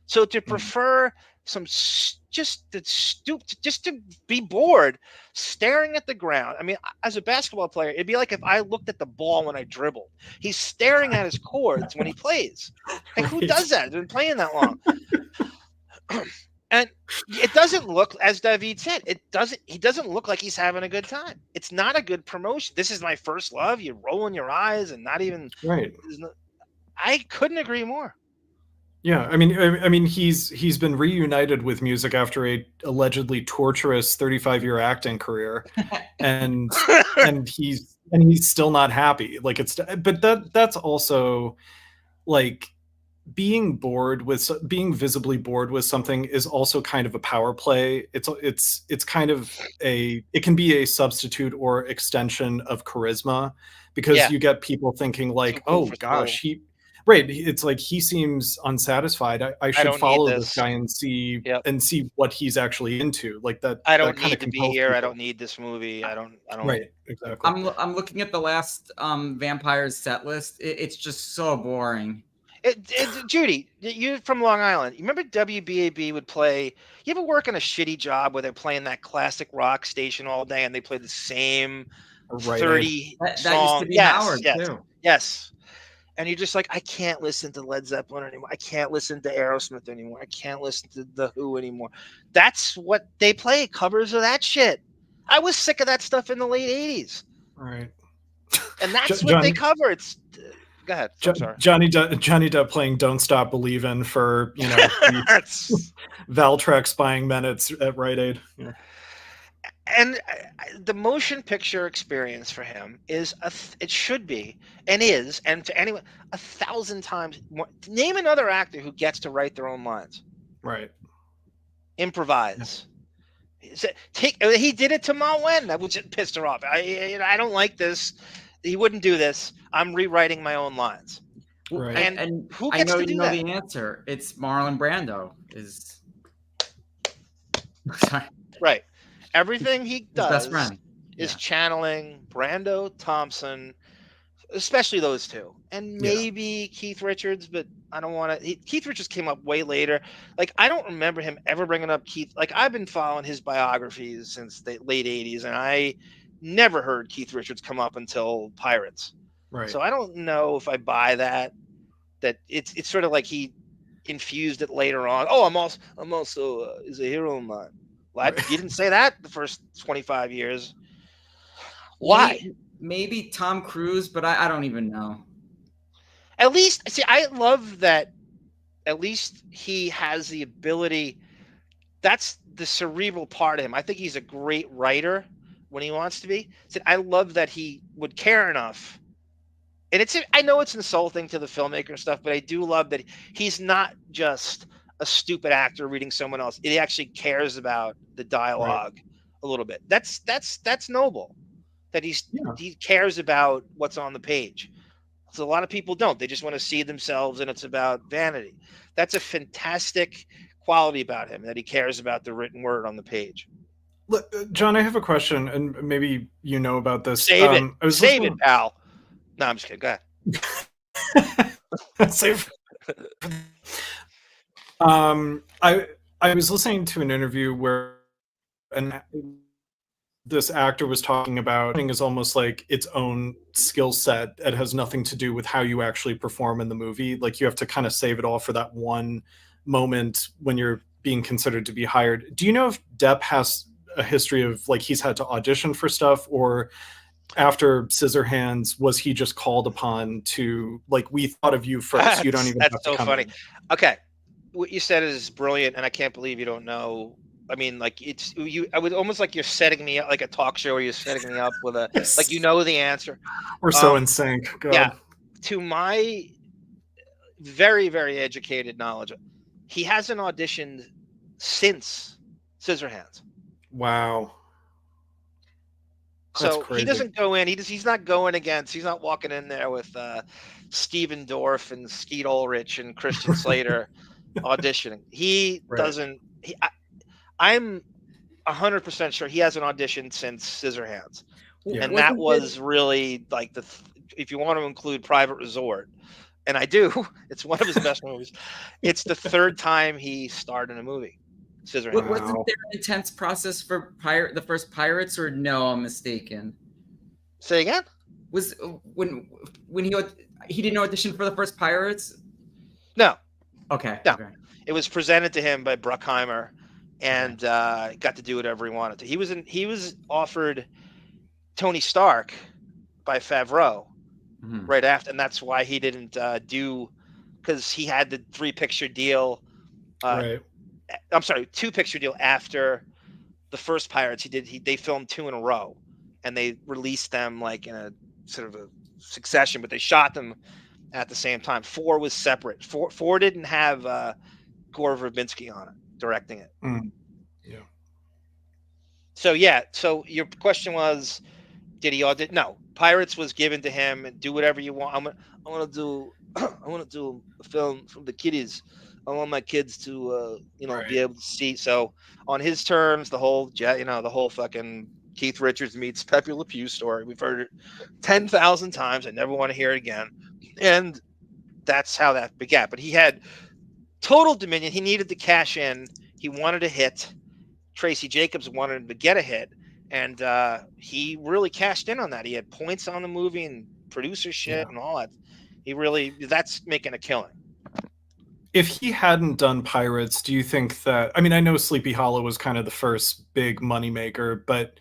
So to prefer just to be bored, staring at the ground. I mean, as a basketball player, it'd be like if I looked at the ball when I dribbled. He's staring at his cords when he plays. Like, who does that? They've been playing that long. And it doesn't look, as David said, he doesn't look like he's having a good time. It's not a good promotion. This is my first love. You're rolling your eyes and not even right. I couldn't agree more. Yeah, I mean, he's been reunited with music after a allegedly torturous 35-year acting career, and he's still not happy. Like, but that's also like being visibly bored with something is also kind of a power play. It's kind of it can be a substitute or extension of charisma, because you get people thinking like, oh gosh, Right, it's like he seems unsatisfied. I should follow this guy and see what he's actually into. Like that. I don't need to be here. People. I don't need this movie. I don't. Right, exactly. I'm looking at the last Vampires set list. It's just so boring. Judy, you're from Long Island. You remember WBAB would play? You ever work on a shitty job where they're playing that classic rock station all day and they play the same 30 songs? That used to be Howard too. Yes. And you're just like, I can't listen to Led Zeppelin anymore. I can't listen to Aerosmith anymore. I can't listen to The Who anymore. That's what they play, covers of that shit. I was sick of that stuff in the late 80s. Right. And that's what they cover. It's go ahead. I'm sorry. Johnny Depp playing "Don't Stop Believin'" for Valtrex buying men at Rite Aid. Yeah. And the motion picture experience for him is it should be and is, and to anyone 1,000 times more. Name another actor who gets to write their own lines. Right. Improvise. He did it to Maiwenn. That was pissed her off. I don't like this. He wouldn't do this. I'm rewriting my own lines. Right. And who gets I know to do you know that? the answer. It's Marlon Brando. Sorry. Right. Everything he does is channeling Brando, Thompson, especially those two, and maybe Keith Richards, but I don't want to. Keith Richards came up way later. Like, I don't remember him ever bringing up Keith. Like, I've been following his biographies since the late 80s, and I never heard Keith Richards come up until Pirates. Right. So I don't know if I buy that it's sort of like he infused it later on. Oh, I'm also is a hero of mine. Well, you didn't say that the first 25 years. Why? Maybe Tom Cruise, but I don't even know. At least, see, I love that at least he has the ability. That's the cerebral part of him. I think he's a great writer when he wants to be. So I love that he would care enough. And I know it's insulting to the filmmaker and stuff, but I do love that he's not just a stupid actor reading someone else. He actually cares about the dialogue a little bit. That's noble. That he cares about what's on the page. So a lot of people don't. They just want to see themselves, and it's about vanity. That's a fantastic quality about him, that he cares about the written word on the page. Look, John, I have a question, and maybe you know about this. Save it, pal. No, I'm just kidding. Go ahead. Save. I was listening to an interview where this actor was talking about is almost like its own skill set. It has nothing to do with how you actually perform in the movie. Like, you have to kind of save it all for that one moment when you're being considered to be hired. Do you know if Depp has a history of, like, he's had to audition for stuff, or after Scissorhands was he just called upon to, like, we thought of you first, you don't even have to come. That's so funny. In. Okay, what you said is brilliant, and I can't believe you don't know. I mean, like, I would almost like you're setting me up, like a talk show where you're setting me up with like, you know the answer. We're so in sync. Yeah. To my very, very educated knowledge, he hasn't auditioned since Scissorhands. Wow. So he doesn't go in. He's not going against. He's not walking in there with Steven Dorff and Skeet Ulrich and Christian Slater auditioning. He doesn't. I'm 100% sure he hasn't auditioned since Scissorhands, and that was really like if you want to include Private Resort, and I do. It's one of his best movies. It's the third time he starred in a movie. Scissorhands. Wasn't there an intense process for the first Pirates, or no? I'm mistaken. Say again. Was when he didn't audition for the first Pirates? No. Okay. No. Okay. It was presented to him by Bruckheimer, and got to do whatever he wanted to. He was offered Tony Stark by Favreau right after, and that's why he didn't do, because he had the 3-picture deal. Right. I'm sorry, 2-picture deal after the first Pirates. They filmed 2 in a row, and they released them like in a sort of a succession, but they shot them at the same time. 4 was separate. 4 didn't have Gore Verbinski on it directing it. Yeah. So your question was, did he audition? No, Pirates was given to him, and do whatever you want. I want to do a film from the kiddies. I want my kids to be able to see. So on his terms, the whole fucking Keith Richards meets Pepe Le Pew story. We've heard it 10,000 times. I never want to hear it again. And that's how that began. But he had total dominion. He needed to cash in. He wanted a hit. Tracy Jacobs wanted him to get a hit. And he really cashed in on that. He had points on the movie and producership and all that. That's making a killing. If he hadn't done Pirates, do you think that, I mean, I know Sleepy Hollow was kind of the first big moneymaker, but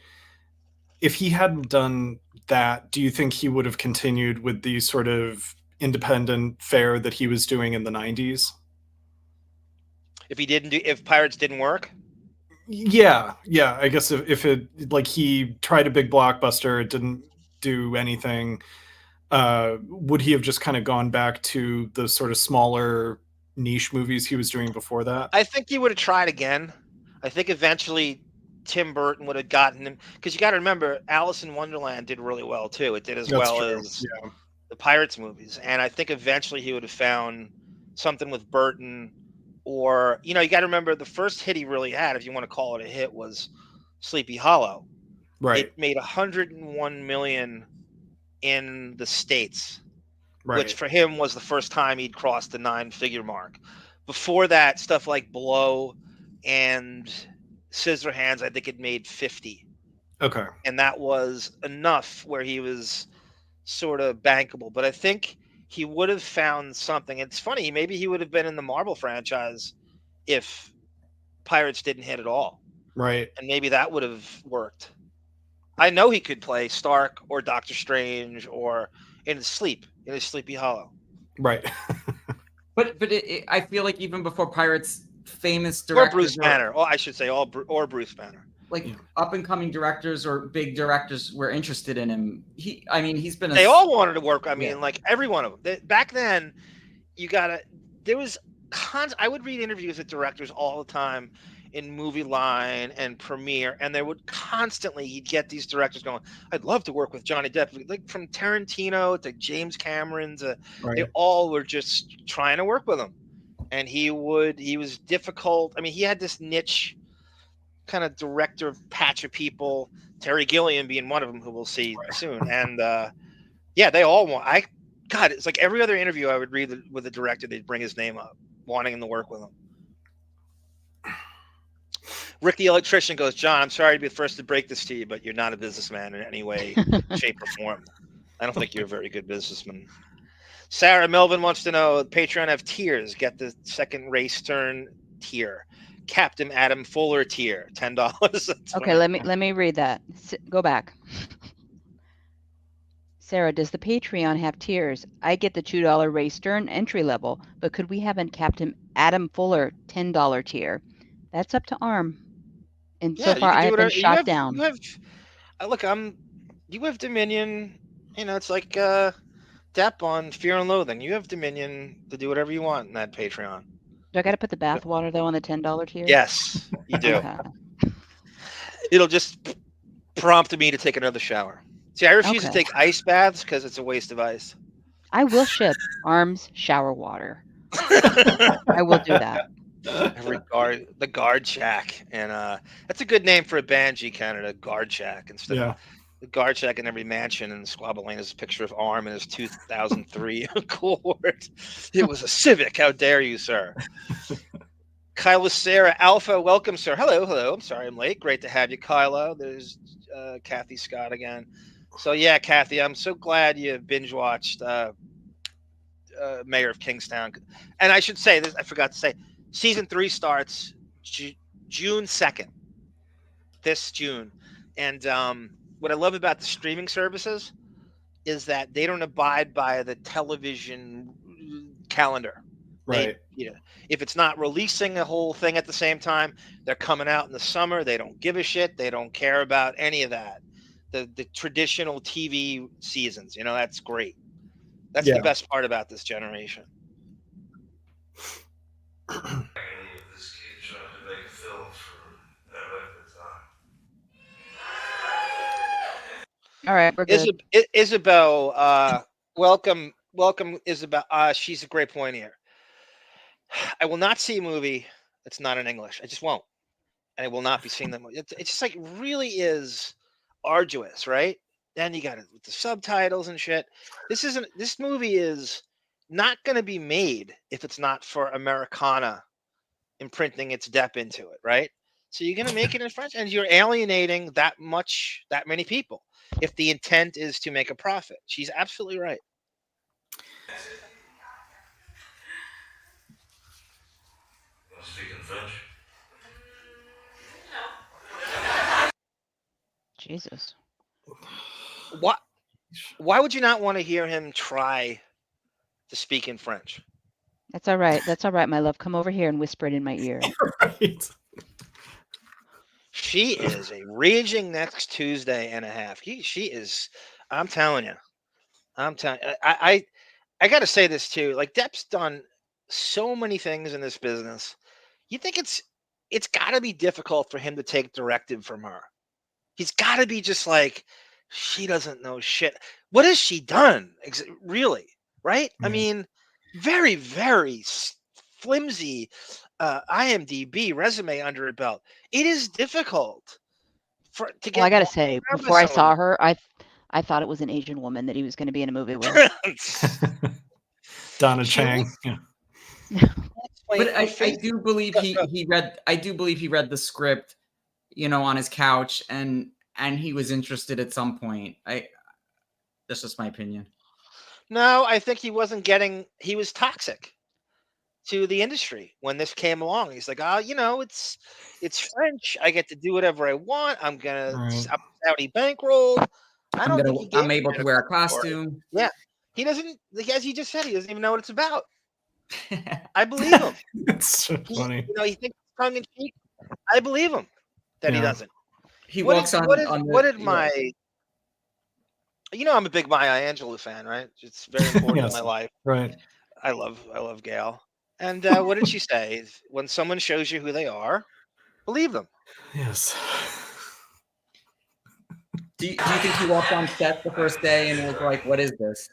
if he hadn't done that, do you think he would have continued with the sort of independent fare that he was doing in the 90s? If Pirates didn't work? Yeah. I guess if it, like, he tried a big blockbuster, it didn't do anything, would he have just kind of gone back to the sort of smaller niche movies he was doing before that? I think he would have tried again. I think eventually Tim Burton would have gotten him, because you got to remember, Alice in Wonderland did really well too. It did as well as the Pirates movies, and I think eventually he would have found something with Burton, or you got to remember the first hit he really had, if you want to call it a hit, was Sleepy Hollow. Right. It made $101 million in the States. Right. Which for him was the first time he'd crossed the 9-figure mark. Before that, stuff like Blow and Scissorhands, I think it made 50. Okay. And that was enough where he was sort of bankable. But I think he would have found something. It's funny, maybe he would have been in the Marvel franchise if Pirates didn't hit at all. Right. And maybe that would have worked. I know he could play Stark or Doctor Strange or in his Sleepy Hollow. Right. but I feel like even before Pirates, famous directors, or Bruce Banner, I should say, or Bruce Banner, like up and coming directors or big directors were interested in him. He's been. They all wanted to work. I mean, like every one of them. Back then, I would read interviews with directors all the time in Movie Line and Premiere, and they would constantly, you'd get these directors going, I'd love to work with Johnny Depp, like from Tarantino to James Cameron to they all were just trying to work with him. And he was difficult. I mean, he had this niche kind of director patch of people, Terry Gilliam being one of them, who we'll see soon. And they all want, it's like every other interview I would read with a director, they'd bring his name up, wanting him to work with him. Rick the Electrician goes, John, I'm sorry to be the first to break this to you, but you're not a businessman in any way, shape, or form. I don't think you're a very good businessman. Sarah Melvin wants to know, Patreon have tiers. Get the second Ray Stern tier. Captain Adam Fuller tier, $10. Okay, let me read that. Go back. Sarah, does the Patreon have tiers? I get the $2 Ray Stern entry level, but could we have a Captain Adam Fuller $10 tier? That's up to ARM. And so far, I have been shot down. You have Dominion. It's like Depp on Fear and Loathing. You have Dominion to do whatever you want in that Patreon. Do I got to put the bathwater, though, on the $10 tier? Yes, you do. Okay. It'll just prompt me to take another shower. See, I refuse to take ice baths because it's a waste of ice. I will ship ARM's shower water. I will do that. The Guard Shack, and that's a good name for a band, G Canada, Guard Shack, instead of the Guard Shack in every mansion in Squabbleland is a picture of ARM in his 2003 Accord. It was a Civic. How dare you, sir? Kyla Sarah Alpha, welcome, sir. Hello. I'm sorry I'm late. Great to have you, Kyla. There's Kathy Scott again. So yeah, Kathy, I'm so glad you binge watched Mayor of Kingstown. And I should say this, I forgot to say, season 3 starts June 2nd, this June. And what I love about the streaming services is that they don't abide by the television calendar. Right. If it's not releasing a whole thing at the same time, they're coming out in the summer. They don't give a shit. They don't care about any of that. The traditional TV seasons, that's great. That's the best part about this generation. This kid trying to make a film for that length of time. All right, we're good. Isabel, welcome, Isabel. She's a great point here. I will not see a movie that's not in English. I just won't, and I will not be seeing them. It's just like really is arduous, right? Then you got it with the subtitles and shit. This movie is not going to be made if it's not for Americana imprinting its Depp into it, right? So you're going to make it in French, and you're alienating that many people if the intent is to make a profit. She's absolutely right. You want to speak in French? Jesus. Why would you not want to hear him try to speak in French? That's all right. That's all right, my love. Come over here and whisper it in my ear. Right. She is a raging next Tuesday and a half. She is. I'm telling you. I got to say this too. Like Depp's done so many things in this business. You think it's got to be difficult for him to take directive from her. He's got to be just like, she doesn't know shit. What has she done? Really? Right? I mean, very, very flimsy IMDb resume under her belt. It is difficult to get. Well, I got to say, before I saw her, I thought it was an Asian woman that he was going to be in a movie with. Donna Chang. Yeah. But I do believe he read. I do believe he read the script, on his couch, and he was interested at some point. That's just my opinion. No, I think he wasn't getting. He was toxic to the industry when this came along. He's like, it's French. I get to do whatever I want. I'm Saudi bankroll. I'm able to wear a costume. Yeah, he doesn't. As he just said, he doesn't even know what it's about. I believe him. It's so funny. He thinks it's tongue in cheek. I believe him that he doesn't. He walks on. I'm a big Maya Angelou fan, right? It's very important in my life. Right. I love Gail. And what did she say? When someone shows you who they are, believe them. Yes. Do you think he walked on set the first day and was like, "What is this"?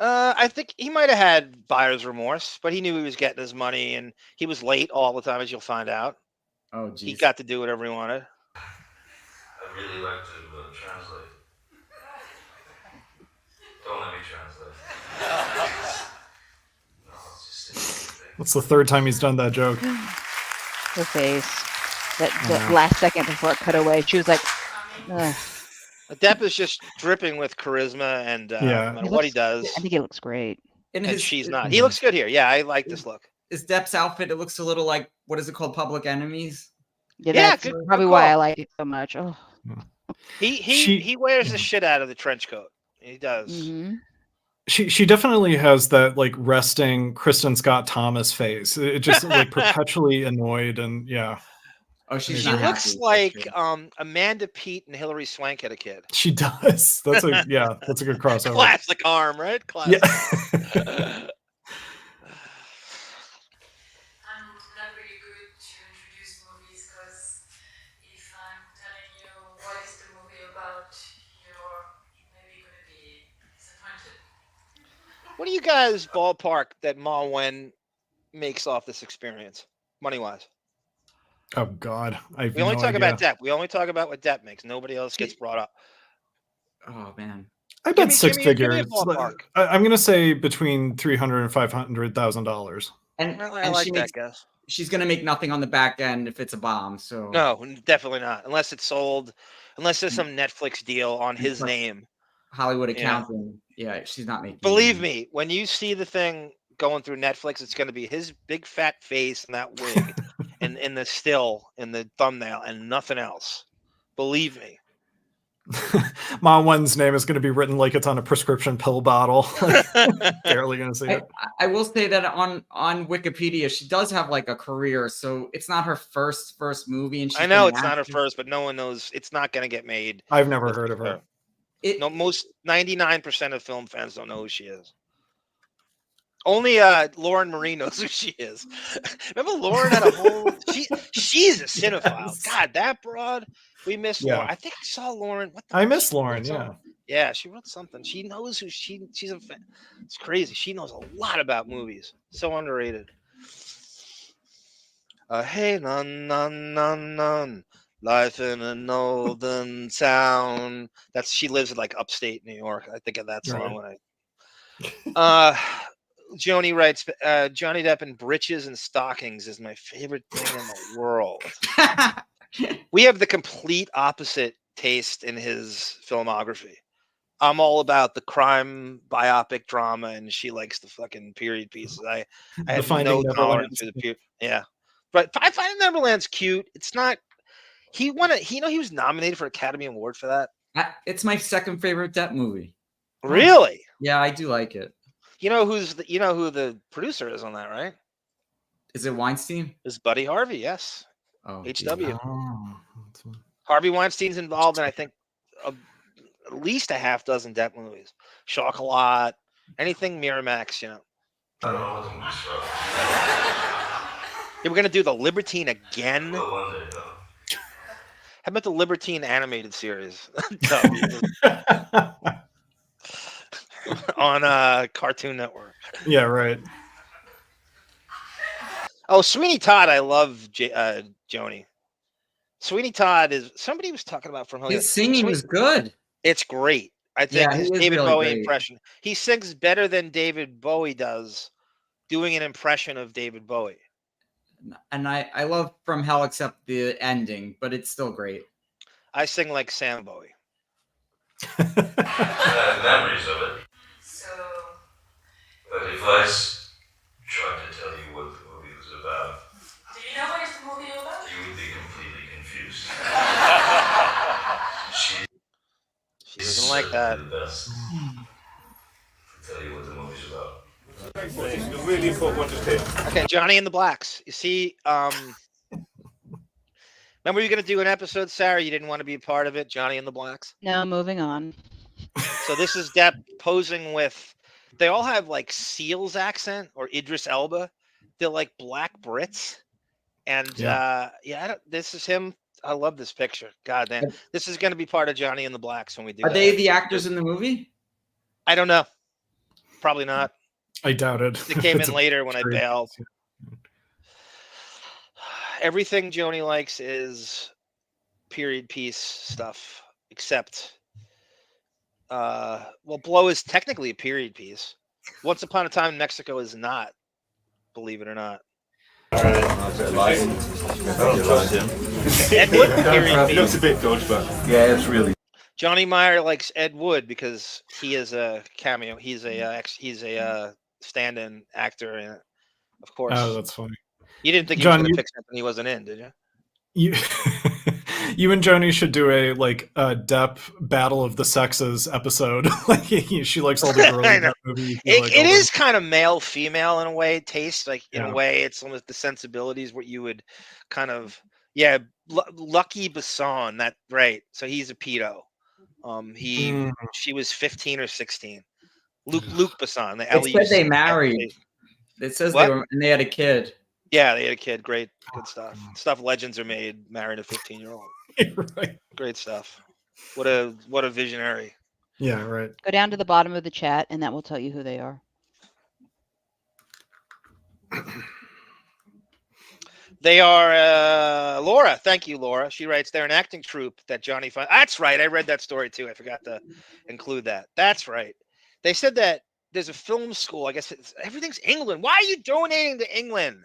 I think he might have had buyer's remorse, but he knew he was getting his money, and he was late all the time, as you'll find out. Oh, geez. He got to do whatever he wanted. I'd really like to translate. Don't let me translate. That's the third time he's done that joke. Her face. That last second before it cut away, she was like, ugh. Depp is just dripping with charisma, and no matter what he does, I think he looks great. And she's not. He looks good here. Yeah, I like this look. Is Depp's outfit? It looks a little like, what is it called? Public Enemies. Yeah, that's probably why I like it so much. Oh. He wears the shit out of the trench coat. He does. Mm-hmm. She definitely has that like resting Kristen Scott Thomas face. It just like perpetually annoyed, and Oh, she looks like Amanda Peete and Hilary Swank had a kid. She does. That's a good crossover. Classic ARM, right? Classic. Yeah. I'm not really good to introduce movies because if I'm telling you what is the movie about, you're maybe going to be disappointed. What do you guys ballpark that Maiwenn makes off this experience, money-wise? Oh God, we only talk about Depp. We only talk about what Depp makes. Nobody else gets brought up. Oh man, I bet six figures. I'm going to say between $300,000 and $500,000. I like that, guess. She's gonna make nothing on the back end if it's a bomb. So no, definitely not. Unless it's sold, unless there's some Netflix deal on his name. Hollywood accounting. Yeah, she's not making. Believe me, when you see the thing going through Netflix, it's going to be his big fat face and that wig, and in the still in the thumbnail, and nothing else. Believe me. Maiwenn's name is going to be written like it's on a prescription pill bottle. Barely going to see it. I will say that on Wikipedia, she does have like a career, so it's not her first movie. And I know it's not her first, but no one knows it's not going to get made. I've never heard of her. Most 99% of film fans don't know who she is. Only Lauren Marie knows who she is. Remember Lauren had a whole. She's a cinephile. God, that broad. We missed Lauren. I think I saw Lauren. I miss Lauren. Yeah. Yeah, she wrote something. She knows who she's a fan. It's crazy. She knows a lot about movies. So underrated. Hey, none. Life in a northern town. She lives in like upstate New York. I think of that song when Joni writes, Johnny Depp in breeches and stockings is my favorite thing in the world. We have the complete opposite taste in his filmography. I'm all about the crime biopic drama, and she likes the fucking period pieces. I have no tolerance for the period. Yeah, but I find Neverland's cute. It's not. He won it. He was nominated for Academy Award for that. It's my second favorite Depp movie. Really? Yeah, I do like it. You know who the producer is on that, right? Is it Weinstein? It's Buddy Harvey, yes. Oh, HW. Harvey Weinstein's involved in, I think, at least a half dozen Depp movies. Chocolat, anything Miramax, I don't know what the movie's about. Yeah, we're gonna do The Libertine again. How about the Libertine animated series on Cartoon Network? Yeah, right. Oh, Sweeney Todd, I love Joni. Sweeney Todd is somebody was talking about from his singing was good. It's great. I think his David really Bowie great. impression. He sings better than David Bowie does, doing an impression of David Bowie. And I love From Hell except the ending, but it's still great. I sing like Sam Bowie. Memories of it. But if I tried to tell you what the movie was about, Do you know what the movie about? you would be completely confused. She doesn't like that. The best to tell you what the movie's about. Really important to Okay, Johnny and the Blacks. You see, remember you were going to do an episode, Sarah? You didn't want to be a part of it, Johnny and the Blacks? No, moving on. So this is Depp posing with, they all have like Seal's accent or Idris Elba. They're like black Brits. And this is him. I love this picture. God damn. This is going to be part of Johnny and the Blacks when we do Are they the actors in the movie? I don't know. Probably not. I doubt it. It came in later when I bailed. Everything Joni likes is period piece stuff, except, Blow is technically a period piece. Once Upon a Time in Mexico is not, believe it or not. All right. I don't trust him. Ed Wood, period He looks a bit dodgy, but yeah, it's really. Johnny Meyer likes Ed Wood because he is a cameo. He's a stand-in actor, and of course. Oh, that's funny. You didn't think he John, was going to pick something he wasn't in, did you? You and Joni should do a Depp Battle of the Sexes episode. Like she likes all the girls in that movie. It is kind of male-female in a way, taste. Like in a way, it's almost the sensibilities what you would kind of Lucky Besson. That right. So he's a pedo. She was 15 or 16. Luc Besson. It said they married. It says they were, and they had a kid. Yeah, they had a kid. Great, good stuff. Stuff legends are made. Married a 15-year-old. Right. Great stuff. What a visionary. Yeah, right. Go down to the bottom of the chat, and that will tell you who they are. They are Laura. Thank you, Laura. She writes, they're an acting troupe that Johnny finds. That's right. I read that story too. I forgot to include that. That's right. They said that there's a film school. I guess everything's England. Why are you donating to England?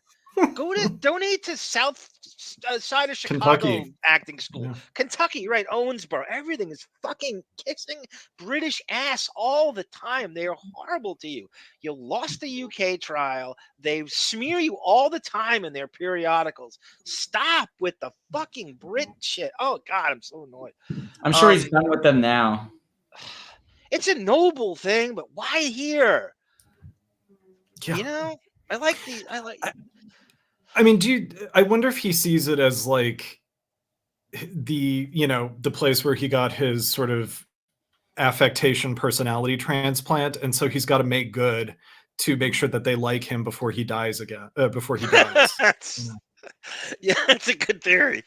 Go to donate to south side of Chicago Kentucky. acting school. Yeah. Kentucky, right? Owensboro. Everything is fucking kissing British ass all the time. They are horrible to you. You lost the UK trial. They smear you all the time in their periodicals. Stop with the fucking Brit shit. Oh God, I'm so annoyed. I'm sure he's done with them now. It's a noble thing, but why here? Yeah. You know, I like. I mean, I wonder if he sees it as like the place where he got his sort of affectation personality transplant, and so he's got to make good to make sure that they like him before he dies again. Before he dies. Yeah, that's a good theory.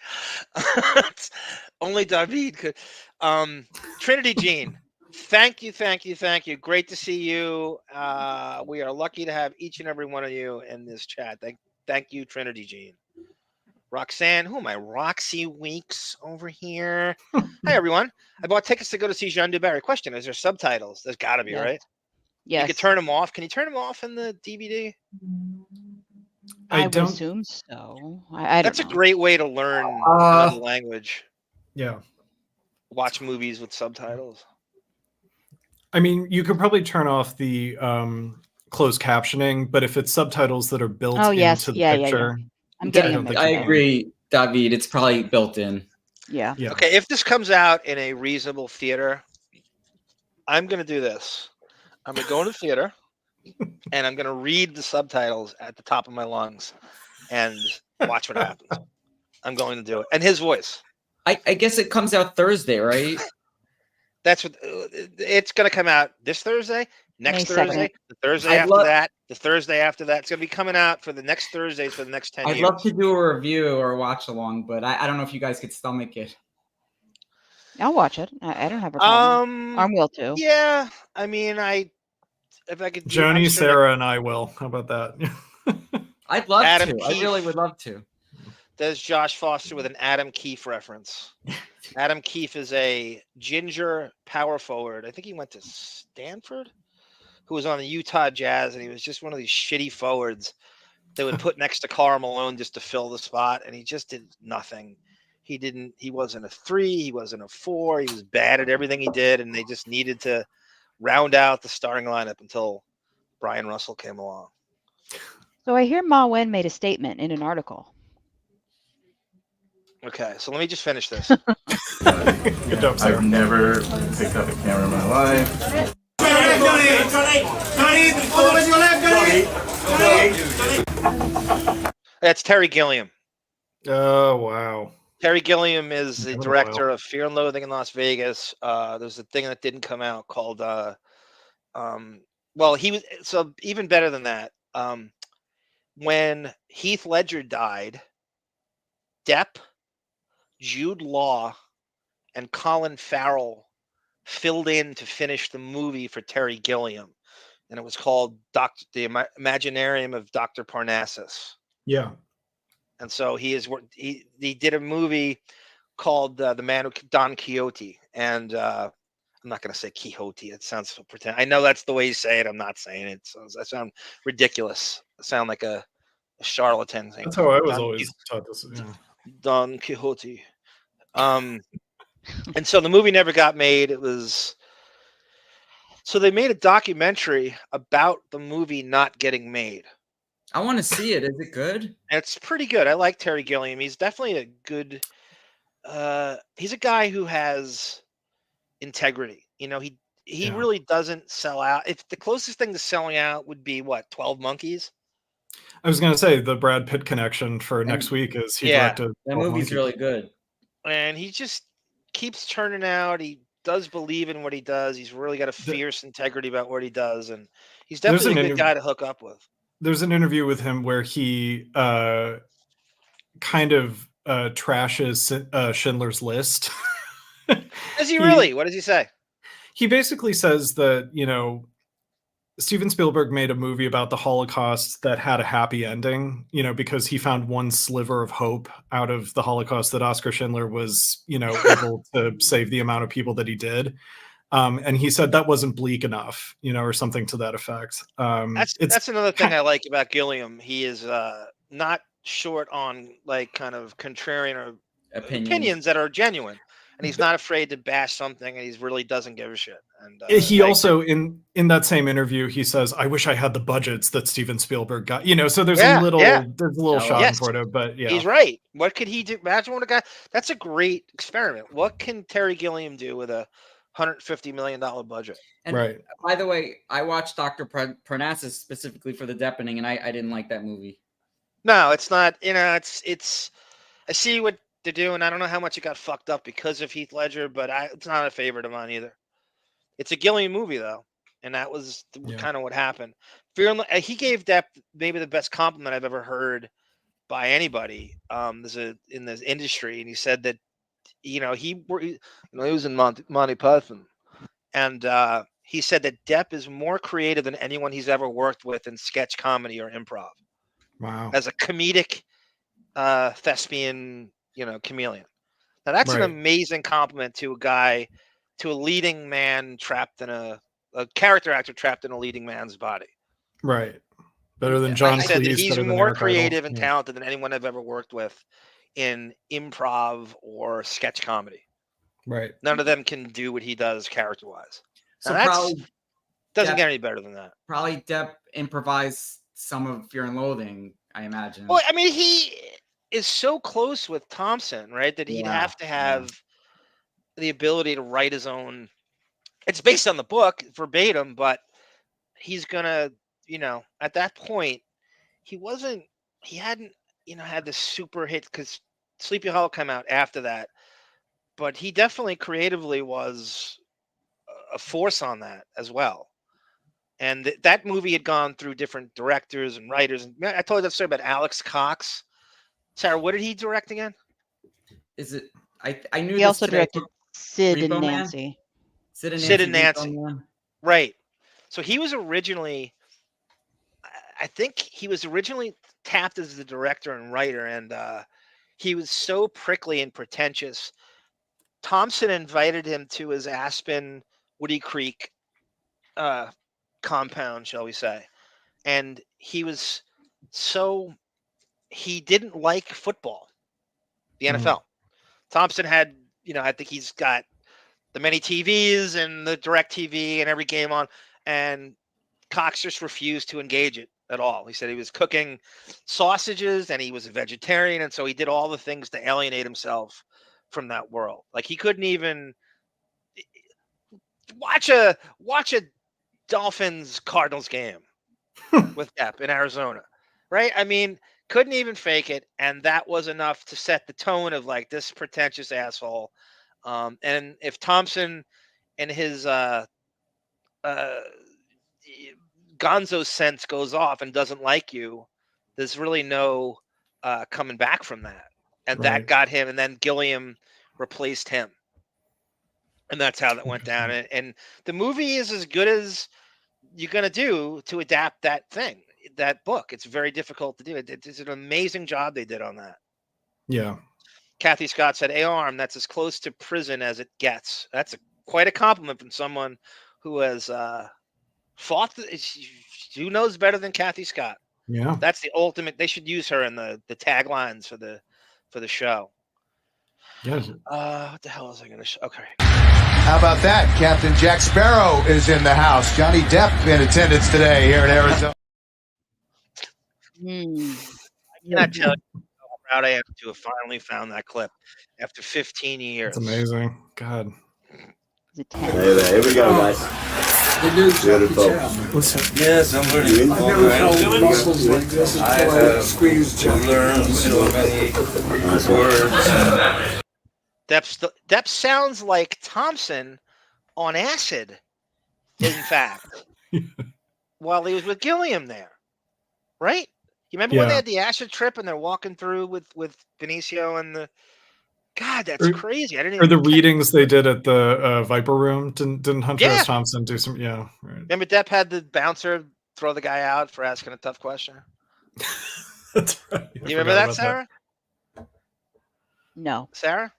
Only David could. Trinity Jean, thank you. Great to see you. We are lucky to have each and every one of you in this chat. Thank you, Trinity Jean. Roxanne, who am I? Roxy Weeks over here. Hi, everyone. I bought tickets to go to see Jeanne du Barry. Question, is there subtitles? There's got to be, right? Yes. You could turn them off. Can you turn them off in the DVD? I would assume so. I don't That's know. a great way to learn another language. Yeah. Watch movies with subtitles. I mean, you could probably turn off the closed captioning, but if it's subtitles that are built into the picture, I'm getting I agree, David. It's probably built in. Yeah. Okay, if this comes out in a reasonable theater, I'm going to do this. I'm going to go into the theater, and I'm going to read the subtitles at the top of my lungs and watch what happens. I'm going to do it. And his voice. I guess it comes out Thursday, right? That's what it's going to come out this Thursday, next May Thursday, 2nd. the Thursday after that, the Thursday after that. It's going to be coming out for the next Thursdays for the next 10 years. I'd love to do a review or a watch along, but I don't know if you guys could stomach it. I'll watch it. I don't have a problem. Arm will too. Yeah, I mean, if I could. Joni, Sarah, and I will. How about that? I'd love Adam to. I Keefe. really would love to. There's Josh Foster with an Adam Keefe reference. Adam Keefe is a ginger power forward. I think he went to Stanford, who was on the Utah Jazz, and he was just one of these shitty forwards they would put next to Karl Malone just to fill the spot, and he just did nothing. He wasn't a 3, he wasn't a 4, he was bad at everything he did, and they just needed to round out the starting lineup until Brian Russell came along. So I hear Maiwenn made a statement in an article. Okay, so let me just finish this. Good job, Sarah. I've never picked up a camera in my life. That's Terry Gilliam. Oh, wow. Terry Gilliam is the director of Fear and Loathing in Las Vegas. There's a thing that didn't come out called well, he was so even better than that. When Heath Ledger died, Depp, Jude Law, and Colin Farrell filled in to finish the movie for Terry Gilliam, and it was called The Imaginarium of Dr. Parnassus. Yeah. And so he did a movie called The Man Who Don Quixote, and I'm not going to say Quixote. It sounds so pretend. I know that's the way you say it. I'm not saying it. So I sound ridiculous. I sound like a charlatan thing. That's how I was always taught this. Yeah. Don Quixote. And so the movie never got made. So they made a documentary about the movie not getting made. I want to see it. Is it good? And it's pretty good. I like Terry Gilliam. He's definitely a good. He's a guy who has integrity. You know, he really doesn't sell out. If the closest thing to selling out would be what, 12 Monkeys? I was going to say the Brad Pitt connection for next week is he directed. That movie's really good. And he just keeps churning out. He does believe in what he does. He's really got a fierce integrity about what he does, and he's definitely a good guy to hook up with. There's an interview with him where he kind of trashes Schindler's List. Does he really? What does he say? He basically says that, you know, Steven Spielberg made a movie about the Holocaust that had a happy ending, you know, because he found one sliver of hope out of the Holocaust that Oskar Schindler was, you know, able to save the amount of people that he did. And he said that wasn't bleak enough, or something to that effect. That's another thing I like about Gilliam. He is not short on like kind of contrarian or opinions that are genuine, and he's not afraid to bash something, and he really doesn't give a shit. And he also in that same interview he says, "I wish I had the budgets that Steven Spielberg got." So there's a little schadenfreude, but yeah, he's right. What could he do? Imagine what a guy. That's a great experiment. What can Terry Gilliam do with a $150 million budget? And right. By the way, I watched Dr. Parnassus specifically for the Deppening, and I didn't like that movie. No, it's not. It's. I see what they're doing. I don't know how much it got fucked up because of Heath Ledger, but it's not a favorite of mine either. It's a Gilliam movie though, and that was kind of what happened. He gave Depp maybe the best compliment I've ever heard by anybody. In this industry, and he said that he was in Monty Python, and he said that Depp is more creative than anyone he's ever worked with in sketch comedy or improv. Wow. As a comedic thespian, chameleon. Now that's an amazing compliment to a leading man trapped in a character actor trapped in a leading man's body. Right. Better than John Cleese. He's more creative and talented than anyone I've ever worked with in improv or sketch comedy. Right. None of them can do what he does character-wise. So that probably doesn't get any better than that. Probably Depp improvised some of Fear and Loathing, I imagine. Well, I mean, he is so close with Thompson, right, that he'd have to have the ability to write his own. It's based on the book verbatim, but he's gonna, at that point, he hadn't, had this super hit because Sleepy Hollow came out after that, but he definitely creatively was a force on that as well. And that movie had gone through different directors and writers. And I told you that story about Alex Cox. Sarah, what did he direct again? Is it? I knew he also directed Sid and Nancy. Sid and Nancy. Right. So he was originally, I think he was originally tapped as the director and writer, and he was so prickly and pretentious. Thompson invited him to his Aspen Woody Creek compound, shall we say, and he didn't like football, the NFL. Thompson had, I think he's got the many TVs and the direct TV and every game on, and Cox just refused to engage it at all. He said he was cooking sausages and he was a vegetarian, and so he did all the things to alienate himself from that world. Like he couldn't even watch a Dolphins Cardinals game with Depp in Arizona, right? I mean, couldn't even fake it, and that was enough to set the tone of like this pretentious asshole. And if Thompson and his gonzo sense goes off and doesn't like you, there's really no coming back from that. And that got him, and then Gilliam replaced him. And that's how that went down. And the movie is as good as you're going to do to adapt that book. It's very difficult to do. It's an amazing job they did on that. Yeah. Kathy Scott said, ARM, that's as close to prison as it gets. That's quite a compliment from someone who has fought. Who knows better than Kathy Scott? Yeah. That's the ultimate. They should use her in the taglines for the show. Yes. What the hell is I going to show? Okay. How about that? Captain Jack Sparrow is in the house. Johnny Depp in attendance today here in Arizona. I cannot tell you how proud I am to have finally found that clip after 15 years. It's amazing. God. Hey there, here we go, guys. The news. Beautiful. Yes, I'm learning. I've never felt muscles like this until I squeezed to learn so many words. Depp sounds like Thompson on acid, in fact, while he was with Gilliam there, right? You remember when they had the acid trip and they're walking through with Benicio and the... God, that's crazy. I didn't even... Or the readings they did at the Viper Room. Didn't Hunter S. Thompson do some... Yeah, right. Remember Depp had the bouncer throw the guy out for asking a tough question? That's right. You remember that, Sarah? No. Sarah?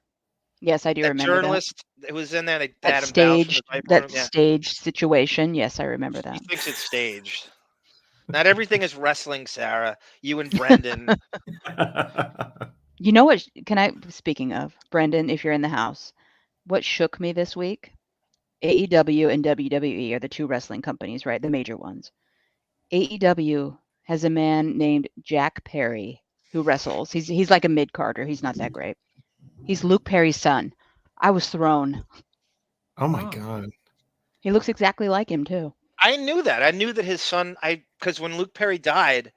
Yes, I do That remember that. journalist who was in there, they That had him bounce from the staged, typewriter that room. Yeah, staged situation. Yes, I remember he that. thinks it's staged. Not everything is wrestling, Sarah. You and Brendan. You know what? Speaking of Brendan, if you're in the house, what shook me this week? AEW and WWE are the two wrestling companies, right? The major ones. AEW has a man named Jack Perry who wrestles. He's like a mid-carder. He's not that great. He's Luke Perry's son. I was thrown. Oh my God. He looks exactly like him too. I knew that. I knew that his son. Because when Luke Perry died,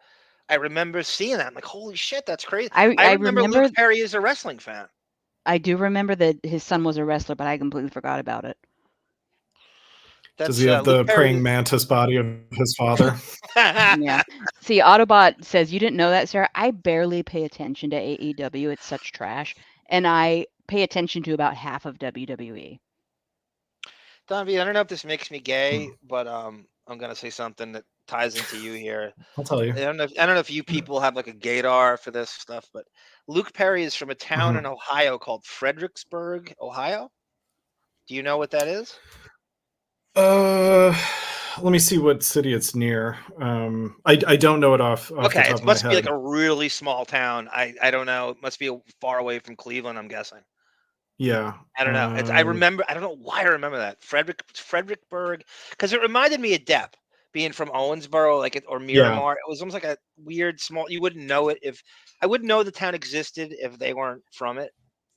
I remember seeing that. I'm like, holy shit, that's crazy. I remember Luke Perry is a wrestling fan. I do remember that his son was a wrestler, but I completely forgot about it. Does he have the praying mantis body of his father? Yeah. See, Autobot says, you didn't know that, Sarah? I barely pay attention to AEW. It's such trash. And I pay attention to about half of WWE. Donvi, I don't know if this makes me gay, but I'm gonna say something that ties into you here. I'll tell you. I don't know if you people have like a gaydar for this stuff, but Luke Perry is from a town in Ohio called Fredericksburg, Ohio. Do you know what that is? Let me see what city it's near. I don't know it off the top Okay, of it my must be head. like a really small town. I don't know. It must be far away from Cleveland, I'm guessing. Yeah. I don't know. I remember. I don't know why I remember that Fredericksburg, because it reminded me of Depp being from Owensboro, or Miramar. It was almost like a weird small. You wouldn't know it if I wouldn't know the town existed if they weren't from it.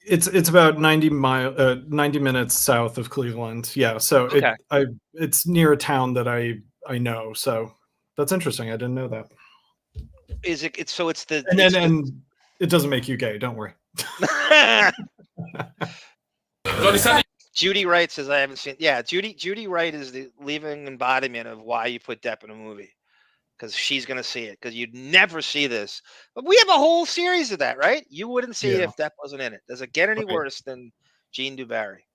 It's about 90 minutes south of Cleveland. Yeah, so it's near a town that I know. So that's interesting. I didn't know that. Is it? It's the and it doesn't make you gay. Don't worry. Judy Wright says I haven't seen. Yeah, Judy Wright is the living embodiment of why you put Depp in a movie, because she's gonna see it. Because you'd never see this, but we have a whole series of that, right? You wouldn't see it if Depp wasn't in it. Does it get any worse than Jeanne du Barry?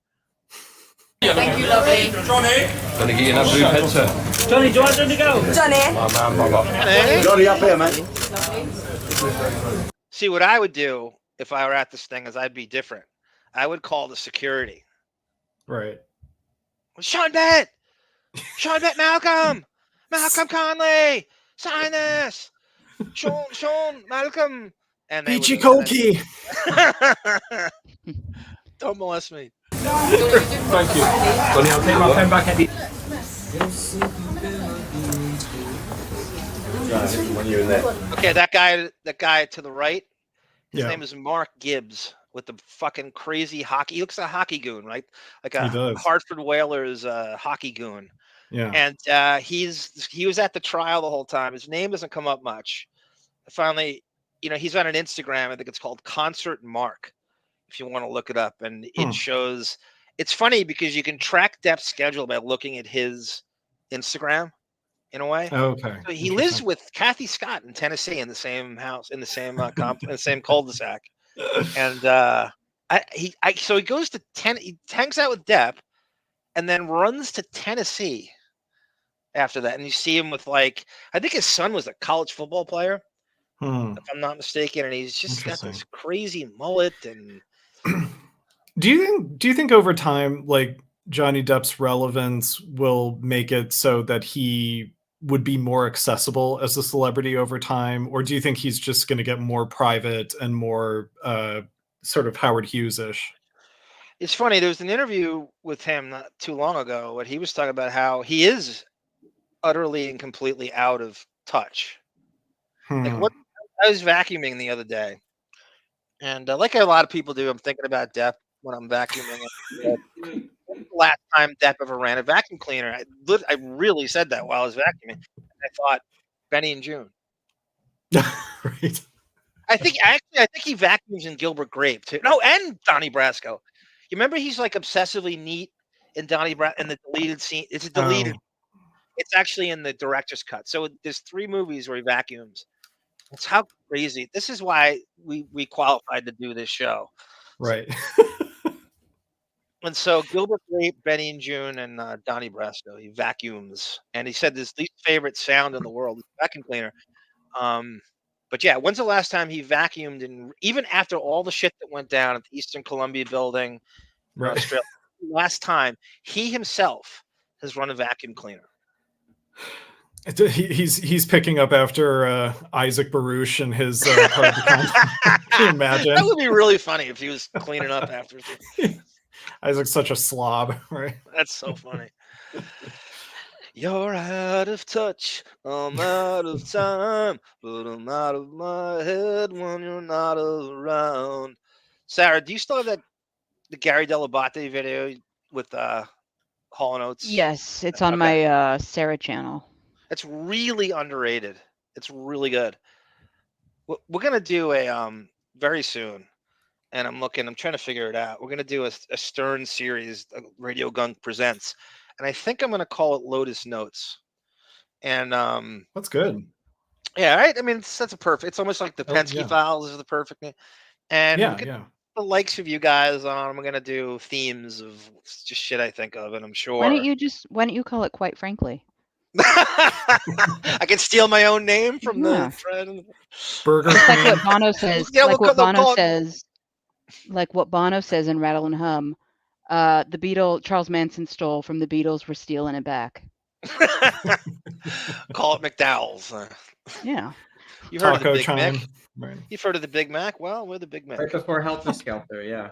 Thank you, lovely. Johnny, gonna get you another blue pencil. Johnny, do you want to go? Johnny. My man, brother. Johnny, up here, man. See, what I would do if I were at this thing is I'd be different. I would call the security. Right. Sean Bett, Malcolm Conley, sign this. Sean, Malcolm, and they Peachy Cokie. Don't molest me. Thank you. Johnny, I'll take my pen back at the. When you're in there. Okay, that guy to the right. His name is Mark Gibbs with the fucking crazy hockey. He looks like a hockey goon, right? Like a Hartford Whalers hockey goon. Yeah. And he was at the trial the whole time. His name doesn't come up much. Finally, he's on an Instagram. I think it's called Concert Mark, if you want to look it up. And it shows. It's funny because you can track Depp's schedule by looking at his Instagram. In a way, okay. So he lives with Kathy Scott in Tennessee in the same house, in the same in the same cul-de-sac, and so he goes to he hangs out with Depp, and then runs to Tennessee after that, and you see him with I think his son was a college football player, if I'm not mistaken, and he's just got this crazy mullet. And do you think over time, Johnny Depp's relevance will make it so that he would be more accessible as a celebrity over time, or do you think he's just going to get more private and more sort of Howard Hughes-ish? It's funny. There was an interview with him not too long ago, and he was talking about how he is utterly and completely out of touch. I was vacuuming the other day, and like a lot of people do, I'm thinking about Depp when I'm vacuuming. Last time Depp ever ran a vacuum cleaner, I really said that while I was vacuuming. I thought Benny and June. Right. I think he vacuums in Gilbert Grape too. No, and Donnie Brasco. You remember he's obsessively neat in Donnie Brasco in the deleted scene. It's deleted. It's actually in the director's cut. So there's 3 movies where he vacuums. It's how crazy. This is why we qualified to do this show. Right. And so Gilbert Grape, Benny and June, and Donnie Brasco, he vacuums. And he said his least favorite sound in the world is vacuum cleaner. But yeah, when's the last time he vacuumed? And even after all the shit that went down at the Eastern Columbia building in Right. Australia, last time he himself has run a vacuum cleaner. He's picking up after Isaac Baruch and his part of the Can you imagine? That would be really funny if he was cleaning up after. Isaac's such a slob, right? That's so funny. You're out of touch, I'm out of time, but I'm out of my head when you're not around. Sarah, do you still have the Gary Delabate video with Hall & Oates? Yes, it's on my Sarah channel. It's really underrated. It's really good. We're gonna do a very soon, and I'm trying to figure it out. We're gonna do a Stern series, Radio Gunk Presents, and I think I'm gonna call it Lotus Notes. And that's good. Yeah, right. I mean, that's a perfect. It's almost like the Pensky Files is the perfect name. And the likes of you guys on. I'm gonna do themes of just shit I think of, and I'm sure. Why don't you call it Quite Frankly? I can steal my own name from the friend. Burger. It's like what Bono says. Like what Bono says in Rattle and Hum. Charles Manson stole from the Beatles. We're stealing it back. Call it McDowell's. Yeah. You've heard of the Taco Big chime. Mac? Right. You've heard of the Big Mac? Well, we're the Big Mac. Right before Helter Skelter, yeah.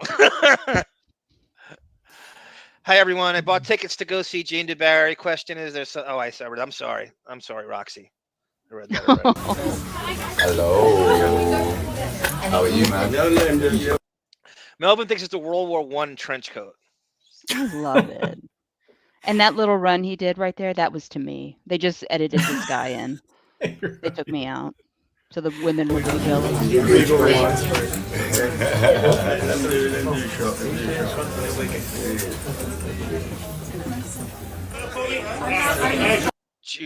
Hi everyone! I bought tickets to go see Jeanne du Barry. Question is, I'm sorry, Roxy. I read that already. Hello. How are you, man? Melvin thinks it's a World War I trench coat. I love it. And that little run he did right there, that was to me. They just edited this guy in. They took me out. So the women would be jealous.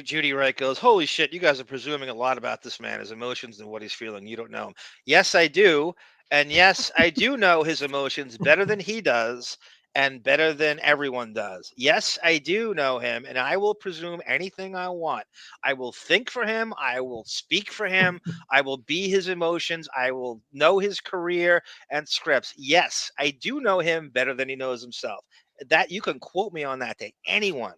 Judy Wright goes, holy shit, you guys are presuming a lot about this man, his emotions and what he's feeling. You don't know him. Yes, I do. And yes, I do know his emotions better than he does and better than everyone does. Yes, I do know him, and I will presume anything I want. I will think for him. I will speak for him. I will be his emotions. I will know his career and scripts. Yes, I do know him better than he knows himself. That you can quote me on that to anyone.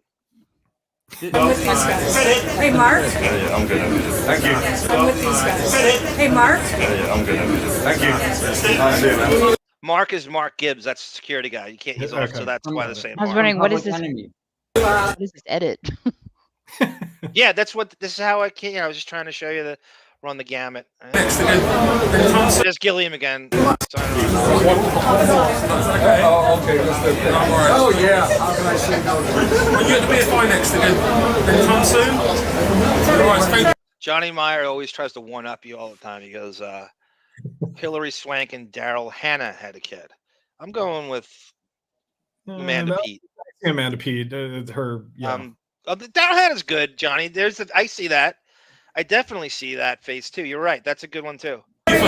I'm with these guys. Hey, Mark. Yeah, I'm good. Thank you. I'm with these guys. Hey, Mark. Yeah, I'm good. Thank you. Mark is Mark Gibbs. That's a security guy. You can't. He's off, so that's why the same. I was wondering, what is this? What is this edit? Yeah, this is how I can. I was just trying to show you the run the gamut. There's Gilliam again. Oh, okay. Oh, yeah. How can I say no? When you're at the BFI next again, then come soon. All right, thank you. Johnny Meyer always tries to one up you all the time. He goes, Hillary Swank and Daryl Hannah had a kid. I'm going with Amanda Peete. Amanda Peete. Her. Yeah. Daryl Hannah's good, Johnny. I see that. I definitely see that phase two. You're right. That's a good one too. Oh,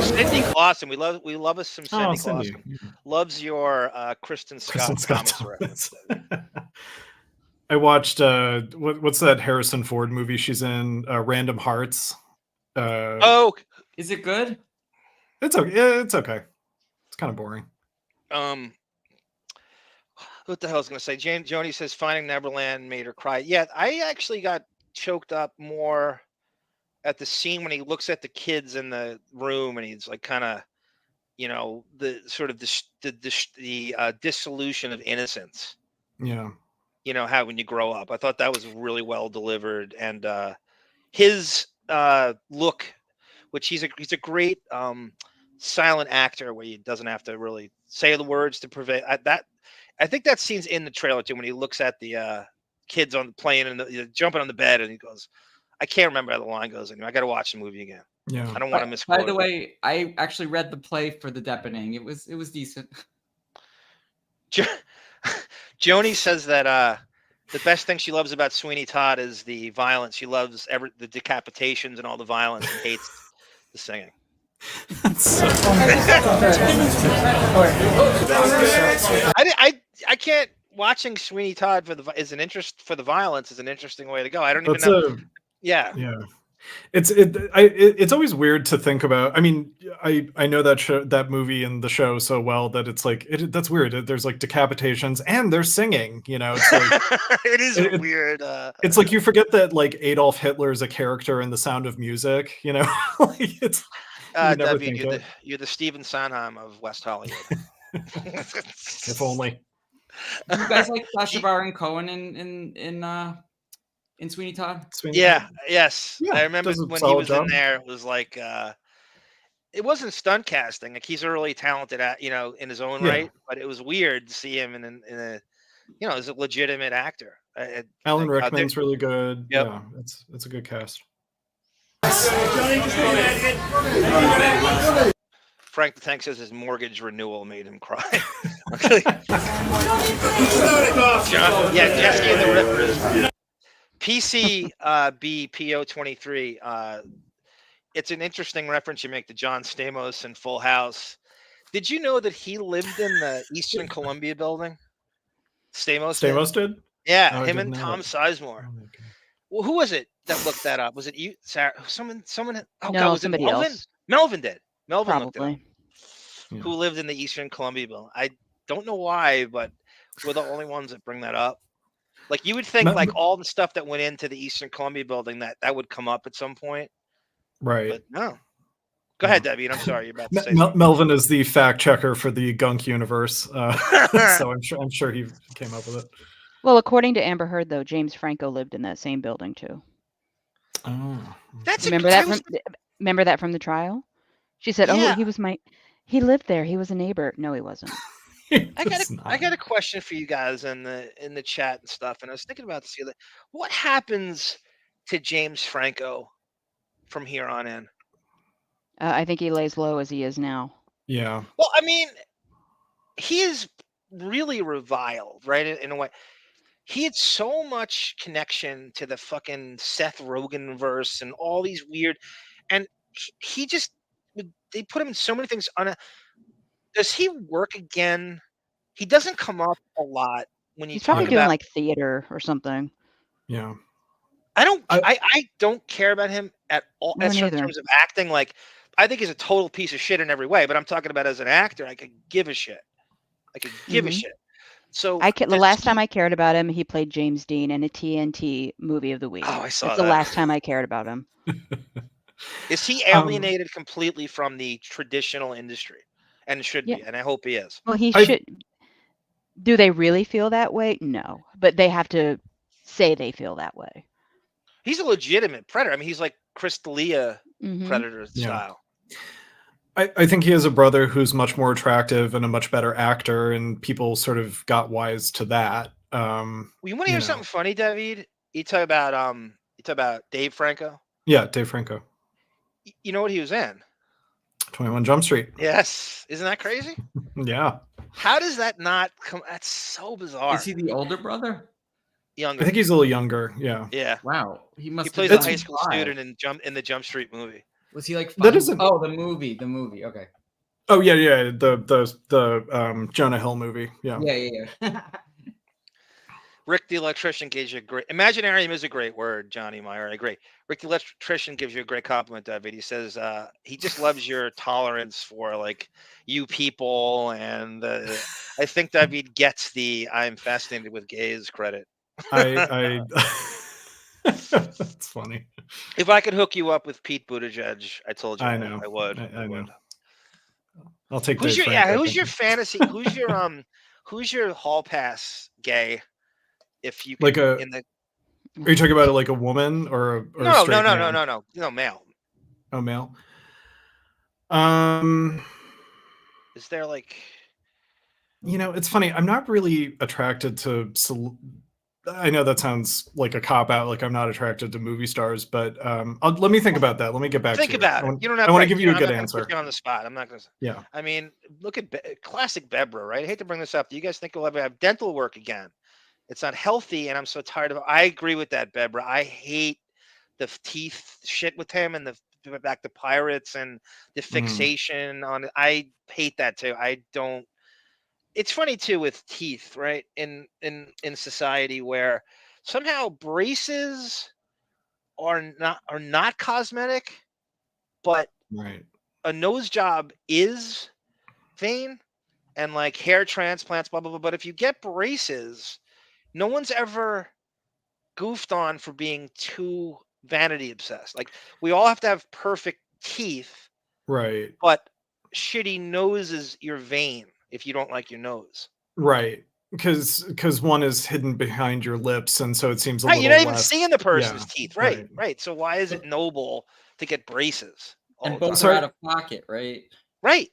Cindy Clausen. We love us some Cindy Clausen. Loves your Kristen Scott Thomas reference. I watched what's that Harrison Ford movie she's in? Random Hearts. Is it good? It's okay. Yeah, it's okay. It's kind of boring. What the hell is going to say? Joni says Finding Neverland made her cry. Yeah, I actually got choked up more at the scene when he looks at the kids in the room and he's like kind of, the sort of the dissolution of innocence. Yeah. How when you grow up. I thought that was really well delivered, and his look, which he's a great silent actor where he doesn't have to really say the words to convey that. I think that scene's in the trailer too when he looks at the kids on the plane and jumping on the bed and he goes, I can't remember how the line goes anymore. I got to watch the movie again. Yeah, I don't want to misquote. By the way, I actually read the play for the Deppening. It was decent. Joni says that the best thing she loves about Sweeney Todd is the violence. She loves the decapitations and all the violence and hates the singing. I can't. Watching Sweeney Todd for the violence is an interesting way to go. I don't even know. Yeah. It's always weird to think about. I mean, I know that movie and the show so well that it's like that's weird. There's like decapitations and there's singing. It's like it is weird. It's like you forget that like Adolf Hitler is a character in The Sound of Music. Like it's you would never David, think you're the Stephen Sondheim of West Hollywood. If only. Do you guys like Sacha Baron Cohen in Sweeney Todd? Yes. Yeah, I remember does a when he solid was job. in there, it was like it wasn't stunt casting. Like he's really talented at in his own Yeah. right, but it was weird to see him in a as a legitimate actor. Alan Rickman's really good. Yep. Yeah, it's a good cast. Frank the Tank says his mortgage renewal made him cry. Jesse and the Rippers. PCBPO23. It's an interesting reference you make to John Stamos in Full House. Did you know that he lived in the Eastern Columbia building? Stamos did? Yeah, Oh, I him didn't and know Tom that. Sizemore. Well, who was it that looked that up? Was it you, Sarah? Someone? Oh, No, God, was somebody it Melvin? else. Melvin did. Melvin looked it up. Probably. Who lived in the Eastern Columbia building? I don't know why, but we're the only ones that bring that up. Like you would think, like all the stuff that went into the Eastern Columbia building that would come up at some point, Right. but no. Go ahead, Debbie. I'm sorry, you're about to say. Melvin is the fact checker for the Gunk universe, so I'm sure he came up with it. Well, according to Amber Heard, though, James Franco lived in that same building too. Oh, that's remember that from the trial? She said, Yeah. "Oh, he lived there. He was a neighbor." No, he wasn't. I got a question for you guys in the chat and stuff, and I was thinking about this the other. What happens to James Franco from here on in? I think he lays low as he is now. Yeah. Well, I mean, he is really reviled, right? In a way, he had so much connection to the fucking Seth Rogen verse and all these weird, and he just they put him in so many things. Does he work again? He doesn't come up a lot when you He's talk probably doing about like theater or something. Yeah. I don't care about him at all Me in neither. terms of acting. Like, I think he's a total piece of shit in every way, but I'm talking about as an actor, I could give a shit. I could give a shit. So The last time I cared about him, he played James Dean in a TNT movie of the week. Oh, I saw That's that. the last time I cared about him. Is he alienated completely from the traditional industry? And should be, Yeah. and I hope he is. Well, he should. Do they really feel that way? No, but they have to say they feel that way. He's a legitimate predator. I mean, he's like Chris D'Elia predator Yeah. style. I think he has a brother who's much more attractive and a much better actor, and people sort of got wise to that. Well, you want to hear something funny, David? You talk about Dave Franco. Yeah, Dave Franco. You know what he was in? 21 Jump Street. Yes, isn't that crazy? Yeah. How does that not come? That's so bizarre. Is he the older brother? Younger. I think he's a little younger. Yeah. Yeah. Wow. He must. He plays have a been high school 5. student in the Jump Street movie. Was he like? That isn't. Oh, the movie. The movie. Okay. Oh yeah. The Jonah Hill movie. Yeah. Yeah. Rick the Electrician gives you a great imaginarium is a great word, Johnny Meyer. I agree. Rick the Electrician gives you a great compliment, David. He says he just loves your tolerance for like you people, and I think David gets the "I'm fascinated with gays" credit. I That's funny. If I could hook you up with Pete Buttigieg, I told you I know. I would. I know. I'll take Who's Dave your Franco. who's your fantasy? Who's your hall pass gay? If you Like could, are you talking about like a woman or a no, straight man? no, male. Oh, male. Is there like? It's funny. I'm not really attracted to. I know that sounds like a cop out. Like I'm not attracted to movie stars, but let me think about that. Let me get back. Think to about it. it. You don't have. I want to right, give you a I'm good not gonna answer. Put you on the spot. I'm not going to. Yeah. I mean, look at classic Bebra, right? I hate to bring this up. Do you guys think we'll ever have dental work again? It's not healthy, and I'm so tired of it. I agree with that, Bebra. I hate the teeth shit with him and the back to Pirates and the fixation on it. I hate that too. I don't. It's funny too with teeth, right? In society where somehow braces are not cosmetic, but a nose job is vain, and like hair transplants, blah blah blah. But if you get braces, no one's ever goofed on for being too vanity obsessed. Like, we all have to have perfect teeth, Right. but shitty nose is your vain if you don't like your nose. Right. Because one is hidden behind your lips, and so it seems a Right, little you're not even less, seeing the person's yeah, teeth. Right. So why is it noble to get braces? And all the both time? are out of pocket, right? Right.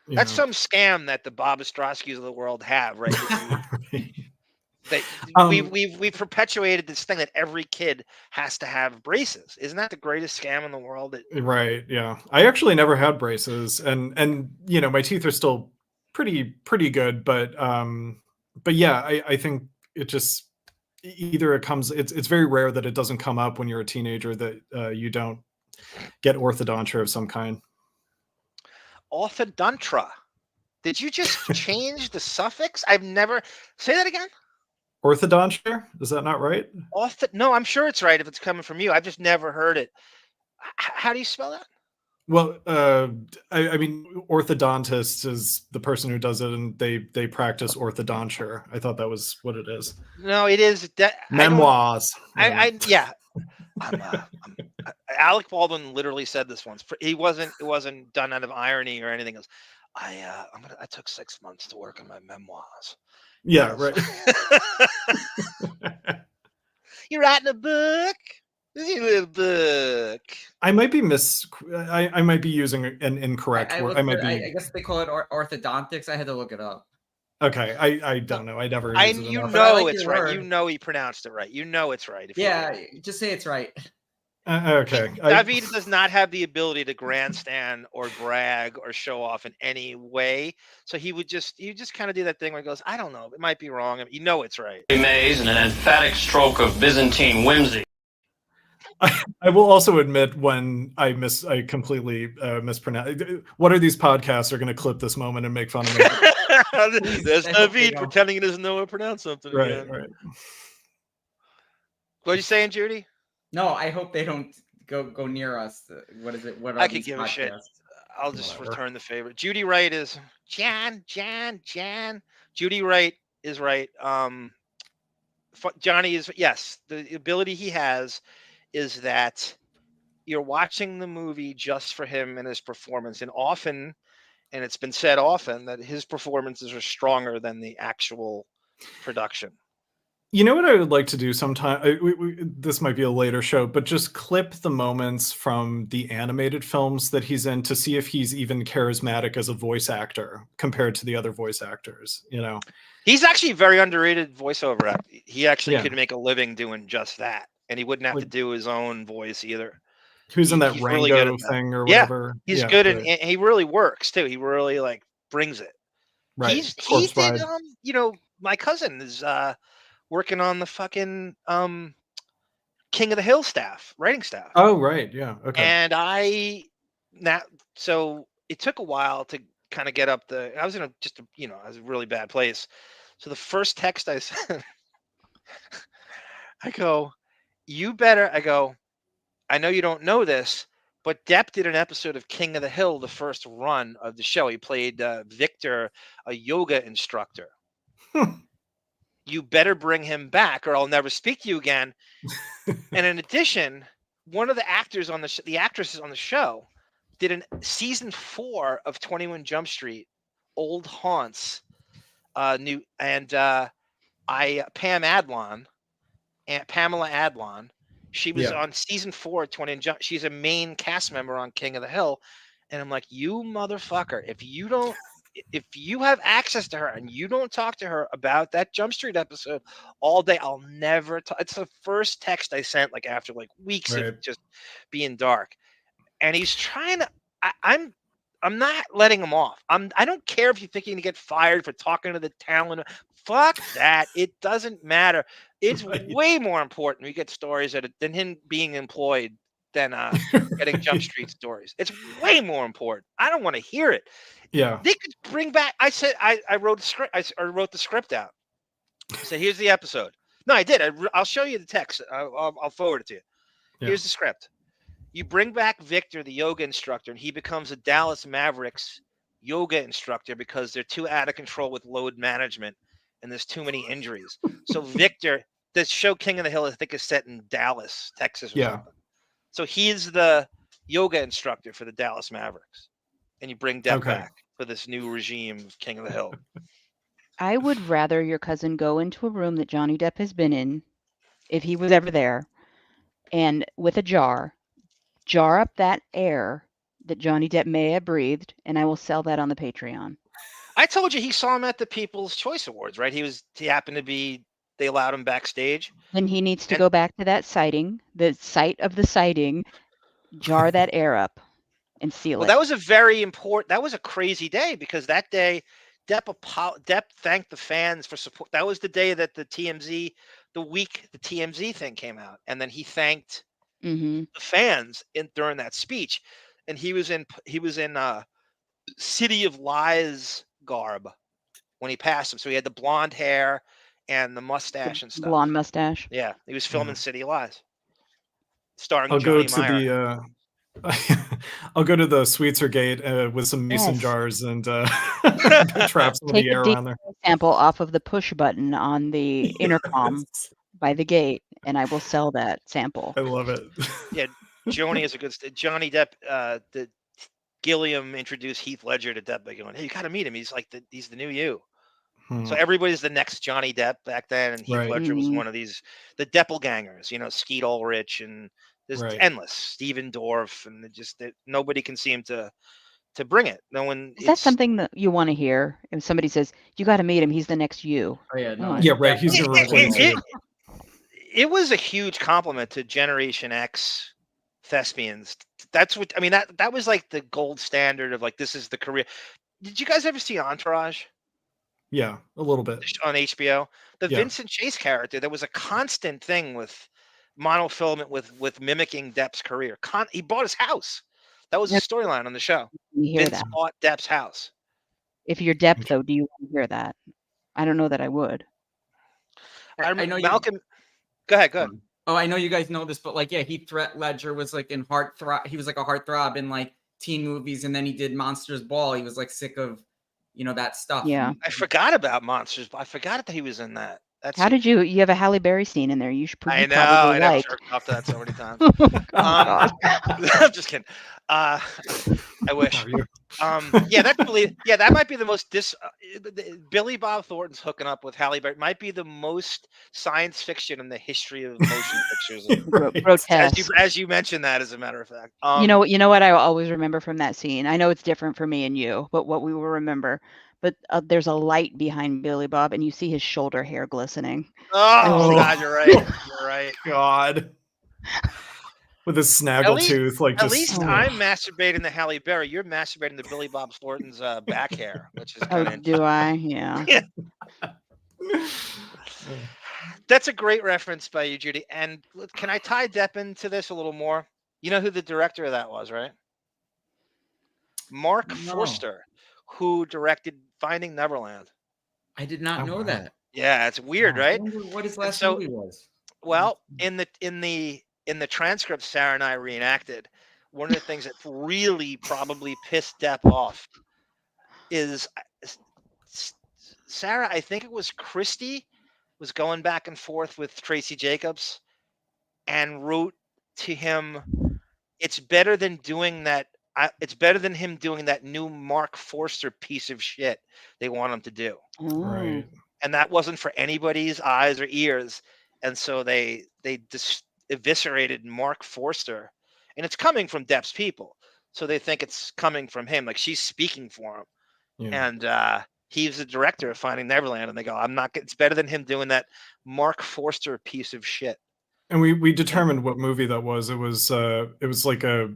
Yeah. That's some scam that the Bob Ostrowskis of the world have, right? That we've perpetuated this thing that every kid has to have braces. Isn't that the greatest scam in the world? Right. Yeah. I actually never had braces, and you know, my teeth are still pretty good, but yeah, I think it just either it comes. It's very rare that it doesn't come up when you're a teenager that you don't get orthodontia of some kind. Orthodontra. Did you just change the suffix? I've never say that again. Orthodontia? Is that not right? No, I'm sure it's right if it's coming from you. I've just never heard it. How do you spell that? Well, I mean, orthodontist is the person who does it, and they practice orthodonture. I thought that was what it is. No, it is Memoirs. Yeah. Alec Baldwin literally said this once. It wasn't done out of irony or anything. It was, I took 6 months to work on my memoirs. Yeah, right. You're writing a book? You little book. I might be I might be using an incorrect word. I guess they call it orthodontics. I had to look it up. Okay, I don't know. I never. You know it's right. You know he pronounced it right. You know it's right. Yeah, just say it's right. Okay. David does not have the ability to grandstand or brag or show off in any way. So he just kind of do that thing where he goes, I don't know, it might be wrong. You know it's right. Maze and an emphatic stroke of Byzantine whimsy. I will also admit when I completely mispronounce. What are these podcasts are going to clip this moment and make fun of me? There's David pretending he doesn't know how to pronounce something. Right, again. right. What are you saying, Judy? No, I hope they don't go near us. What is it? What are I could these give podcasts? a shit. I'll just return the favor. Judy Wright is Jan. Judy Wright is right. Johnny is, yes. The ability he has is that you're watching the movie just for him and his performance, and often, and it's been said often, that his performances are stronger than the actual production. You know what I would like to do sometime? This might be a later show, but just clip the moments from the animated films that he's in to see if he's even charismatic as a voice actor compared to the other voice actors. You know, he's actually a very underrated voiceover actor. He actually could make a living doing just that, and he wouldn't have to do his own voice either. Who's in that Rango thing or whatever? He's good, and he really works too. He really brings it. Right. He did. You know, my cousin is working on the fucking King of the Hill writing staff. Oh, right. Yeah. Okay. And so it took a while to kind of get up I was in I was a really bad place. So the first text I sent, I go, I know you don't know this, but Depp did an episode of King of the Hill, the first run of the show. He played Victor, a yoga instructor. You better bring him back or I'll never speak to you again. And in addition, one of the actors on the actresses on the show did season 4 of 21 Jump Street, Old Haunts, Pamela Adlon. She was on season 4 of 21 Jump. She's a main cast member on King of the Hill. And I'm like, you motherfucker, if you have access to her and you don't talk to her about that Jump Street episode all day, I'll never talk. It's the first text I sent after weeks of just being dark. And he's trying to, I'm not letting him off. I don't care if you think you're going to get fired for talking to the talent. Fuck that. It doesn't matter. It's way more important we get stories than him being employed than getting Jump Street stories. It's way more important. I don't want to hear it. Yeah. They could bring back. I said I wrote the script. I wrote the script out. I said, here's the episode. No, I did. I'll show you the text. I'll forward it to you. Here's the script. You bring back Victor, the yoga instructor, and he becomes a Dallas Mavericks yoga instructor because they're too out of control with load management and there's too many injuries. So Victor, the show King of the Hill, I think, is set in Dallas, Texas or something. So he's the yoga instructor for the Dallas Mavericks. And you bring Depp back for this new regime of King of the Hill. I would rather your cousin go into a room that Johnny Depp has been in, if he was ever there, and with a jar up that air that Johnny Depp may have breathed, and I will sell that on the Patreon. I told you he saw him at the People's Choice Awards, right? He happened to be, they allowed him backstage. Then he needs to go back to that sighting, the site of the sighting, jar that air up and seal it. That was a very important, that was a crazy day because that day Depp thanked the fans for support. That was the day that the TMZ thing came out. And then he thanked the fans during that speech. And he was in City of Lies garb when he passed him. So he had the blonde hair and the mustache and stuff. Blonde mustache. Yeah. He was filming City of Lies. Starring I'll Johnny go to Meyer. I'll go to the Sweetser Gate with some mason jars and trap some of the air around there. Sample off of the push button on the intercom by the gate, and I will sell that sample. I love it. Yeah, Johnny is a good. Johnny Depp. The Gilliam introduced Heath Ledger to Depp by going, "Hey, you got to meet him. He's like he's the new you." So everybody's the next Johnny Depp back then, and Heath Ledger was one of these, the Doppelgangers. You know, Skeet Ulrich and. There's endless Steven Dorff, and nobody can seem to bring it. No one. Is that something that you want to hear? If somebody says you got to meet him, he's the next you. Oh yeah, no. Yeah, right. He's gonna replace you. It was a huge compliment to Generation X thespians. That's what I mean. That was like the gold standard of like, this is the career. Did you guys ever see Entourage? Yeah, a little bit on HBO. The Vincent Chase character, there was a constant thing with monofilament with mimicking Depp's career. He bought his house. That was a storyline on the show. Vince bought Depp's house. If you're Depp, though, do you want to hear that? I don't know that I would. I know Malcolm. Go ahead. Oh, I know you guys know this, but like, yeah, Heath Ledger was like in heartthrob. He was like a heartthrob in like teen movies, and then he did Monsters Ball. He was like sick of, that stuff. Yeah, I forgot about Monsters. I forgot that he was in that. How did you have a Halle Berry scene in there? You should. I know. I never jerked off to that so many times. I'm just kidding. I wish. That might be the most Billy Bob Thornton's hooking up with Halle Berry might be the most science fiction in the history of motion pictures. Grotesque. As you mentioned that, as a matter of fact. You know what I always remember from that scene. I know it's different for me and you, but what we will remember. But there's a light behind Billy Bob, and you see his shoulder hair glistening. Oh, God, you're right. You're right. God. With his snaggle tooth, like at least I'm masturbating to Halle Berry. You're masturbating to Billy Bob Thornton's back hair, which is kind of do I? Yeah. That's a great reference by you, Judy. And can I tie Depp into this a little more? You know who the director of that was, right? Mark Forster, who directed Finding Neverland. I did not know that. Yeah, it's weird, right? I wonder what his last movie was. Well, in the transcript Sarah and I reenacted, one of the things that really probably pissed Depp off is Sarah, I think it was Christie, was going back and forth with Tracy Jacobs and wrote to him, it's better than doing that. It's better than him doing that new Mark Forster piece of shit they want him to do. Right. And that wasn't for anybody's eyes or ears. And so they just eviscerated Mark Forster. And it's coming from Depp's people. So they think it's coming from him. Like she's speaking for him. Yeah. And he's the director of Finding Neverland. And they go, it's better than him doing that Mark Forster piece of shit. And we determined what movie that was. It was like a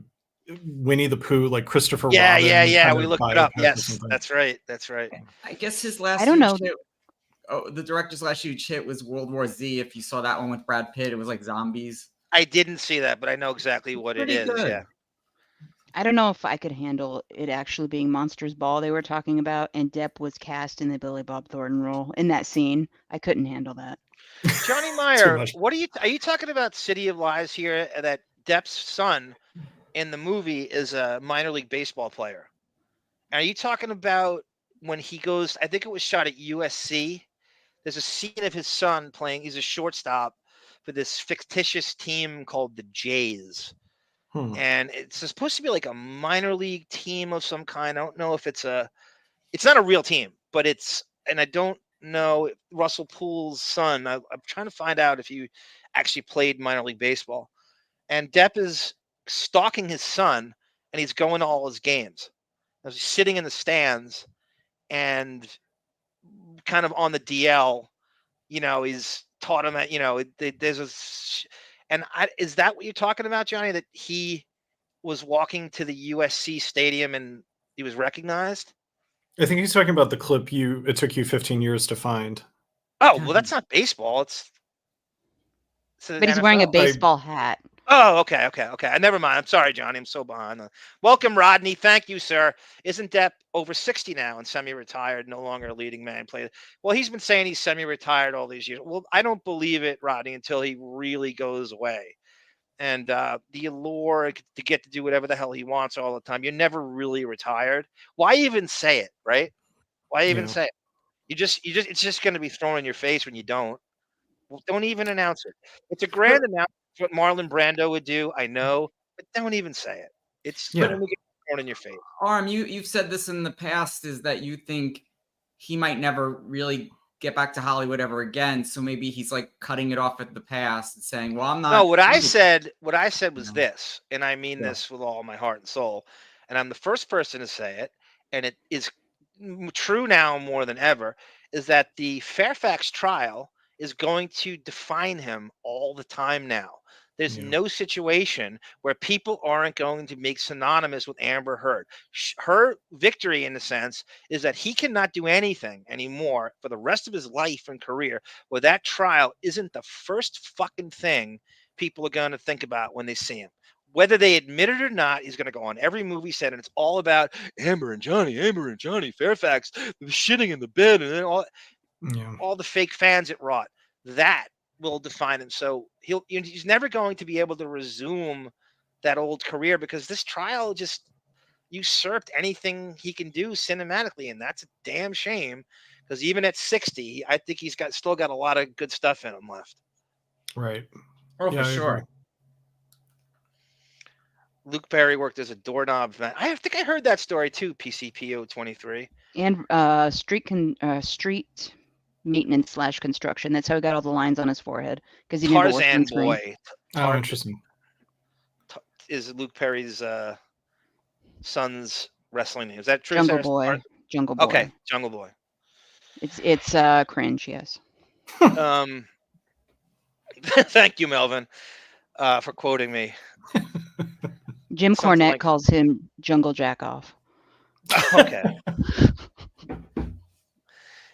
Winnie the Pooh, like Christopher Robin. Yeah. We looked it up. Yes, that's right. I guess his last. I don't know. The director's last huge hit was World War Z. If you saw that one with Brad Pitt, it was like zombies. I didn't see that, but I know exactly what it is. Good. Yeah. I don't know if I could handle it actually being Monsters Ball they were talking about, and Depp was cast in the Billy Bob Thornton role in that scene. I couldn't handle that. Johnny Meyer, what are you talking about? City of Lies here? That Depp's son in the movie is a minor league baseball player. Are you talking about when he goes? I think it was shot at USC. There's a scene of his son playing. He's a shortstop for this fictitious team called the Jays. And it's supposed to be like a minor league team of some kind. I don't know if it's not a real team, but and I don't know Russell Poole's son. I'm trying to find out if he actually played minor league baseball. And Depp is stalking his son, and he's going to all his games. He's sitting in the stands and kind of on the DL, he's taught him that, is that what you're talking about, Johnny, that he was walking to the USC stadium and he was recognized? I think he's talking about the clip it took you 15 years to find. Oh, well, that's not baseball. But he's wearing a baseball hat. Oh, okay. Never mind. I'm sorry, Johnny. I'm so behind. Welcome, Rodney. Thank you, sir. Isn't Depp over 60 now and semi-retired, no longer a leading man? Well, he's been saying he's semi-retired all these years. Well, I don't believe it, Rodney, until he really goes away. And the allure to get to do whatever the hell he wants all the time. You're never really retired. Why even say it, right? Why even say it? It's just going to be thrown in your face when you don't. Well, don't even announce it. It's a grand announcement. What Marlon Brando would do, I know, but don't even say it. It's going to get thrown in your face. Arm, you've said this in the past, is that you think he might never really get back to Hollywood ever again. So maybe he's like cutting it off at the past and saying, well, I'm not. No, what I said was this, and I mean this with all my heart and soul. And I'm the first person to say it, and it is true now more than ever, is that the Fairfax trial is going to define him all the time now. There's no situation where people aren't going to make synonymous with Amber Heard. Her victory, in a sense, is that he cannot do anything anymore for the rest of his life and career where that trial isn't the first fucking thing people are going to think about when they see him. Whether they admit it or not, he's going to go on every movie set, and it's all about Amber and Johnny, Fairfax, shitting in the bed, and then all the fake fans it wrought. That will define him. So he's never going to be able to resume that old career because this trial just usurped anything he can do cinematically, and that's a damn shame. Because even at 60, I think he's still got a lot of good stuff in him left. Right. Oh, for sure. Luke Perry worked as a doorknob. I think I heard that story too. PCPO 23 and street maintenance / construction. That's how he got all the lines on his forehead because he never worked on screen. Boy. Oh, interesting. Is Luke Perry's son's wrestling name? Is that true? Jungle Boy. Jungle Boy. Okay, Jungle Boy. It's cringe. Yes. Thank you, Melvin, for quoting me. Jim Cornette calls him Jungle Jackoff. Okay.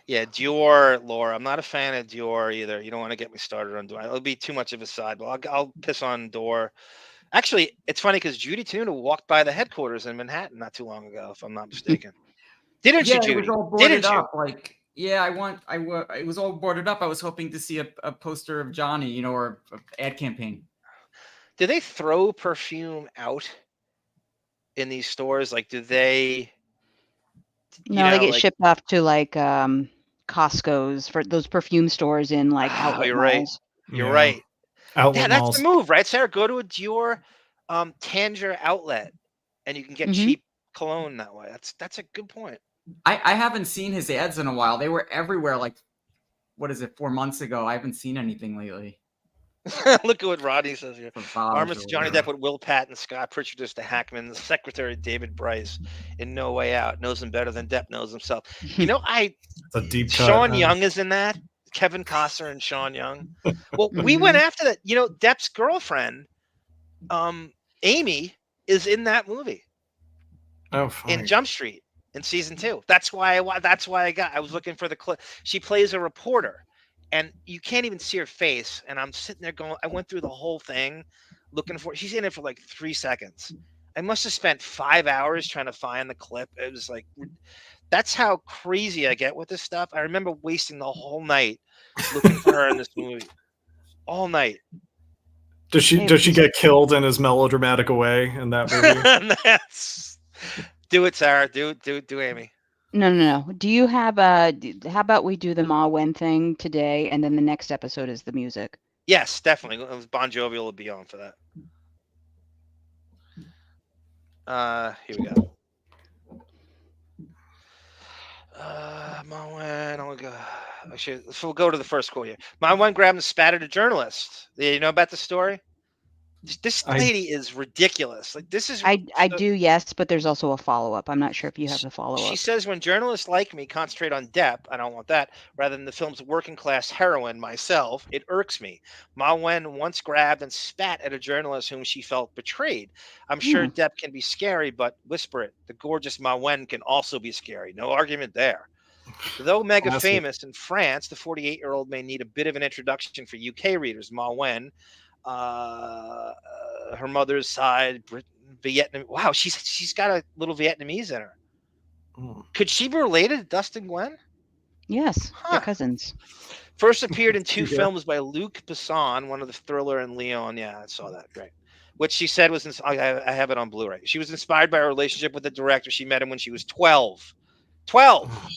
Yeah, Dior, Laura. I'm not a fan of Dior either. You don't want to get me started on Dior. It'll be too much of a side. But I'll piss on Dior. Actually, it's funny because Judy Tenuta walked by the headquarters in Manhattan not too long ago, if I'm not mistaken. Didn't you, Judy? It was all boarded up. It was all boarded up. I was hoping to see a poster of Johnny, or an ad campaign. Do they throw perfume out in these stores? Like, do they? No, they get shipped off to like Costco's for those perfume stores in like outlet malls. You're right. Outlet that's malls. the move, right, Sarah? Go to a Dior Tanger outlet, and you can get cheap cologne that way. That's a good point. I haven't seen his ads in a while. They were everywhere. Like, 4 months ago? I haven't seen anything lately. Look at what Rodney says here. Armist Johnny Depp with Will Patton, Scott Pritchard is to Hackman, the Secretary David Bryce in No Way Out knows him better than Depp knows himself. It's a deep cut, Sean Young is in that. Kevin Costner and Sean Young. Well, we went after that. Depp's girlfriend, Amy, is in that movie. Oh, funny. In Jump Street in season 2. That's why I was looking for the clip. She plays a reporter. And you can't even see her face. And I'm sitting there going, I went through the whole thing looking for, she's in it for like 3 seconds. I must have spent 5 hours trying to find the clip. It was like, that's how crazy I get with this stuff. I remember wasting the whole night looking for her in this movie. All night. Does she get killed in as melodramatic a way in that movie? Do it, Sarah. Do Amy. No. Do you have how about we do the Maiwenn thing today, and then the next episode is the music? Yes, definitely. Bon Jovi will be on for that. Here we go. Maiwenn, we'll go to the first quote here. Maiwenn grabbed and spat at a journalist. You know about the story? This lady is ridiculous. Like, this is. I do, yes, but there's also a follow-up. I'm not sure if you have the follow-up. She says, when journalists like me concentrate on Depp, I don't want that, rather than the film's working class heroine, myself, it irks me. Maiwenn once grabbed and spat at a journalist whom she felt betrayed. I'm sure Depp can be scary, but whisper it. The gorgeous Maiwenn can also be scary. No argument there. Though mega famous in France, the 48-year-old may need a bit of an introduction for UK readers. Maiwenn, her mother's side, Vietnam. Wow, she's got a little Vietnamese in her. Could she be related to Dustin Gwen? Yes, they're cousins. First appeared in 2 films by Luc Besson, one of the Thriller and Leon. Yeah, I saw that. Great. Which she said was, I have it on Blu-ray. She was inspired by her relationship with the director. She met him when she was 12. 12.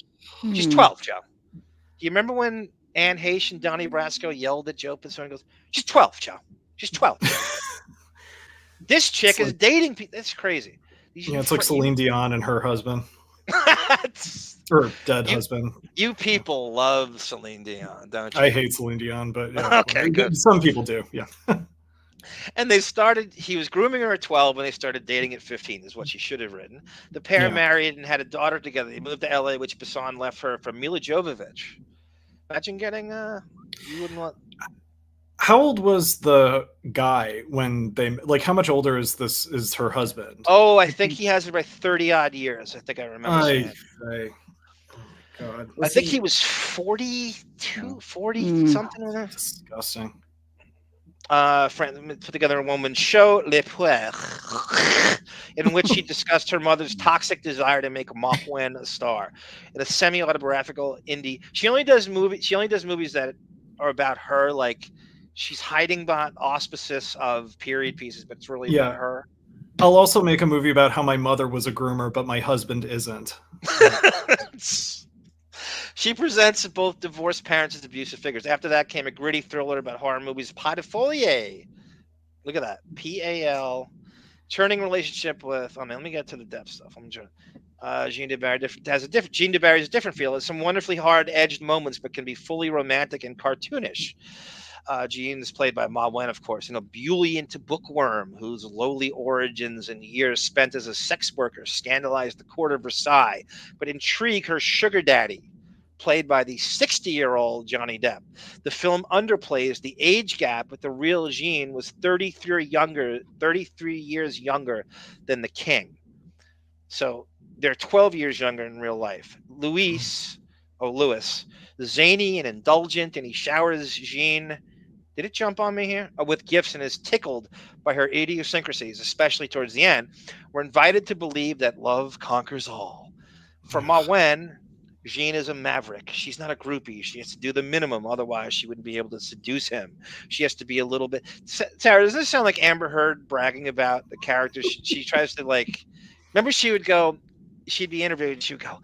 She's 12, Joe. Do you remember when Anne Heche and Donnie Brasco yelled at Joe Pisoni and goes, "She's 12, Joe. She's 12." This chick is dating people. That's crazy. It's like Celine Dion and her husband. Or dead husband. You people love Celine Dion, don't you? I hate Celine Dion, but yeah, okay, good. Some people do, yeah. And he was grooming her at 12 and they started dating at 15, is what she should have written. The pair married and had a daughter together. They moved to LA, which Besson left her for Mila Jovovich. Imagine getting, you wouldn't want. How old was the guy when how much older is her husband? Oh, I think he has about 30 odd years. I think I remember saying. God. I think he was 42, 40 something like that. Disgusting. Put together a woman's show, Le Puer, in which she discussed her mother's toxic desire to make Maiwenn a star. In a semi-autobiographical indie, she only does movies that are about her. Like, she's hiding behind auspices of period pieces, but it's really about her. I'll also make a movie about how my mother was a groomer, but my husband isn't. She presents both divorced parents as abusive figures. After that came a gritty thriller about horror movies, Pas de Folie. Look at that. P-A-L. Turning relationship with... Oh, man, let me get to the Depp stuff. I'm trying. Jeanne du Barry Jeanne du Barry has a different feel. It's some wonderfully hard-edged moments, but can be fully romantic and cartoonish. Jeanne is played by Maiwenn, of course, an ebullient bookworm whose lowly origins and years spent as a sex worker scandalize the court of Versailles, but intrigue her sugar daddy, played by the 60-year-old Johnny Depp. The film underplays the age gap, but the real Jeanne was 33 years younger than the king. So they're 12 years younger in real life. Louis, zany and indulgent, and he showers Jeanne. Did it jump on me here? With gifts and is tickled by her idiosyncrasies, especially towards the end. We're invited to believe that love conquers all. For Maiwenn, Jeanne is a maverick. She's not a groupie. She has to do the minimum. Otherwise, she wouldn't be able to seduce him. She has to be a little bit... Sarah, does this sound like Amber Heard bragging about the character? She tries to, like... Remember, she'd be interviewed and she would go,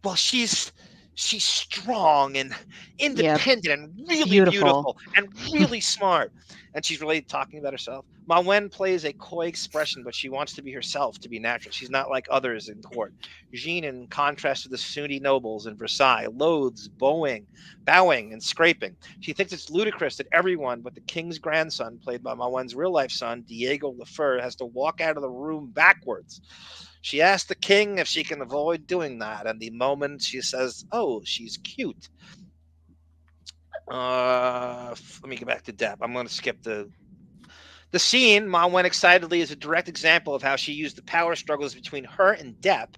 well, she's strong and independent and really beautiful and really smart. And she's really talking about herself. Maiwenn plays a coy expression, but she wants to be herself, to be natural. She's not like others in court. Jeanne, in contrast to the Sunni nobles in Versailles, loathes bowing and scraping. She thinks it's ludicrous that everyone but the king's grandson, played by Maiwenn's real-life son, Diego Lefeur, has to walk out of the room backwards. She asks the king if she can avoid doing that, and the moment she says, oh, she's cute. Let me get back to Depp. I'm going to skip the scene. Maiwenn excitedly is a direct example of how she used the power struggles between her and Depp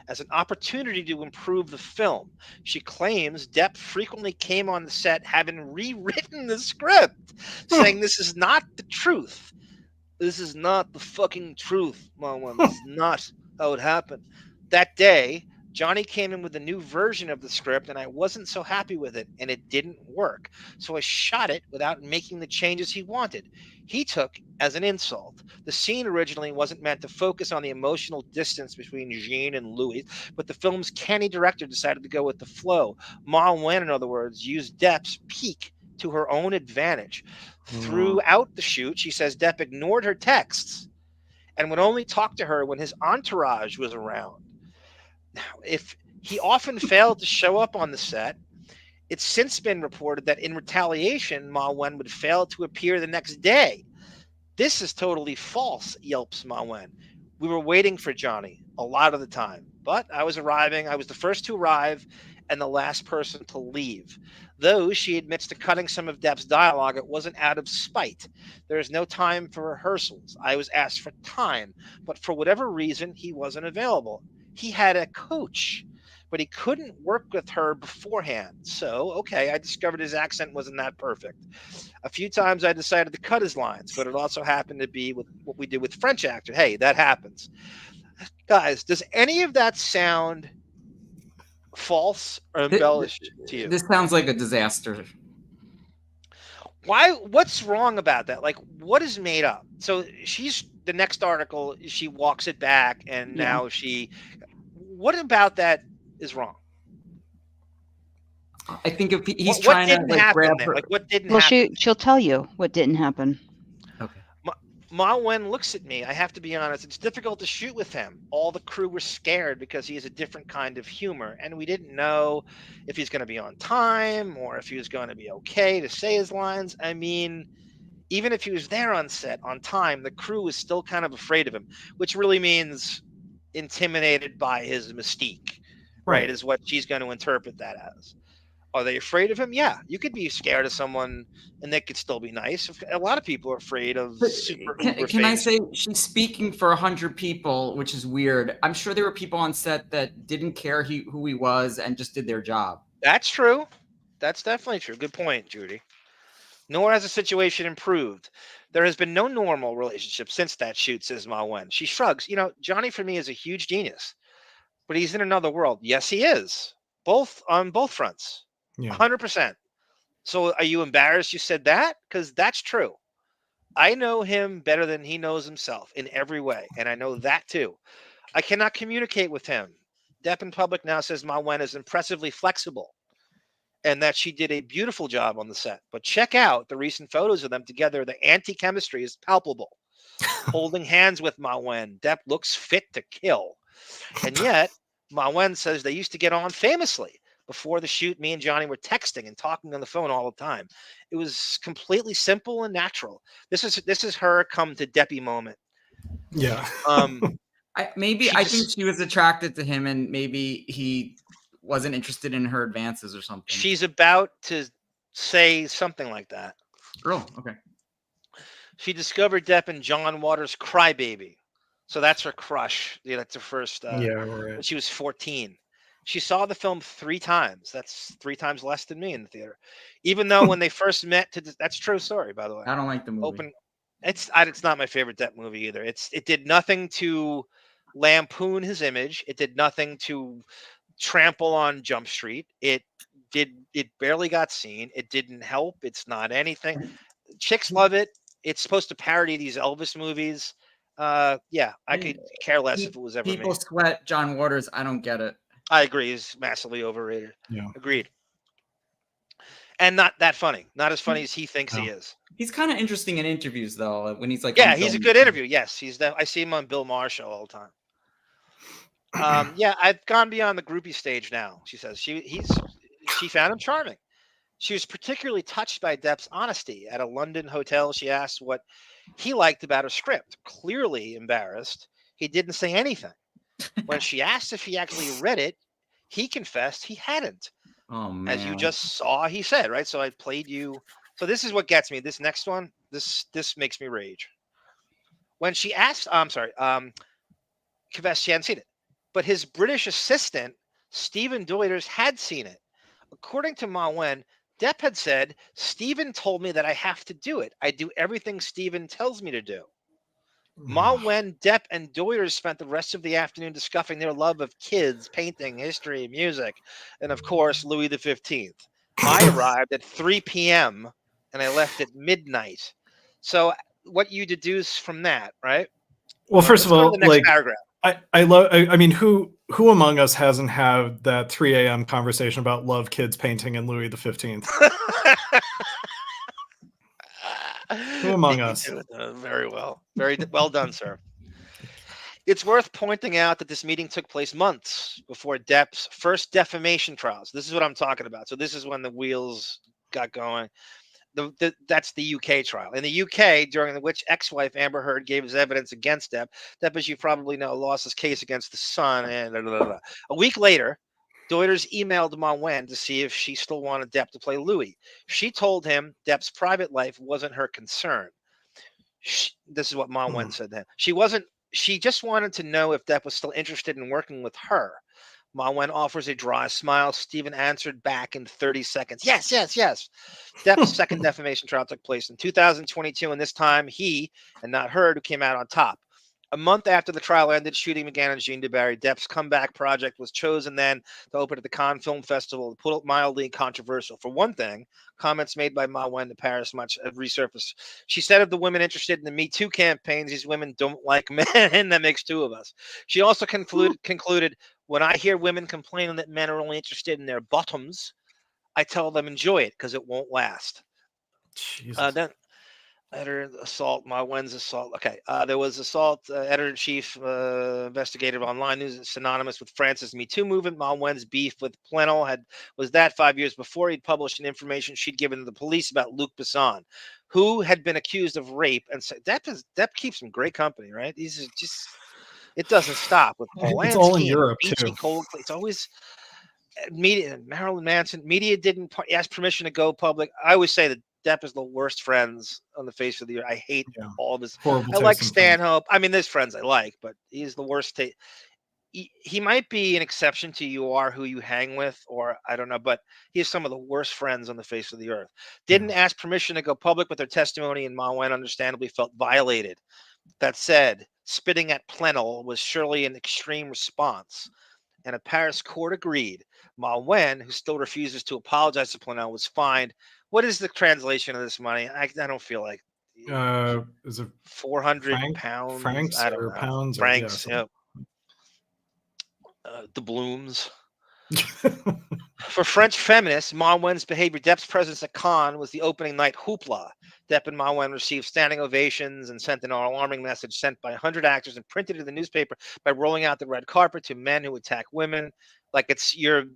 as an opportunity to improve the film. She claims Depp frequently came on the set having rewritten the script, saying this is not the truth. This is not the fucking truth, Maiwenn. This is not how it happened. That day, Johnny came in with a new version of the script, and I wasn't so happy with it, and it didn't work. So I shot it without making the changes he wanted. He took as an insult. The scene originally wasn't meant to focus on the emotional distance between Jeanne and Louis, but the film's canny director decided to go with the flow. Maiwenn, in other words, used Depp's peak to her own advantage. Throughout the shoot, she says Depp ignored her texts and would only talk to her when his entourage was around. Now, if he often failed to show up on the set, it's since been reported that in retaliation, Maiwenn would fail to appear the next day. This is totally false, yelps Maiwenn. We were waiting for Johnny a lot of the time, but I was the first to arrive and the last person to leave. Though she admits to cutting some of Depp's dialogue, it wasn't out of spite. There is no time for rehearsals. I was asked for time, but for whatever reason, he wasn't available. He had a coach, but he couldn't work with her beforehand. So, okay, I discovered his accent wasn't that perfect. A few times I decided to cut his lines, but it also happened to be with what we did with French actor. Hey, that happens. Guys, does any of that sound false or embellished to you? This sounds like a disaster. What's wrong about that? Like, what is made up? So she's the next article, she walks it back, and now what about that is wrong? I think if he's trying to grab her. Like, what didn't happen? Well, she'll tell you what didn't happen. Okay. Maiwenn looks at me. I have to be honest. It's difficult to shoot with him. All the crew were scared because he has a different kind of humor, and we didn't know if he's going to be on time or if he was going to be okay to say his lines. I mean, even if he was there on set on time, the crew was still kind of afraid of him, which really means intimidated by his mystique, right? Is what she's going to interpret that as. Are they afraid of him? Yeah, you could be scared of someone and they could still be nice. A lot of people are afraid of super Can I say she's speaking for 100 people, which is weird. I'm sure there were people on set that didn't care who he was and just did their job. That's true. That's definitely true. Good point, Judy. Nor has the situation improved. There has been no normal relationship since that shoot, says Maiwenn. She shrugs. You know, Johnny for me is a huge genius, but he's in another world. Yes, he is. On both fronts. 100%. So are you embarrassed you said that? Because that's true. I know him better than he knows himself in every way, and I know that too. I cannot communicate with him. Depp in public now says Maiwenn is impressively flexible and that she did a beautiful job on the set. But check out the recent photos of them together. The anti-chemistry is palpable. Holding hands with Maiwenn, Depp looks fit to kill. And yet, Maiwenn says they used to get on famously. Before the shoot, me and Johnny were texting and talking on the phone all the time. It was completely simple and natural. This is her come to Deppy moment. Yeah. I think she was attracted to him, and maybe he wasn't interested in her advances or something. She's about to say something like that. Oh, okay. She discovered Depp in John Waters' Crybaby. So that's her crush. Yeah, that's her first. When she was 14. She saw the film 3 times. That's 3 times less than me in the theater. Even though when they first met, that's a true story, by the way. I don't like the movie. It's not my favorite Depp movie either. It did nothing to lampoon his image. It did nothing to trample on Jump Street. It barely got seen. It didn't help. It's not anything. Chicks love it. It's supposed to parody these Elvis movies. I could care less if it was ever people made. Sweat John Waters. I don't get it. I agree. He's massively overrated. Yeah. Agreed. And not that funny. Not as funny as he thinks he is. He's kind of interesting in interviews, though, when he's like... Yeah, he's a good interview. Yes, I see him on Bill Maher show all the time. I've gone beyond the groupie stage now, she says. She found him charming. She was particularly touched by Depp's honesty. At a London hotel, she asked what he liked about her script. Clearly embarrassed, he didn't say anything. When she asked if he actually read it, he confessed he hadn't. Oh, man. As you just saw, he said, right? So I played you. So this is what gets me. This next one, this makes me rage. When she asked, confessed she hadn't seen it. But his British assistant, Stephen Deuters, had seen it. According to Maiwenn, Depp had said, Stephen told me that I have to do it. I do everything Stephen tells me to do. Maiwenn, Depp, and Doyers spent the rest of the afternoon discussing their love of kids, painting, history, music, and of course, Louis XV. I arrived at 3 p.m. and I left at midnight. So what you deduce from that, right? Well, first Let's of go to all, the next paragraph. I mean, who among us hasn't had that 3 a.m. conversation about love, kids, painting, and Louis XV? Who among us? Very well. Very well done, sir. It's worth pointing out that this meeting took place months before Depp's first defamation trials. This is what I'm talking about. So this is when the wheels got going. That's the UK trial. In the UK, during which ex-wife Amber Heard gave his evidence against Depp, Depp, as you probably know, lost his case against the Sun. And a week later, Doyers emailed Maiwenn to see if she still wanted Depp to play Louis. She told him Depp's private life wasn't her concern. This is what Maiwenn said to him. She just wanted to know if Depp was still interested in working with her. Maiwenn offers a dry smile. Stephen answered back in 30 seconds. Yes, yes, yes. Depp's second defamation trial took place in 2022, and this time he, and not Heard, who came out on top. A month after the trial ended, shooting began on Jeanne du Barry. Depp's comeback project was chosen then to open at the Cannes Film Festival, to put it mildly controversial. For one thing, comments made by Maiwenn to Paris much have resurfaced. She said of the women interested in the Me Too campaigns, these women don't like men. That makes two of us. She also concluded, when I hear women complaining that men are only interested in their bottoms, I tell them enjoy it because it won't last. Then editor assault, Maiwenn's assault. Okay, there was assault. Editor-in-chief investigative online news synonymous with France's Me Too movement. Maiwenn's beef with Plenel was that 5 years before he'd published an information she'd given to the police about Luc Besson, who had been accused of rape. And so Depp keeps some great company, right? These are just, it doesn't stop with Polanski. It's all in Europe too. It's always media. Marilyn Manson. Media didn't ask permission to go public. I always say that Depp is the worst friends on the face of the earth. I hate all of his. I like Stanhope. I mean, there's friends I like, but he's the worst. He might be an exception to you are who you hang with, or I don't know, but he has some of the worst friends on the face of the earth. Didn't ask permission to go public with their testimony, and Maiwenn understandably felt violated. That said, spitting at Plenel was surely an extreme response, and a Paris court agreed. Maiwenn, who still refuses to apologize to Plenel, was fined. What is the translation of this money? I don't feel like. Is it 400 pounds? Francs I don't or know. pounds? Francs. Yeah. The Blooms. For French feminists, Maiwenn's behavior, Depp's presence at Cannes was the opening night hoopla. Depp and Maiwenn received standing ovations and sent an alarming message sent by 100 actors and printed in the newspaper by rolling out the red carpet to men who attack women like it's your.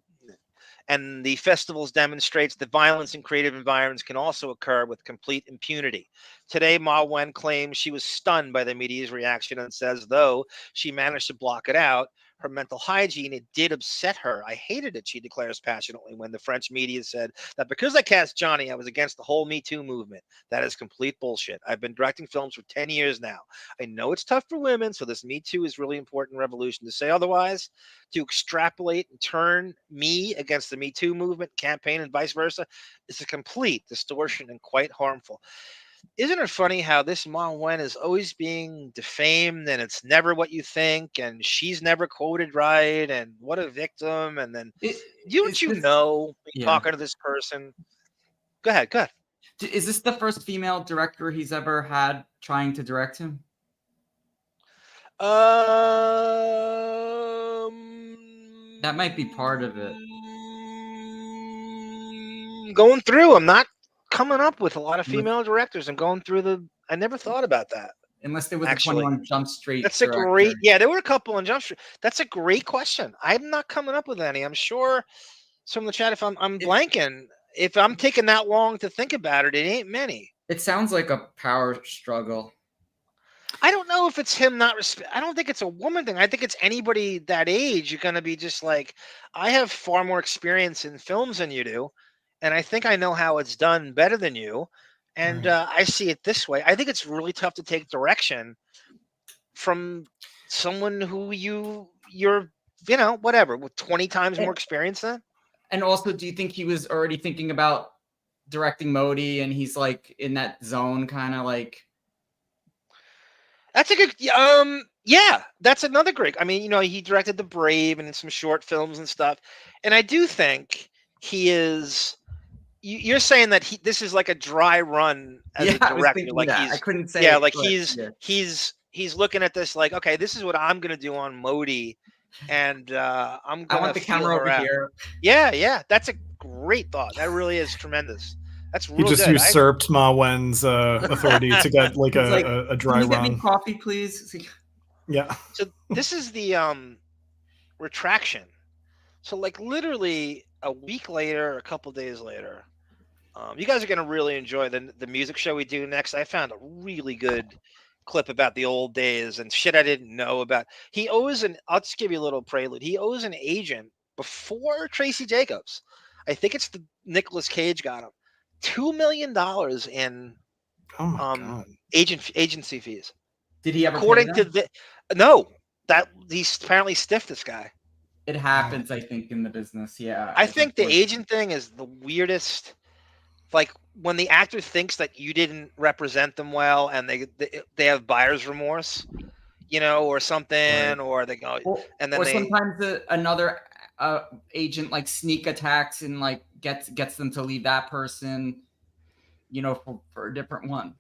And the festivals demonstrates that violence in creative environments can also occur with complete impunity. Today, Maiwenn claims she was stunned by the media's reaction and says, though she managed to block it out, her mental hygiene, it did upset her. I hated it, she declares passionately, when the French media said that because I cast Johnny, I was against the whole Me Too movement. That is complete bullshit. I've been directing films for 10 years now. I know it's tough for women, so this Me Too is really important revolution. To say otherwise, to extrapolate and turn me against the Me Too movement campaign and vice versa, is a complete distortion and quite harmful. Isn't it funny how this Maiwenn is always being defamed and it's never what you think and she's never quoted right and what a victim, and then you know talking to this person. Go ahead. Is this the first female director he's ever had trying to direct him? That might be part of it. Going through, I'm not coming up with a lot of female directors. I'm going through I never thought about that. Unless there was a 21 Jump Street. That's a great, there were a couple on Jump Street. That's a great question. I'm not coming up with any. I'm sure some in the chat, if I'm blanking, if I'm taking that long to think about it, it ain't many. It sounds like a power struggle. I don't know if it's him not I don't think it's a woman thing. I think it's anybody that age. You're going to be just like, I have far more experience in films than you do. And I think I know how it's done better than you. And I see it this way. I think it's really tough to take direction from someone who you're, whatever, with 20 times more experience than. And also, do you think he was already thinking about directing Modi and he's like in that zone kind of like? That's a good. Yeah, that's another great. I mean, he directed The Brave and some short films and stuff, and I do think he is. You're saying that this is like a dry run as a I was director. thinking Like that. he's I couldn't say it, like but yeah. he's looking at this like, okay, this is what I'm gonna do on Modi, and I'm I gonna want the feel camera her over out. here. Yeah, that's a great thought. That really is tremendous. That's He real just good. usurped Maiwenn's authority to get like He's like, a dry Can you get me run. coffee, please? Yeah. So this is the retraction. So like literally a week later, a couple days later, you guys are going to really enjoy the music show we do next. I found a really good clip about the old days and shit I didn't know about. I'll just give you a little prelude. He owes an agent before Tracy Jacobs. I think it's the Nicolas Cage got him $2 million in God. agency fees. Did he ever According pay to them? no, that he's apparently stiffed this guy. It happens, I think, in the business. Yeah. I think the agent thing is the weirdest. Like when the actor thinks that you didn't represent them well, and they have buyer's remorse, or something, right. Or they go, and then sometimes another agent like sneak attacks and like gets them to leave that person, for a different one.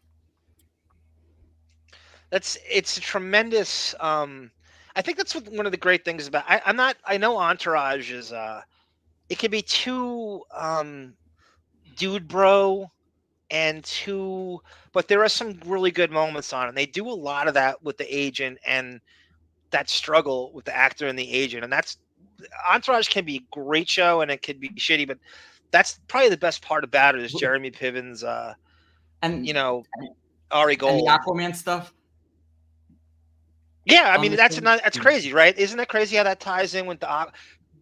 It's a tremendous. I think that's one of the great things about. I know Entourage is. It can be too dude bro and too, but there are some really good moments on it. And they do a lot of that with the agent and that struggle with the actor and the agent. And that's Entourage can be a great show and it can be shitty, but that's probably the best part about it is Jeremy Piven's and Ari Gold. And the Aquaman stuff. Yeah, I mean that's crazy, right? Isn't that crazy how that ties in with the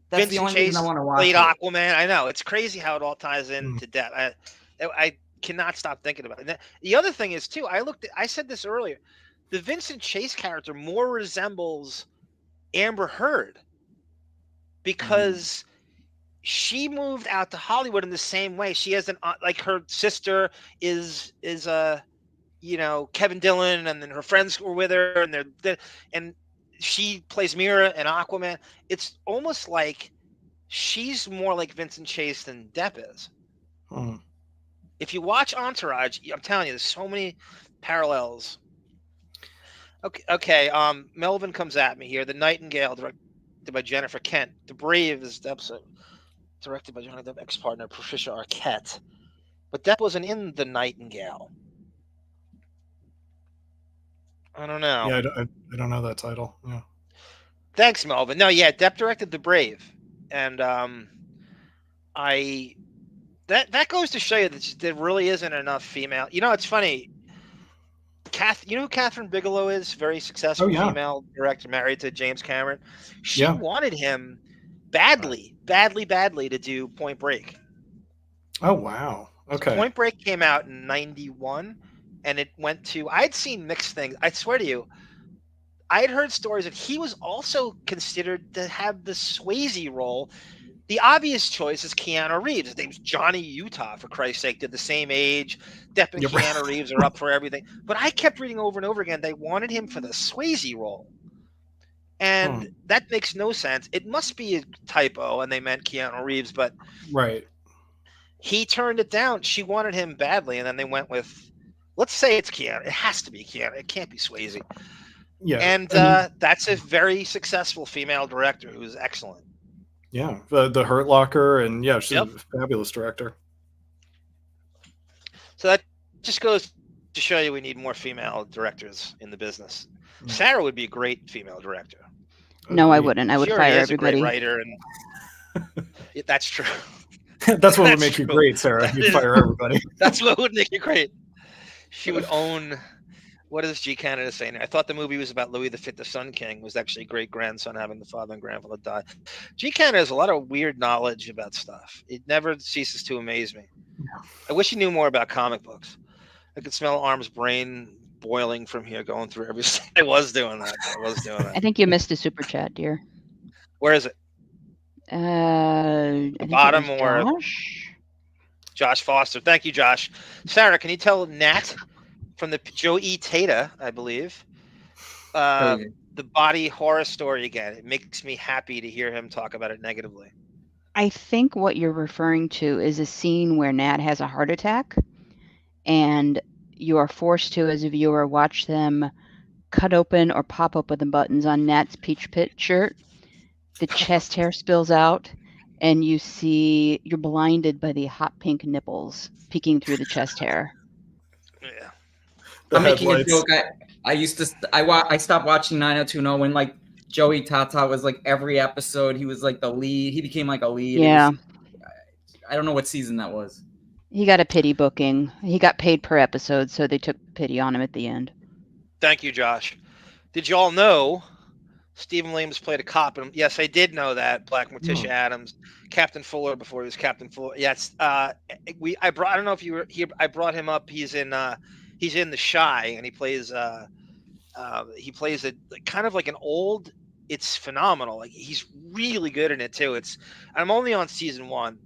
That's Vincent the only Chase reason I want to watch played it. Aquaman? I know it's crazy how it all ties in to Depp. I cannot stop thinking about it. The other thing is too. I said this earlier. The Vincent Chase character more resembles Amber Heard because she moved out to Hollywood in the same way. She has like her sister is Kevin Dillon, and then her friends were with her, and she plays Mira and Aquaman. It's almost like she's more like Vincent Chase than Depp is. If you watch Entourage, I'm telling you, there's so many parallels. Okay. Melvin comes at me here. The Nightingale, directed by Jennifer Kent. The Brave is Depp's directed by Johnny Depp ex-partner Patricia Arquette. But Depp wasn't in The Nightingale. I don't know. Yeah, I don't know that title. Yeah. Thanks, Melvin. No, yeah, Depp directed The Brave, and that goes to show you that there really isn't enough female. It's funny. You know who Catherine Bigelow is? Very successful female director, married to James Cameron. She wanted him badly to do Point Break. Oh wow. Okay. So Point Break came out in '91. And it went to, I'd seen mixed things. I swear to you, I had heard stories that he was also considered to have the Swayze role. The obvious choice is Keanu Reeves. His name's Johnny Utah, for Christ's sake. They're the same age. Depp and Keanu Reeves are up for everything. But I kept reading over and over again, they wanted him for the Swayze role. And that makes no sense. It must be a typo, and they meant Keanu Reeves, but right. He turned it down. She wanted him badly, and then they went with, let's say it's Keanu. It has to be Keanu. It can't be Swayze. Yeah. And that's a very successful female director who's excellent. Yeah. The Hurt Locker, and she's a fabulous director. So that just goes to show you we need more female directors in the business. Sarah would be a great female director. No, I wouldn't. I would fire everybody. A great writer, and that's true. That's what would make you great, Sarah. You'd fire everybody. That's what would make you great. She would own. What does G Canada say now? I thought the movie was about Louis V, the Sun King, was actually great grandson having the father and grandfather die. G Canada has a lot of weird knowledge about stuff. It never ceases to amaze me. I wish he knew more about comic books. I could smell Arm's brain boiling from here, going through everything. I was doing that. I think you missed a super chat, dear. Where is it? I think bottom it or Josh? Josh Foster. Thank you, Josh. Sarah, can you tell Nat from the Joe E. Tata, I believe, the body horror story again. It makes me happy to hear him talk about it negatively. I think what you're referring to is a scene where Nat has a heart attack, and you are forced to, as a viewer, watch them cut open or pop open the buttons on Nat's Peach Pit shirt. The chest hair spills out, and you're blinded by the hot pink nipples peeking through the chest hair. Yeah. I'm making a joke. I stopped watching 90210 when like Joey Tata was like every episode. He was like the lead. He became like a lead. Yeah. I don't know what season that was. He got a pity booking. He got paid per episode, so they took pity on him at the end. Thank you, Josh. Did you all know Stephen Williams played a cop? And yes, I did know that. Black Morticia Adams, Captain Fuller before he was Captain Fuller. Yes, I don't know if you were here. I brought him up. He's in The Shy, and he plays a kind of like an old. It's phenomenal. Like he's really good in it too. I'm only on season 1.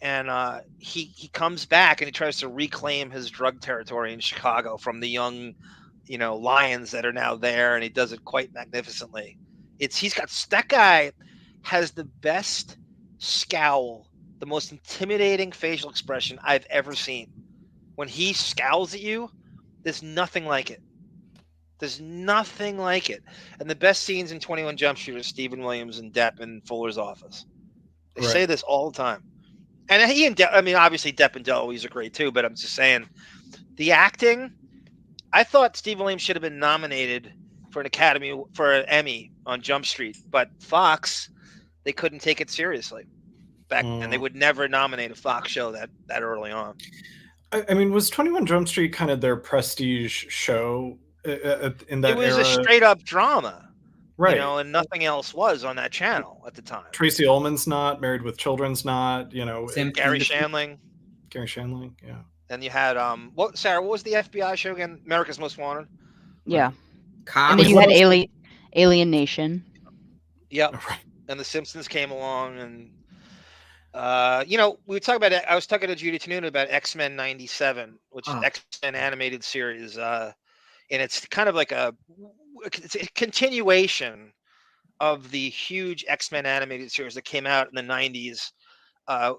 And he comes back and he tries to reclaim his drug territory in Chicago from the young, lions that are now there, and he does it quite magnificently. That guy has the best scowl, the most intimidating facial expression I've ever seen. When he scowls at you, there's nothing like it. There's nothing like it. And the best scenes in 21 Jump Street are Stephen Williams and Depp in Fuller's office. They say this all the time. And he and Depp, obviously Depp and DeLuise are great too, but I'm just saying the acting, I thought Steve Williams should have been nominated for an Emmy on Jump Street, but Fox, they couldn't take it seriously back then. They would never nominate a Fox show that early on. Was 21 Jump Street kind of their prestige show in that era? It was a straight up drama. Right. And nothing else was on that channel at the time. Tracy Ullman's not, Married with Children's not, Gary Shandling. Yeah. And you had Sarah, what was the FBI show again? America's Most Wanted. Yeah. And then you had Alien Nation. Yep. Right. And The Simpsons came along, and we were talking about it. I was talking to Judy Tenuta about X-Men 97, which is X-Men animated series. And it's kind of like it's a continuation of the huge X-Men animated series that came out in the 90s,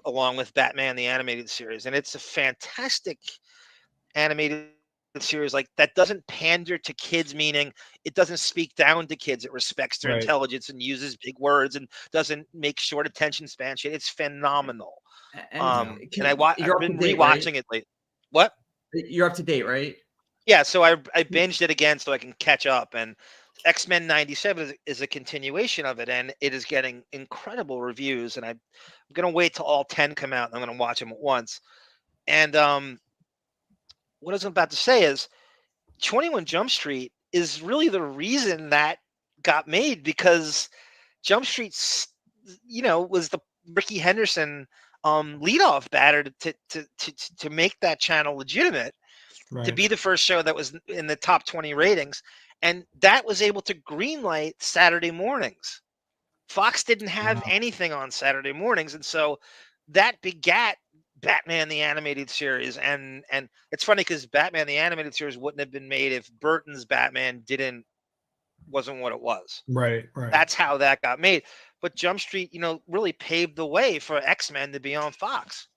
along with Batman the Animated Series. And it's a fantastic animated series that doesn't pander to kids, meaning it doesn't speak down to kids. It respects their intelligence and uses big words and doesn't make short attention span shit. It's phenomenal. I've been rewatching it lately. What? You're up to date, right? Yeah, so I binged it again so I can catch up, and X-Men 97 is a continuation of it, and it is getting incredible reviews, and I'm going to wait till all 10 come out, and I'm going to watch them at once. And what I was about to say is 21 Jump Street is really the reason that got made, because Jump Street, was the Ricky Henderson leadoff batter to make that channel legitimate. Right. To be the first show that was in the top 20 ratings. And that was able to greenlight Saturday mornings. Fox didn't have anything on Saturday mornings. And so that begat Batman the Animated Series. And it's funny because Batman the Animated Series wouldn't have been made if Burton's Batman wasn't what it was. Right. That's how that got made. But Jump Street, really paved the way for X-Men to be on Fox.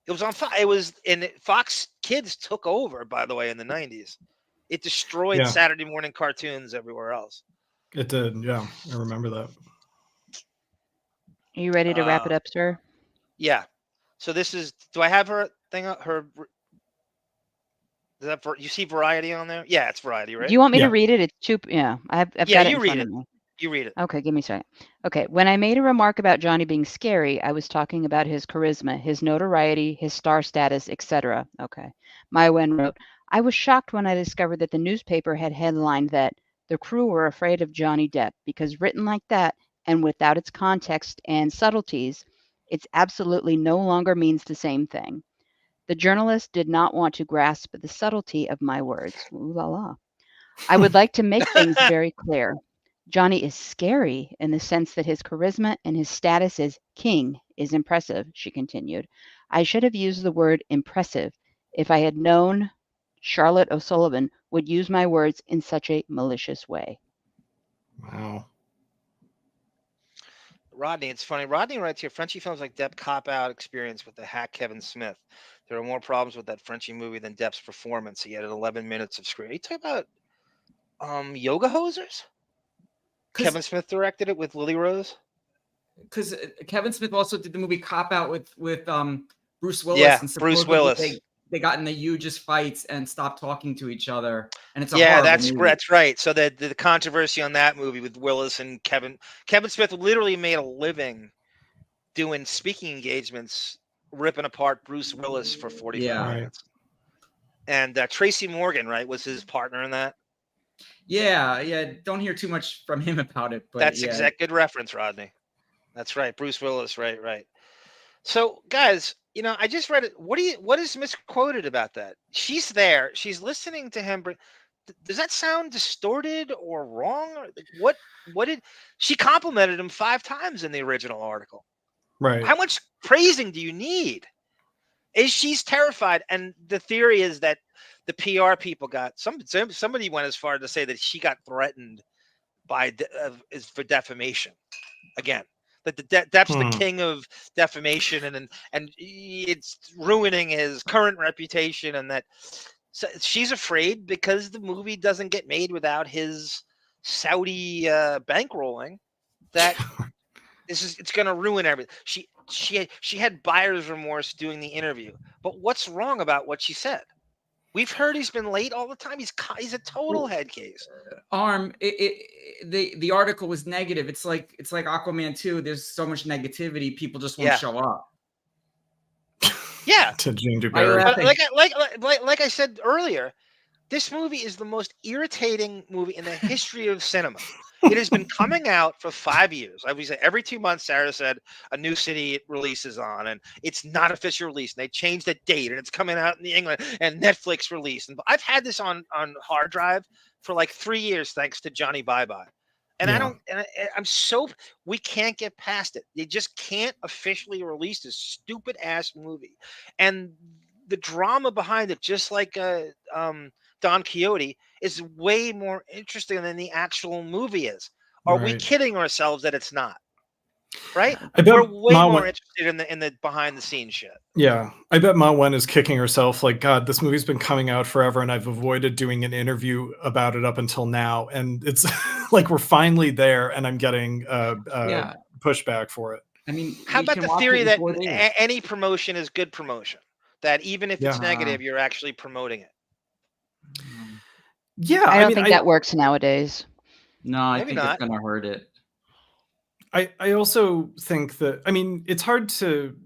It was on Fox. Fox Kids took over, by the way, in the 90s. It destroyed Saturday morning cartoons everywhere else. It did, yeah. I remember that. Are you ready to wrap it up, sir? Yeah. So this is. Do I have her thing? You see Variety on there? Yeah, it's Variety, right? Do you want me to read it? It's too. Yeah, I've got it in front of me. You read it. Okay, give me a second. Okay, when I made a remark about Johnny being scary, I was talking about his charisma, his notoriety, his star status, etc. Okay. Maiwenn wrote, I was shocked when I discovered that the newspaper had headlined that the crew were afraid of Johnny Depp, because written like that and without its context and subtleties, it absolutely no longer means the same thing. The journalist did not want to grasp the subtlety of my words. Ooh la la. I would like to make things very clear. Johnny is scary in the sense that his charisma and his status as king is impressive, she continued. I should have used the word impressive if I had known Charlotte O'Sullivan would use my words in such a malicious way. Wow. Rodney, it's funny. Rodney writes here, Frenchie films like Depp cop-out experience with the hack Kevin Smith. There are more problems with that Frenchie movie than Depp's performance. He had 11 minutes of screen. Are you talking about Yoga Hosers? Kevin Smith directed it with Lily Rose? Because Kevin Smith also did the movie Cop Out with Bruce Willis. Yeah, and Bruce supposedly Willis. They got in the hugest fights and stopped talking to each other. And it's a Yeah, horrible movie. that's right. So the controversy on that movie with Willis and Kevin Smith literally made a living doing speaking engagements, ripping apart Bruce Willis for 45 minutes. And Tracy Morgan, right, was his partner in that. Yeah. Don't hear too much from him about it, but That's yeah. good reference, Rodney. That's right, Bruce Willis, right. So, guys, I just read it. What is misquoted about that? She's there. She's listening to him. Does that sound distorted or wrong? What did she complimented him 5 times in the original article? Right. How much praising do you need? She's terrified, and the theory is that the PR people got somebody went as far to say that she got threatened for defamation again. That Depp's the king of defamation, and it's ruining his current reputation, and that she's afraid because the movie doesn't get made without his Saudi bankrolling, that it's going to ruin everything. She had buyer's remorse doing the interview, but what's wrong about what she said? We've heard he's been late all the time. He's a total head case. ARM, the article was negative. It's like Aquaman 2. There's so much negativity, people just won't show up. Yeah. To Jeanne du Barry. Like I said earlier, this movie is the most irritating movie in the history of cinema. It has been coming out for 5 years. I would say every 2 months, Sarah said a new city it releases on, and it's not official release. And they changed the date, and it's coming out in England, and Netflix release. And I've had this on hard drive for like 3 years, thanks to Johnny Bye Bye. And we can't get past it. They just can't officially release this stupid ass movie. And the drama behind it, just like Don Quixote, is way more interesting than the actual movie is. Are we kidding ourselves that it's not? Right? We're way more interested in the behind the scenes shit. Yeah, I bet Maiwenn is kicking herself like, God, this movie's been coming out forever, and I've avoided doing an interview about it up until now, and it's like we're finally there, and I'm getting pushback for it. I mean, how about the theory that any promotion is good promotion? That even if it's negative, you're actually promoting it. Yeah, I don't think that works nowadays. No, I Maybe think not. it's going to hurt it. I also think that, I mean, it's hard to,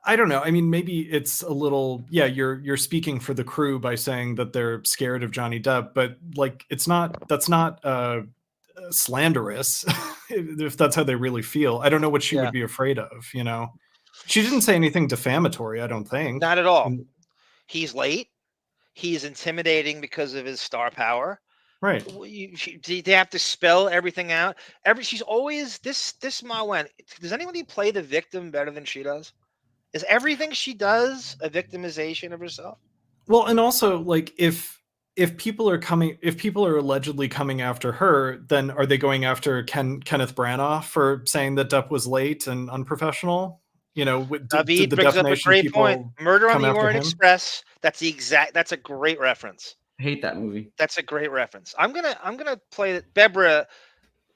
I don't know. I mean, maybe it's a little, you're speaking for the crew by saying that they're scared of Johnny Depp, but like, that's not slanderous if that's how they really feel. I don't know what she would be afraid of, She didn't say anything defamatory, I don't think. Not at all. He's late. He's intimidating because of his star power. Right. They have to spell everything out. She's always this Maiwenn. Does anybody play the victim better than she does? Is everything she does a victimization of herself? Well, and also like if people are allegedly coming after her, then are they going after Kenneth Branagh for saying that Depp was late and unprofessional? David brings up a great point. Murder on the Orient Express. That's a great reference. I hate that movie. That's a great reference. I'm gonna play it. Bebra,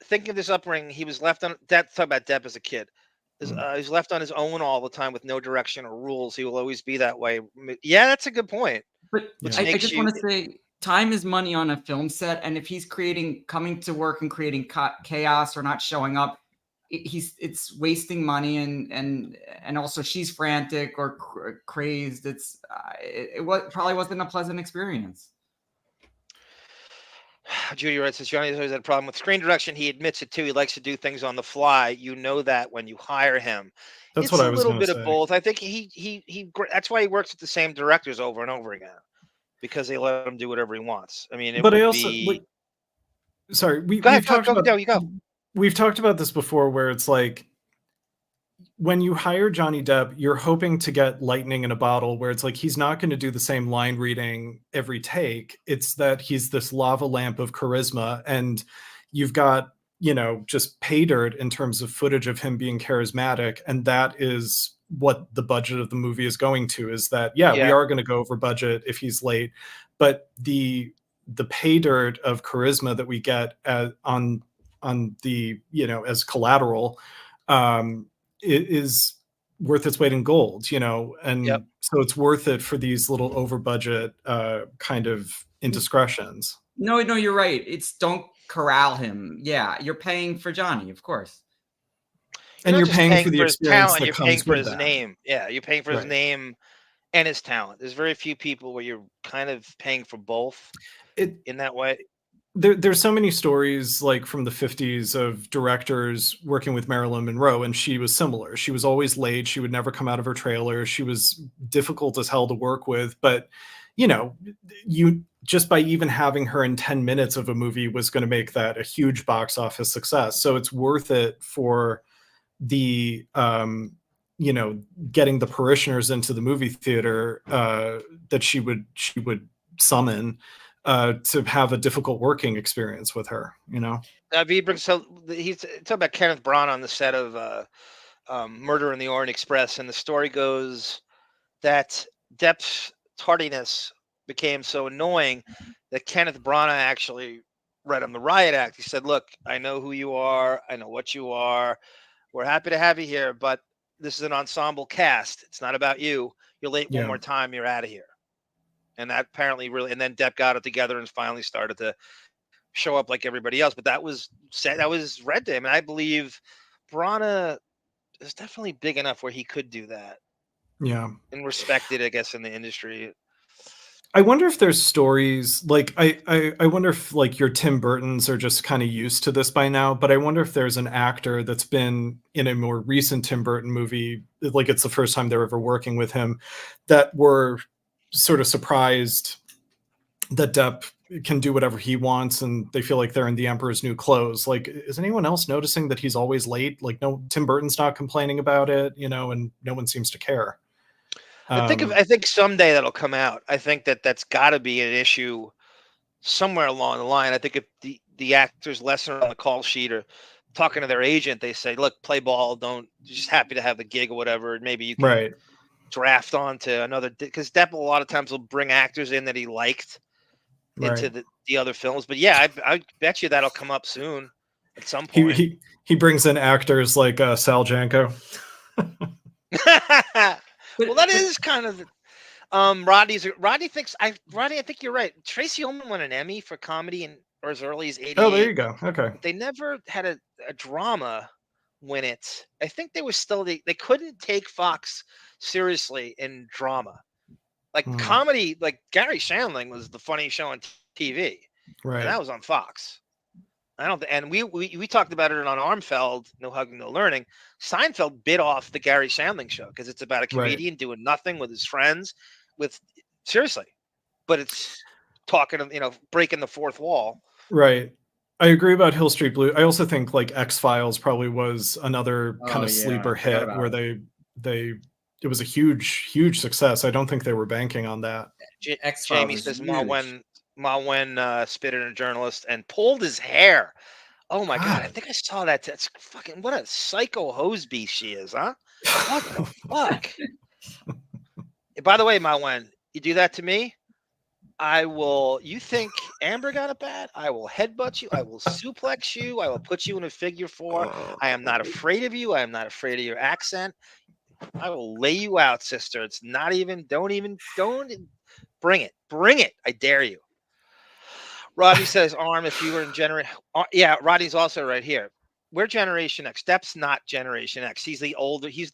think of this upbringing. He was left on Depp. Talk about Depp as a kid. He's left on his own all the time with no direction or rules. He will always be that way. Yeah, that's a good point. But I just want to say, time is money on a film set, and if he's coming to work and creating chaos or not showing up, it's wasting money, and also she's frantic or crazed. It probably wasn't a pleasant experience. Judy writes, since Johnny's always had a problem with screen direction, he admits it too. He likes to do things on the fly. You know that when you hire him. That's what I was going to say. It's a little bit of both. I think he that's why he works with the same directors over and over again, because they let him do whatever he wants. I mean, sorry, we've talked about this before, where it's like when you hire Johnny Depp, you're hoping to get lightning in a bottle, where it's like he's not going to do the same line reading every take. It's that he's this lava lamp of charisma, and you've got, just pay dirt in terms of footage of him being charismatic, and that is what the budget of the movie is going to, is that we are going to go over budget if he's late, but the pay dirt of charisma that we get on the, as collateral, it is worth its weight in gold, and so it's worth it for these little over budget kind of indiscretions. No, you're right. It's don't corral him. Yeah, you're paying for Johnny, of course. And you're paying for the his experience talent, that you're comes paying for with his that. name. Yeah, you're paying for his Right. name and his talent. There's very few people where you're kind of paying for both in that way. There's so many stories like from the 50s of directors working with Marilyn Monroe, and she was similar. She was always late. She would never come out of her trailer. She was difficult as hell to work with, but you just by even having her in 10 minutes of a movie was going to make that a huge box office success. So it's worth it for the getting the parishioners into the movie theater that she would summon to have a difficult working experience with her. He's talking about Kenneth Branagh on the set of Murder in the Orient Express, and the story goes that Depp's tardiness became so annoying that Kenneth Branagh actually read him the riot act. He said, "Look, I know who you are. I know what you are. We're happy to have you here, but this is an ensemble cast. It's not about you. You're late one more time, you're out of here." And that apparently and then Depp got it together and finally started to show up like everybody else. But that was read to him. And I believe Branagh is definitely big enough where he could do that. Yeah. And respected, I guess, in the industry. I wonder if there's stories like I wonder if like your Tim Burtons are just kind of used to this by now, but I wonder if there's an actor that's been in a more recent Tim Burton movie, like it's the first time they're ever working with him, that were sort of surprised that Depp can do whatever he wants and they feel like they're in the Emperor's new clothes. Like, is anyone else noticing that he's always late? Like, no, Tim Burton's not complaining about it, and no one seems to care. I think someday that'll come out. I think that's got to be an issue somewhere along the line. I think if the actors lesson on the call sheet or talking to their agent, they say, "Look, play ball. You're just happy to have the gig or whatever. And maybe you can draft on to another." Because Depp a lot of times will bring actors in that he liked into the other films. But yeah, I bet you that'll come up soon at some point. He brings in actors like Sal Janko. Well, that is kind of Rodney thinks I think you're right. Tracy Ullman won an Emmy for comedy or as early as 88. Oh, there you go. Okay. They never had a drama win it. I think they were still they couldn't take Fox seriously in drama. Like comedy, like Gary Shandling was the funny show on TV. Right. And that was on Fox. And we talked about it on Armfeld, No Hugging, No Learning. Seinfeld bit off the Gary Shandling show because it's about a comedian doing nothing with his friends, seriously, but it's talking, breaking the fourth wall. Right. I agree about Hill Street Blues. I also think like X-Files probably was another kind of sleeper hit where it was a huge success. I don't think they were banking on that. Jamie says Maiwenn spit at a journalist and pulled his hair. Oh my God. I think I saw that. That's fucking, what a psycho hose beast she is, huh? What the fuck? By the way, Maiwenn, you do that to me, you think Amber got it bad? I will headbutt you. I will suplex you. I will put you in a figure four. I am not afraid of you. I am not afraid of your accent. I will lay you out, sister. It's not even, don't bring it. I dare you. Rodney says, "Arm, if you were in generation." Yeah, Rodney's also right here. We're Generation X. Depp's not Generation X. He's the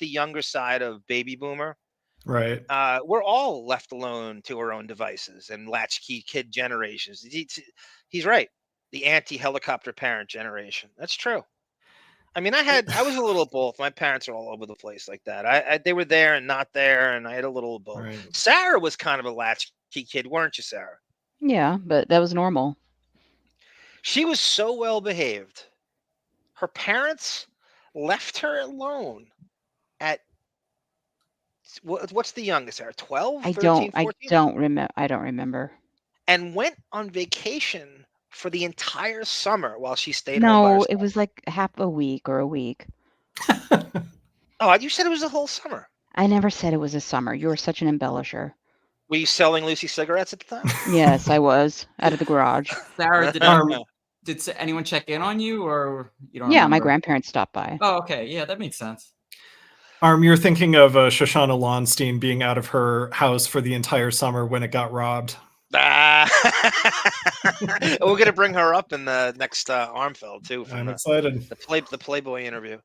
younger side of baby boomer. Right. We're all left alone to our own devices and latchkey kid generations. He's right. The anti-helicopter parent generation. That's true. I mean, I was a little of both. My parents are all over the place like that. They were there and not there, and I had a little of both. Right. Sarah was kind of a latchkey kid, weren't you, Sarah? Yeah, but that was normal. She was so well behaved. Her parents left her alone at what's the youngest there? 12, I 13, don't. I 14? don't remember. I don't remember. And went on vacation for the entire summer while she stayed home by No, herself. it was like half a week or a week. Oh, you said it was the whole summer. I never said it was a summer. You were such an embellisher. Were you selling Lucy cigarettes at the time? Yes, I was out of the garage. Sarah, did anyone check in on you, or you don't Yeah, remember? my grandparents stopped by. Oh, okay. Yeah, that makes sense. You're thinking of Shoshana Lonstein being out of her house for the entire summer when it got robbed. We're gonna bring her up in the next Armfeld too. I'm excited. The Playboy interview.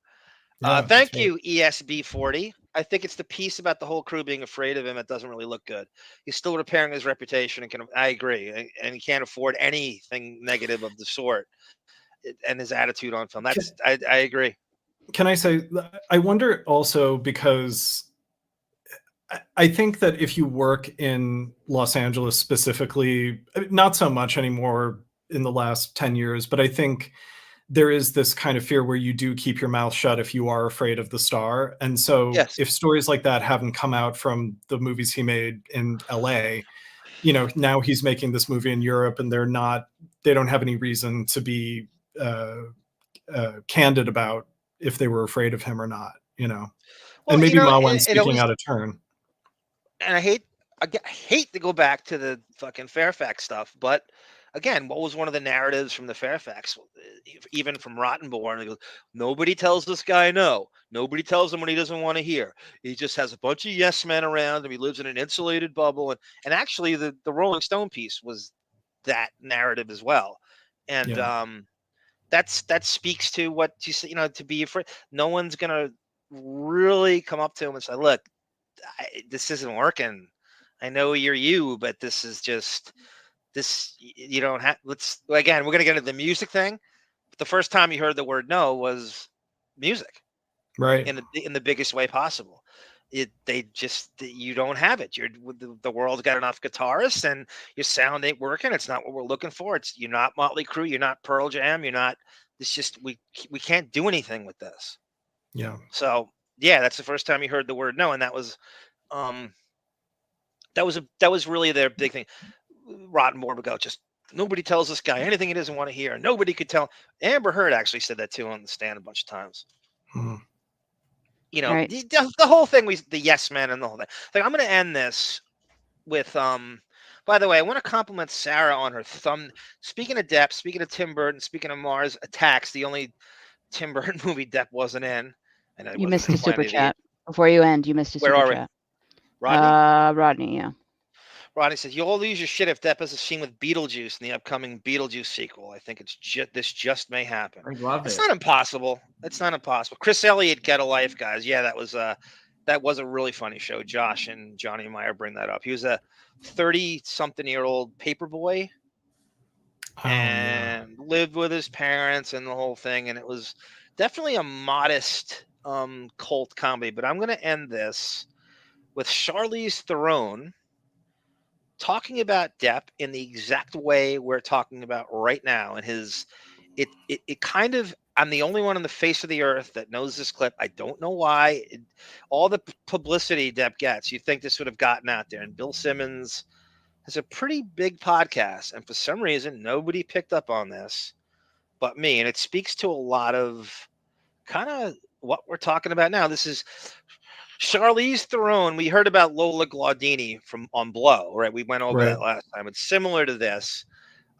Yeah, thank you, ESB40. I think it's the piece about the whole crew being afraid of him that doesn't really look good. He's still repairing his reputation, and I agree, and he can't afford anything negative of the sort. And his attitude on film. I agree. Can I say, I wonder also, because I think that if you work in Los Angeles specifically, not so much anymore in the last 10 years, but I think there is this kind of fear where you do keep your mouth shut if you are afraid of the star. And so if stories like that haven't come out from the movies he made in LA, now he's making this movie in Europe, and they don't have any reason to be candid about if they were afraid of him or not, Well, and maybe Maiwenn speaking out of turn. And I hate to go back to the fucking Fairfax stuff, but again, what was one of the narratives from the Fairfax, even from Rottenborn? He goes, nobody tells this guy no. Nobody tells him what he doesn't want to hear. He just has a bunch of yes men around him. He lives in an insulated bubble. And actually, the Rolling Stone piece was that narrative as well. And that speaks to what you say, to be afraid. No one's gonna really come up to him and say, "Look, this isn't working. I know you're you, but this is just this. You don't have." We're gonna get into the music thing. But the first time you heard the word "no" was music, right? In the biggest way possible. You don't have it. The world's got enough guitarists, and your sound ain't working. It's not what we're looking for. You're not Motley Crue. You're not Pearl Jam. You're not. It's just we can't do anything with this. Yeah. So that's the first time you heard the word no, and that was really their big thing. Rottenborn would go, just nobody tells this guy anything he doesn't want to hear. Nobody could tell. Amber Heard actually said that too on the stand a bunch of times. Right. The whole thing, the yes men and the whole thing. Like, I'm going to end this with, by the way, I want to compliment Sarah on her thumb. Speaking of Depp, speaking of Tim Burton, speaking of Mars Attacks, the only Tim Burton movie Depp wasn't in. And You missed a super chat. Before you end, you missed a super chat. Rodney? Rodney, yeah. Rodney says, you'll all lose your shit if Depp has a scene with Beetlejuice in the upcoming Beetlejuice sequel. I think this just may happen. I love it. It's not impossible. It's not impossible. Chris Elliott, Get a Life, guys. Yeah, that was a really funny show. Josh and Johnny Meyer bring that up. He was a 30-something-year-old paper boy and lived with his parents and the whole thing. And it was definitely a modest cult comedy. But I'm going to end this with Charlize Theron talking about Depp in the exact way we're talking about right now. And it kind of, I'm the only one on the face of the earth that knows this clip. I don't know why. All the publicity Depp gets, you think this would have gotten out there. And Bill Simmons has a pretty big podcast. And for some reason, nobody picked up on this but me. And it speaks to a lot of kind of what we're talking about now. This is Charlize Theron. We heard about Lola Glaudini on Blow, right? We went over that last time. It's similar to this.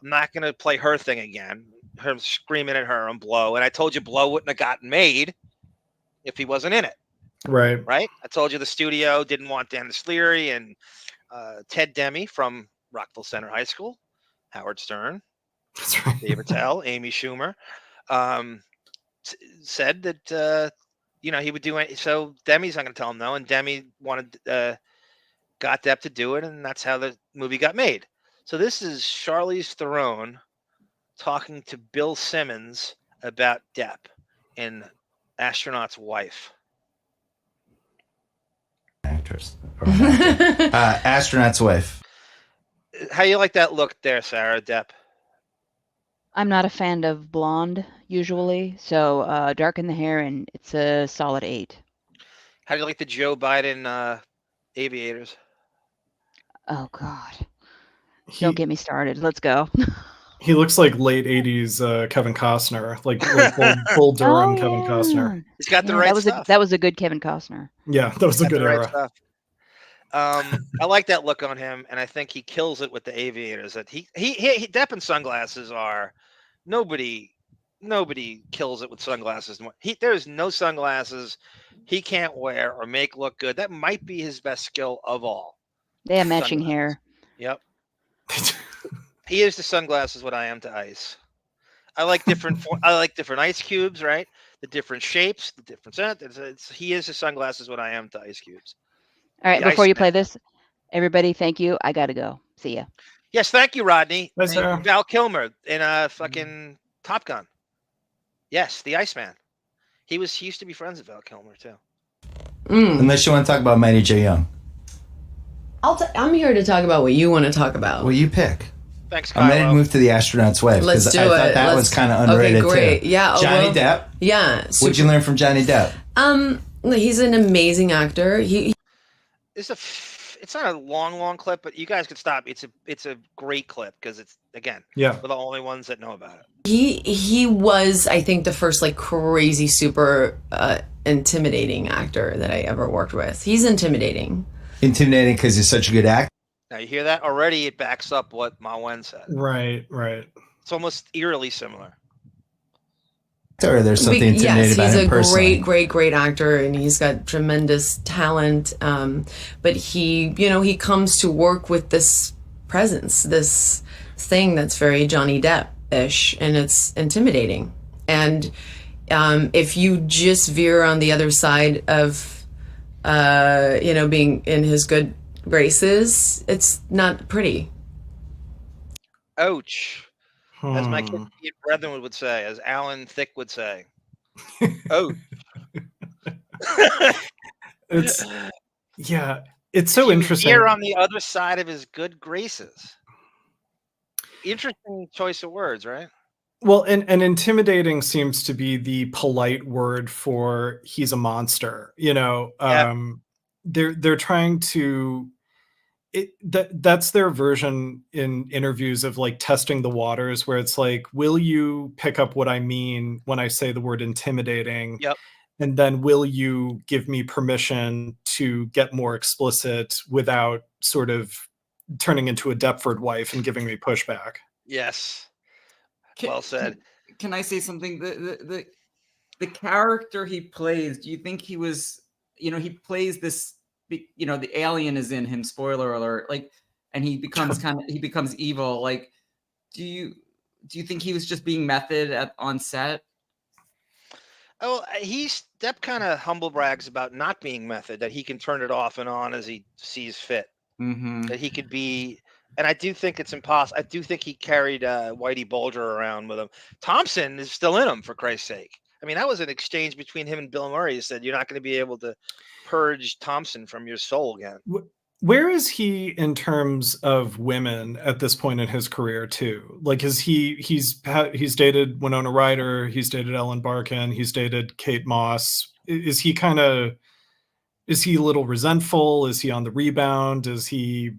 I'm not going to play her thing again. Her screaming at her on Blow. And I told you Blow wouldn't have gotten made if he wasn't in it. Right. I told you the studio didn't want Dennis Leary and Ted Demme from Rockville Center High School, Howard Stern, Dave Attell, Amy Schumer, said that he would do it. So Demme's not going to tell him no, and Demme got Depp to do it, and that's how the movie got made. So this is Charlize Theron talking to Bill Simmons about Depp in Astronaut's Wife. Actress. Astronaut's Wife. How you like that look there, Sarah? Depp. I'm not a fan of blonde usually, so darken the hair and it's a solid 8. How do you like the Joe Biden aviators? Oh God. Don't get me started. Let's go. He looks like late 80s Kevin Costner, like Bull Durham Kevin Costner. He's got the right stuff. That was a good Kevin Costner. Yeah, that was a good era. Stuff. I like that look on him, and I think he kills it with the aviators. That he Depp and sunglasses are nobody kills it with sunglasses. There's no sunglasses he can't wear or make look good. That might be his best skill of all. They have matching hair. Yep. He is to sunglasses what I am to ice. I like different ice cubes, right? The different shapes, the different he is to sunglasses what I am to ice cubes. All right, before you play this, everybody, thank you. I gotta go. See ya. Yes, thank you, Rodney. Yes, sir. Val Kilmer in fucking Top Gun. Yes, the Iceman. He used to be friends with Val Kilmer too. Unless you want to talk about Mighty J. Young. I'm here to talk about what you want to talk about. Well, you pick. Thanks, I'm ready to move to the Astronaut's Wife. Let's do I thought it. that was kind of underrated great. too. Yeah. Johnny Depp. Yeah. What'd you learn from Johnny Depp? He's an amazing actor. It's not a long clip, but you guys could stop. It's a great clip because it's we're the only ones that know about it. He was, I think, the first like crazy super intimidating actor that I ever worked with. He's intimidating. Intimidating because he's such a good actor. Now you hear that already? It backs up what Maiwenn said. Right. It's almost eerily similar. Or there's something intimidating about him personally. He's a great actor, and he's got tremendous talent. But he comes to work with this presence, this thing that's very Johnny Depp-ish, and it's intimidating. And if you just veer on the other side of, being in his good graces, it's not pretty. Ouch. As my kid brethren would say, as Alan Thicke would say. Oh. It's so interesting. Here on the other side of his good graces. Interesting choice of words, right? Well, and intimidating seems to be the polite word for he's a monster. They're trying to. That's their version in interviews of like testing the waters, where it's like, will you pick up what I mean when I say the word intimidating? Yep. And then will you give me permission to get more explicit without sort of turning into a Depford wife and giving me pushback? Yes. Well said. Can I say something? The character he plays, do you think he was, he plays this, the alien is in him, spoiler alert, like, and he becomes evil. Like, do you think he was just being method on set? Oh, Depp kind of humble brags about not being method, that he can turn it off and on as he sees fit. Mm-hmm. That he could be, and I do think it's impossible. I do think he carried Whitey Bulger around with him. Thompson is still in him, for Christ's sake. I mean, that was an exchange between him and Bill Murray. He said, you're not going to be able to purge Thompson from your soul again. Where is he in terms of women at this point in his career too? Like, he's dated Winona Ryder, he's dated Ellen Barkin, he's dated Kate Moss. Is he a little resentful? Is he on the rebound? Is he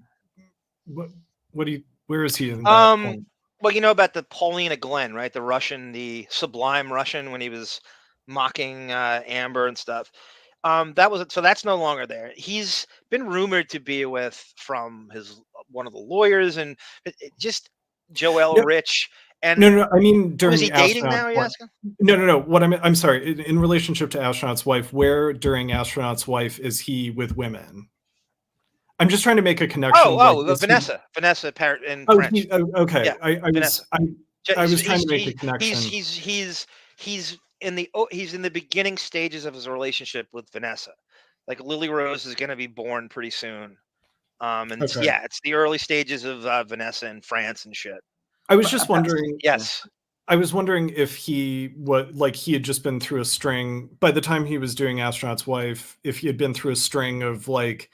where is he in that point? Well, you know about the Paulina Glenn, right? The Russian, the sublime Russian, when he was mocking Amber and stuff. That's no longer there. He's been rumored to be with one of the lawyers, and just Joelle Rich. And no. I mean, during was he dating now? Are you asking? No. What I'm sorry. In relationship to Astronaut's Wife, where during Astronaut's Wife is he with women? I'm just trying to make a connection. Vanessa Parrott in French. Okay. Yeah, I was trying to make a connection. He's in the beginning stages of his relationship with Vanessa. Like, Lily Rose is going to be born pretty soon. It's the early stages of Vanessa in France and shit. I was just wondering. Yes. I was wondering if he had just been through a string by the time he was doing Astronaut's Wife, if he had been through a string of like,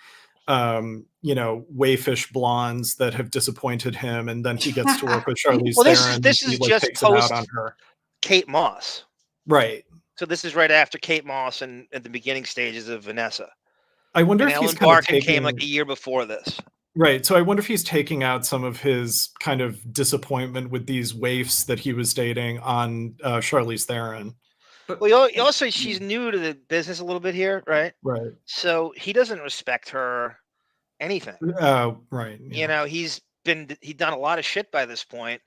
wayfish blondes that have disappointed him, and then he gets to work with Charlize Theron. This is just takes it out on her. Kate Moss. Right. So this is right after Kate Moss and at the beginning stages of Vanessa. I wonder And if Ellen he's kind of Barkin came like taking, a year before this. right. So I wonder if he's taking out some of his kind of disappointment with these waifs that he was dating on Charlize Theron. Well, also she's new to the business a little bit here, right? Right. So he doesn't respect her anything. Right. You know, he's done a lot of shit by this point,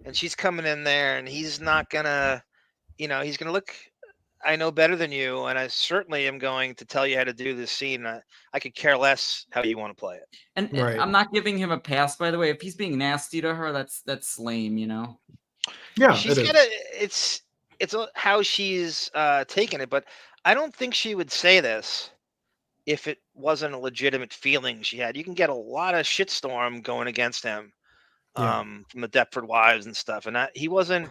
and she's coming in there, and he's not gonna, you know, he's gonna look. I know better than you, and I certainly am going to tell you how to do this scene. I could care less how you want to play it. And I'm not giving him a pass, by the way. If he's being nasty to her, that's lame, you know. Yeah, she's it's how she's taken it, but I don't think she would say this if it wasn't a legitimate feeling she had. You can get a lot of shitstorm going against him from the Deptford wives and stuff, and he wasn't.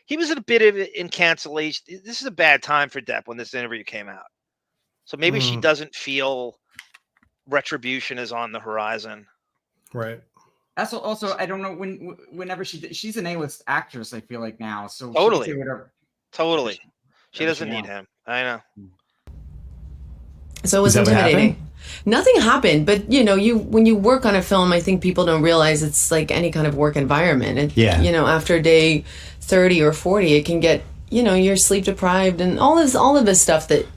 He was a bit of in cancellation. This is a bad time for Depp when this interview came out, so maybe she doesn't feel retribution is on the horizon. Right. That's also, I don't know, whenever she's an A-list actress, I feel like now, so Totally, she can say whatever. Totally, she doesn't need him. I know. So it was intimidating. Nothing happened, but you know, when you work on a film, I think people don't realize it's like any kind of work environment. You know, after day 30 or 40, it can get, you know, you're sleep deprived and all of this stuff that,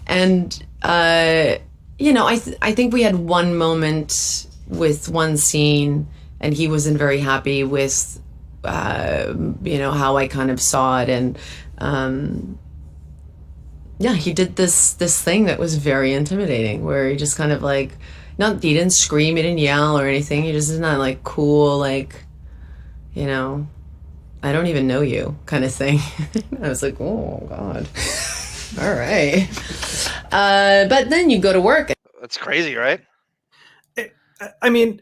and you know, I think we had one moment with one scene, and he wasn't very happy with, you know, how I kind of saw it, and yeah, he did this thing that was very intimidating, where he just kind of like, he didn't scream, he didn't yell or anything. He just is not like cool, like, you know, I don't even know you kind of thing. I was like, oh God, all right. But then you go to work. That's crazy, right? I mean,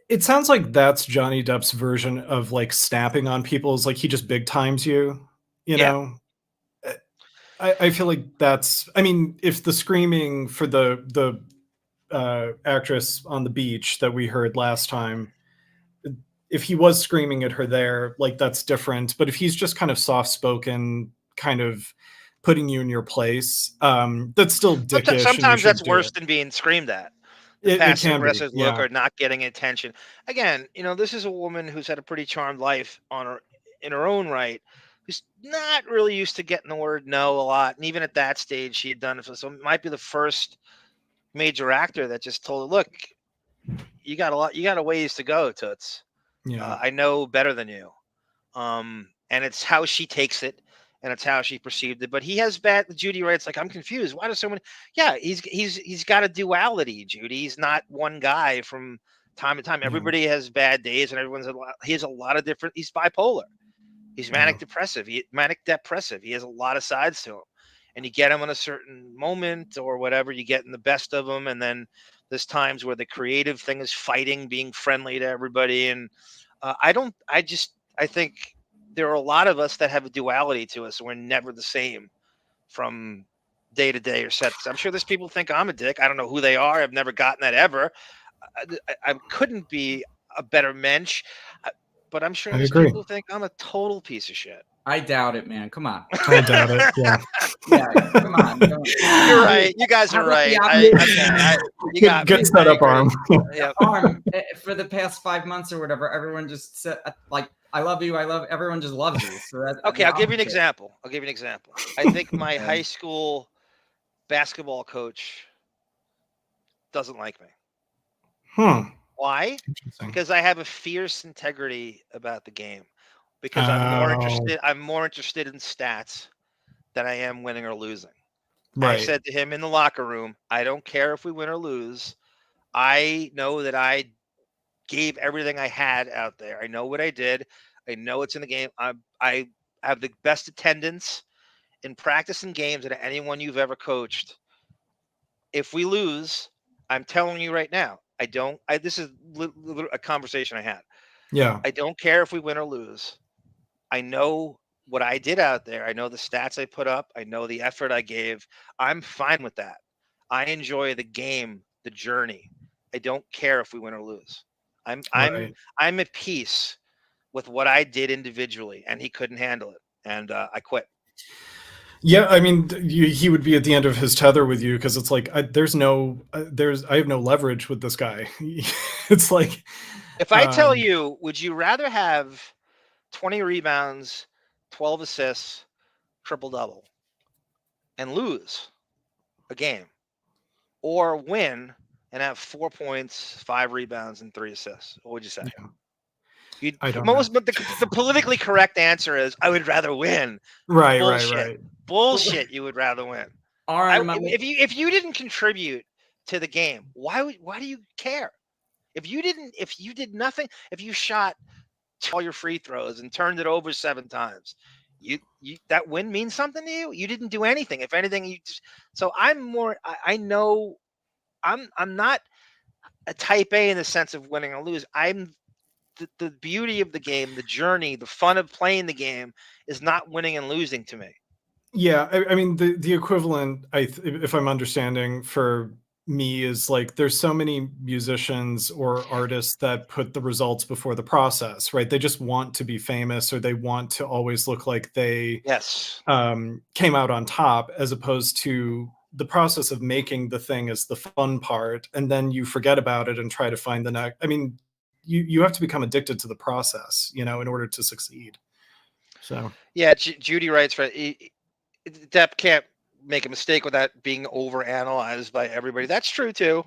it sounds like that's Johnny Depp's version of like snapping on people. Is like he just big times you, you know. I feel like that's. I mean, if the screaming for the actress on the beach that we heard last time, if he was screaming at her there, like that's different. But if he's just kind of soft spoken, kind of putting you in your place, that's still dickish. Sometimes that's worse than being screamed at. The passive aggressive look yeah. or not getting attention. Again, you know, this is a woman who's had a pretty charmed life in her own right, who's not really used to getting the word no a lot. And even at that stage, she had done it. So it might be the first major actor that just told her, look, you got a ways to go, Toots. Yeah. I know better than you. And it's how she takes it. And it's how she perceived it. But he has Judy writes like, I'm confused. Why does someone? Yeah, he's got a duality, Judy. He's not one guy from time to time. Everybody has bad days, and he has a lot of different. He's bipolar. He's manic depressive. Manic depressive. He has a lot of sides to him, and you get him in a certain moment or whatever. You get in the best of him, and then there's times where the creative thing is fighting, being friendly to everybody. And I think there are a lot of us that have a duality to us. We're never the same from day to day or sets. I'm sure there's people who think I'm a dick. I don't know who they are. I've never gotten that ever. I couldn't be a better mensch, but I'm sure there's people who think I'm a total piece of shit. I doubt it, man. Come on. I doubt it. Yeah. Yeah, come on. You're right. You guys are right. You got good setup, Arm. Yeah. Arm, for the past 5 months or whatever, everyone just said like, I love you. Everyone just loves you. So that's okay. I'll give you an example. I think my high school basketball coach doesn't like me. Why? Because I have a fierce integrity about the game. Because I'm more interested in stats than I am winning or losing. Right. I said to him in the locker room, I don't care if we win or lose. I know that I gave everything I had out there. I know what I did. I know it's in the game. I have the best attendance in practice and games than anyone you've ever coached. If we lose, I'm telling you right now, this is a conversation I had. Yeah. I don't care if we win or lose. I know what I did out there. I know the stats I put up. I know the effort I gave. I'm fine with that. I enjoy the game, the journey. I don't care if we win or lose. I'm at peace with what I did individually, and he couldn't handle it, and I quit. Yeah, I mean, he would be at the end of his tether with you because it's like I have no leverage with this guy. It's like, if I tell you, would you rather have 20 rebounds, 12 assists, triple double, and lose a game, or win and have 4 points, 5 rebounds, and 3 assists? What would you say? I don't know. But the politically correct answer is I would rather win. Right, Bullshit. right. Bullshit. You would rather win. If you didn't contribute to the game, why do you care? If you did nothing, if you shot all your free throws and turned it over 7 times, you that win means something to you. You didn't do anything. If anything, so I'm more. I know I'm not a type A in the sense of winning or lose. I'm the beauty of the game, the journey, the fun of playing the game is not winning and losing to me. Yeah, I mean the equivalent, if I'm understanding, for me is like there's so many musicians or artists that put the results before the process, right? They just want to be famous, or they want to always look like they came out on top, as opposed to the process of making the thing is the fun part, and then you forget about it and try to find the next. I mean, you have to become addicted to the process, in order to succeed. So yeah, Judy writes, right? Depp can't make a mistake without being overanalyzed by everybody. That's true too.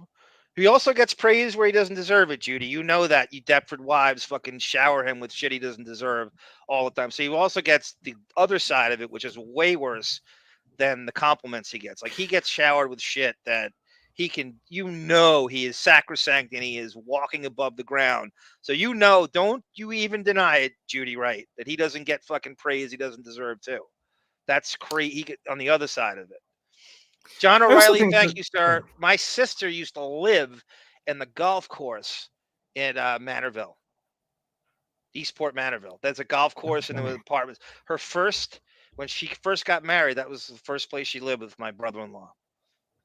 He also gets praise where he doesn't deserve it, Judy. You know that. You Deptford wives fucking shower him with shit he doesn't deserve all the time. So he also gets the other side of it, which is way worse than the compliments he gets. Like, he gets showered with shit that he can, he is sacrosanct and he is walking above the ground. So don't you even deny it, Judy Wright, that he doesn't get fucking praise he doesn't deserve too. That's crazy. He get on the other side of it. John O'Reilly, thank you, sir. My sister used to live in the golf course in Manorville, Eastport Manorville. There's a golf course and there was apartments. When she first got married, that was the first place she lived with my brother-in-law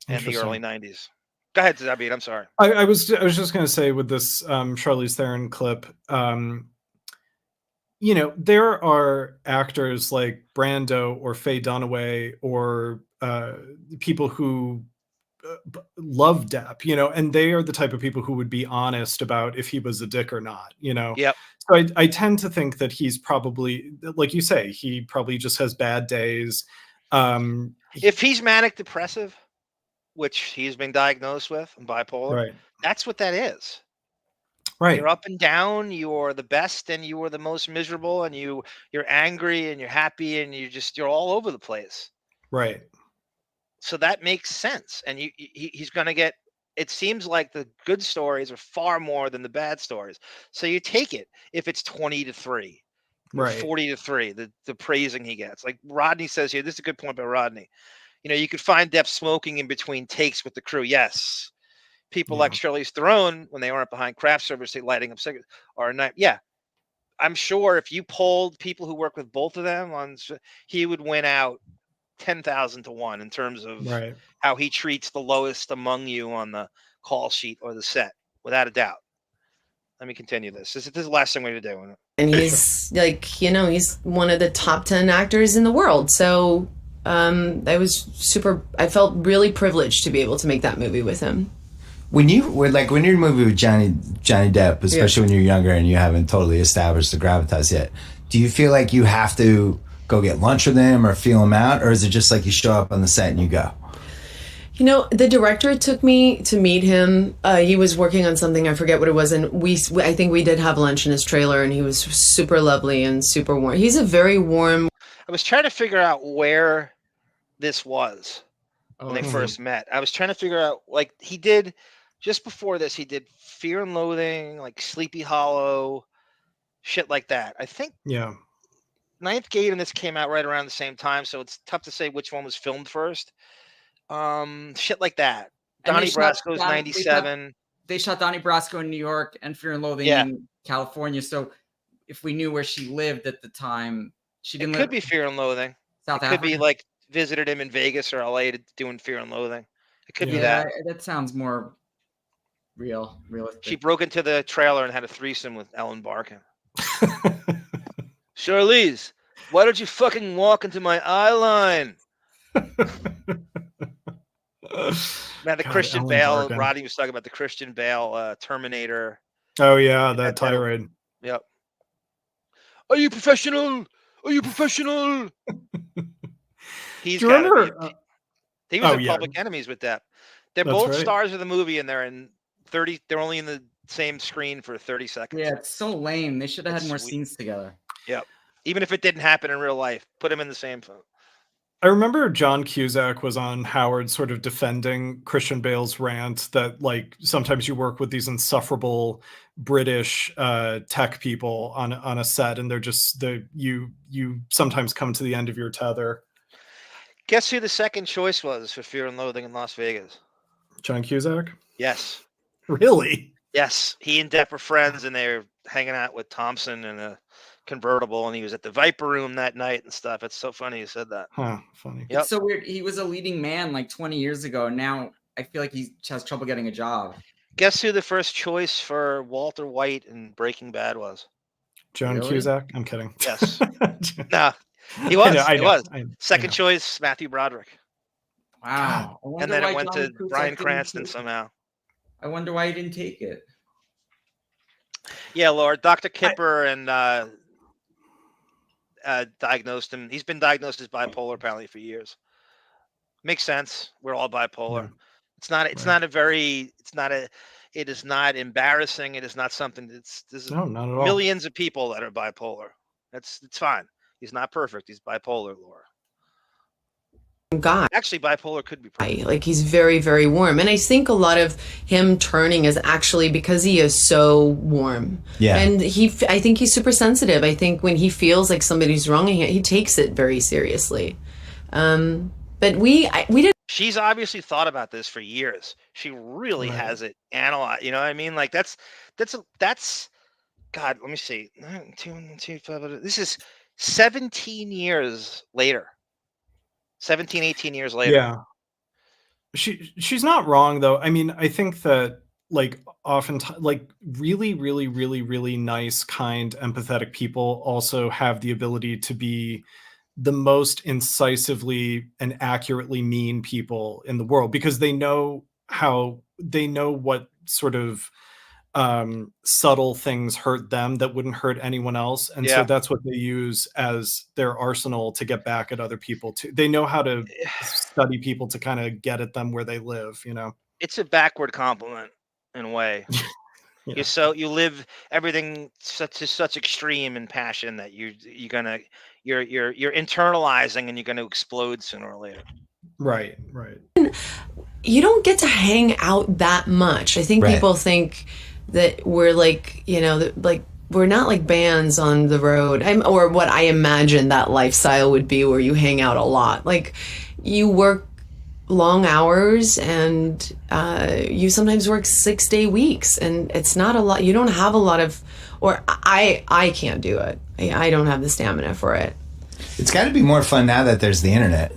in the early 90s. Go ahead, Zabit. I'm sorry. I was just going to say with this Charlize Theron clip, there are actors like Brando or Faye Dunaway or people who love Depp, and they are the type of people who would be honest about if he was a dick or not, Yep. So I tend to think that he's probably, like you say, he probably just has bad days. If he's manic depressive, which he's been diagnosed with, and bipolar, right, that's what that is. Right. You're up and down, you're the best and you are the most miserable, and you're angry and you're happy and you're all over the place. Right. So that makes sense. And he's going to get, it seems like the good stories are far more than the bad stories. So you take it if it's 20-3, right, 40-3, the praising he gets. Like Rodney says here, this is a good point by Rodney. You could find Depp smoking in between takes with the crew. Yes. People like Charlize Theron, when they aren't behind craft service, they lighting up cigarettes or a night. Yeah. I'm sure if you polled people who work with both of them he would win out 10,000 to 1 in terms of how he treats the lowest among you on the call sheet or the set, without a doubt. Let me continue this. This is the last thing we're going to do. And he's he's one of the top 10 actors in the world. So I felt really privileged to be able to make that movie with him. When you're in a movie with Johnny Depp, especially when you're younger and you haven't totally established the gravitas yet, do you feel like you have to go get lunch with him or feel him out, or is it just like you show up on the set and you go? The director took me to meet him. He was working on something, I forget what it was, and I think we did have lunch in his trailer, and he was super lovely and super warm. He's a very warm. I was trying to figure out where this was when they first met. I was trying to figure out, like, he did just before this, he did Fear and Loathing, like Sleepy Hollow, shit like that. I think Ninth Gate and this came out right around the same time, so it's tough to say which one was filmed first. Shit like that. Donnie Brasco's 97. They shot Donnie Brasco in New York and Fear and Loathing in California. So if we knew where she lived at the time, she didn't. It could be Fear and Loathing. South Africa. Could be like visited him in Vegas or LA doing Fear and Loathing. It could be that. That sounds more realistic. She broke into the trailer and had a threesome with Ellen Barkin. Charlize, why don't you fucking walk into my eye line? Man, the God, Christian Ellen Bale. Barkin. Rodney was talking about the Christian Bale Terminator. Oh yeah, that tirade. Yep. Are you professional? Are you professional? He's Do you got to be. remember? He was Oh, in yeah. Public Enemies with Depp. They're That's both right. stars of the movie, and they're in 30. They're only in the same screen for 30 seconds. Yeah, it's so lame. They should have had It's more sweet. scenes together. Yep. Even if it didn't happen in real life, put him in the same film. I remember John Cusack was on Howard sort of defending Christian Bale's rant that like sometimes you work with these insufferable British tech people on a set and they're just you sometimes come to the end of your tether. Guess who the second choice was for Fear and Loathing in Las Vegas? John Cusack? Yes. Really? Yes. He and Depp were friends, and they were hanging out with Thompson in a convertible, and he was at the Viper Room that night and stuff. It's so funny you said that. Huh, funny. Yep. It's so weird. He was a leading man like 20 years ago. Now I feel like he has trouble getting a job. Guess who the first choice for Walter White in Breaking Bad was? John Really? Cusack? I'm kidding. Yes. No, he was. I He know, was. I Second know. choice, Matthew Broderick. Wow. And then it went to Bryan Cranston somehow. I wonder why he didn't take it. Yeah, Lord. Dr. Kipper and diagnosed him. He's been diagnosed as bipolar apparently for years. Makes sense. We're all bipolar. Yeah. It's not. It's not a very. It's not a. It is not embarrassing. It is not something. There's No, not at all. millions of people that are bipolar. It's fine. He's not perfect. He's bipolar, Laura. God. Actually, bipolar could be perfect. Like he's very, very warm. And I think a lot of him turning is actually because he is so warm. Yeah. And I think he's super sensitive. I think when he feels like somebody's wronging him, he takes it very seriously. But we didn't. She's obviously thought about this for years. She really has it analyzed. You know what I mean? Like that's God, let me see. 2, 5, this is 17 years later. 17, 18 years later. Yeah. She's not wrong though. I mean, I think that like oftentimes like really, really, really, really nice, kind, empathetic people also have the ability to be the most incisively and accurately mean people in the world because they know what sort of subtle things hurt them that wouldn't hurt anyone else. And so that's what they use as their arsenal to get back at other people too. They know how to study people to kind of get at them where they live, you know? It's a backward compliment in a way. Yeah. You live everything to such extreme and passion that you're internalizing and you're gonna explode sooner or later. Right. You don't get to hang out that much. I think people think that we're like, like we're not like bands on the road. Or what I imagine that lifestyle would be where you hang out a lot. Like you work long hours and you sometimes work 6-day weeks and it's not a lot. You don't have a lot of, or I can't do it. I don't have the stamina for it. It's got to be more fun now that there's the internet.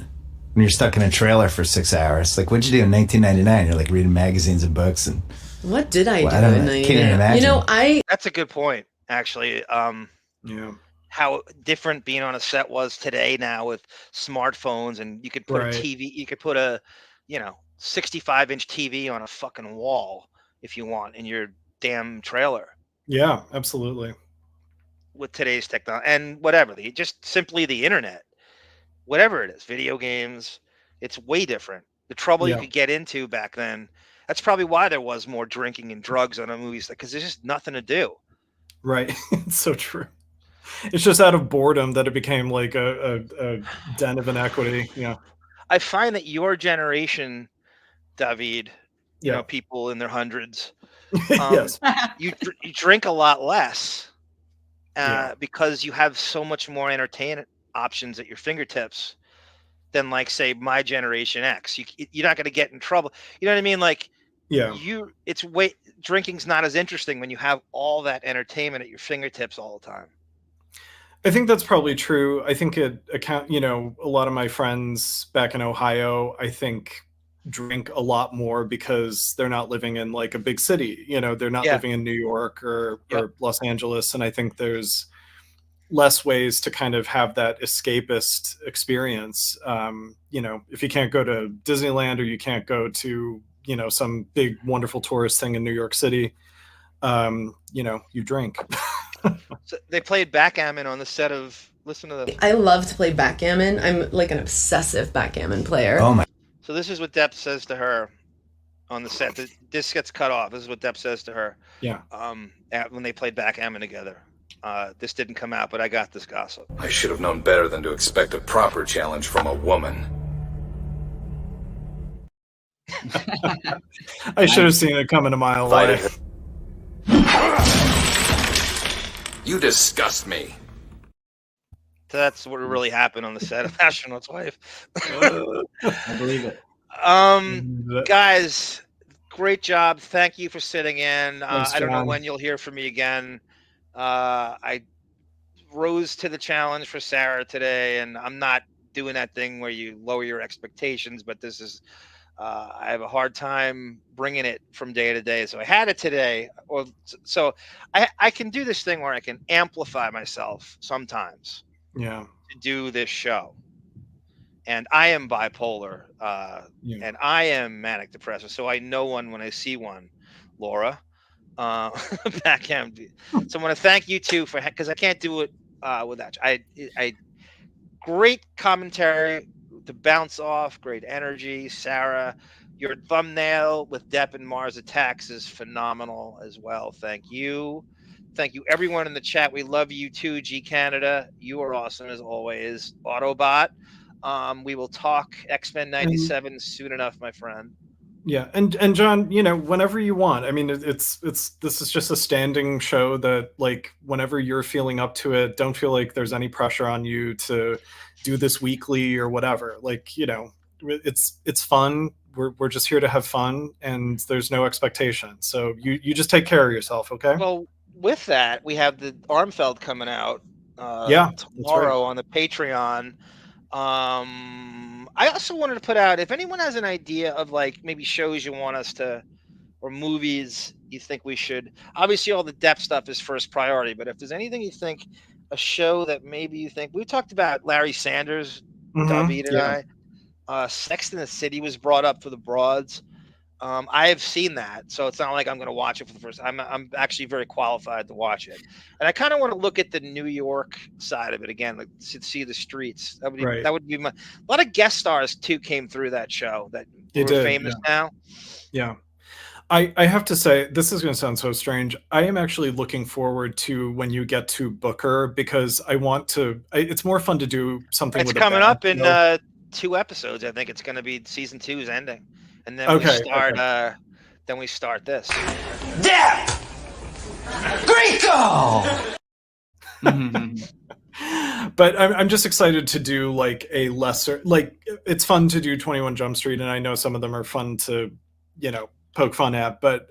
When you're stuck in a trailer for 6 hours, like what'd you do in 1999? You're like reading magazines and books and. What did I do I don't in know. 99? Can't even imagine. That's a good point, actually. Yeah. How different being on a set was today now with smartphones and you could put a TV, you could put a 65-inch TV on a fucking wall if you want in your damn trailer. Yeah, absolutely. With today's technology and whatever, just simply the internet, whatever it is, video games, it's way different. The trouble you could get into back then. That's probably why there was more drinking and drugs on a movies, because there's just nothing to do. Right. It's so true. It's just out of boredom that it became like a den of inequity. Yeah. I find that your generation, David, people in their hundreds, yes, you drink a lot less because you have so much more entertainment options at your fingertips than like say my generation X. You're not going to get in trouble. You know what I mean? Like drinking's not as interesting when you have all that entertainment at your fingertips all the time. I think that's probably true. I think a lot of my friends back in Ohio, I think drink a lot more because they're not living in like a big city. They're not living in New York or Los Angeles. And I think there's less ways to kind of have that escapist experience. You know, if you can't go to Disneyland or you can't go to, you know, some big wonderful tourist thing in New York City, you know, you drink. So they played backgammon on the set of. Listen to this. I love to play backgammon. I'm like an obsessive backgammon player. Oh my. So this is what Depp says to her on the set. This gets cut off. This is what Depp says to her. Yeah. When they played backgammon together. This didn't come out, but I got this gossip. I should have known better than to expect a proper challenge from a woman. I should have seen it coming a mile away. You disgust me. That's what really happened on the set of Astronaut's Wife. I believe it. Guys, great job. Thank you for sitting in. Thanks, I don't know John. when you'll hear from me again. I rose to the challenge for Sarah today, and I'm not doing that thing where you lower your expectations, but this is I have a hard time bringing it from day to day. So I had it today. So I can do this thing where I can amplify myself sometimes. Yeah. To do this show. And I am bipolar, and I am manic depressive. So I know one when I see one, Laura. Backhand. So I want to thank you too for, because I can't do it without you. I great commentary to bounce off, great energy. Sarah, your thumbnail with Depp and Mars Attacks is phenomenal as well. Thank you. Thank you, everyone in the chat. We love you too, G Canada. You are awesome as always. Autobot. We will talk X-Men 97 soon enough, my friend. Yeah, and John, you know, whenever you want. I mean, this is just a standing show that, like, whenever you're feeling up to it, don't feel like there's any pressure on you to do this weekly or whatever. Like, you know, it's fun. We're just here to have fun, and there's no expectation. So you just take care of yourself, okay? Well, with that, we have the Armfeld coming out right. tomorrow on the Patreon. I also wanted to put out, if anyone has an idea of like maybe shows you want us to, or movies you think we should, obviously all the Depp stuff is first priority, but if there's anything you think, a show that maybe you think, we talked about Larry Sanders, David and I, Sex and the City was brought up for the broads. I have seen that, so it's not like I'm going to watch it for the first time. I'm actually very qualified to watch it, and I kind of want to look at the New York side of it again, like see the streets. That would be my. A lot of guest stars too came through that show that are famous now. Yeah, I have to say, this is going to sound so strange. I am actually looking forward to when you get to Booker, because I want to. It's more fun to do something. It's with coming a band, up in you know? 2 episodes. I think it's going to be season 2's ending. And then we start this. Depp! Greco! But I'm just excited to do like a lesser, like it's fun to do 21 Jump Street, and I know some of them are fun to, you know, poke fun at. But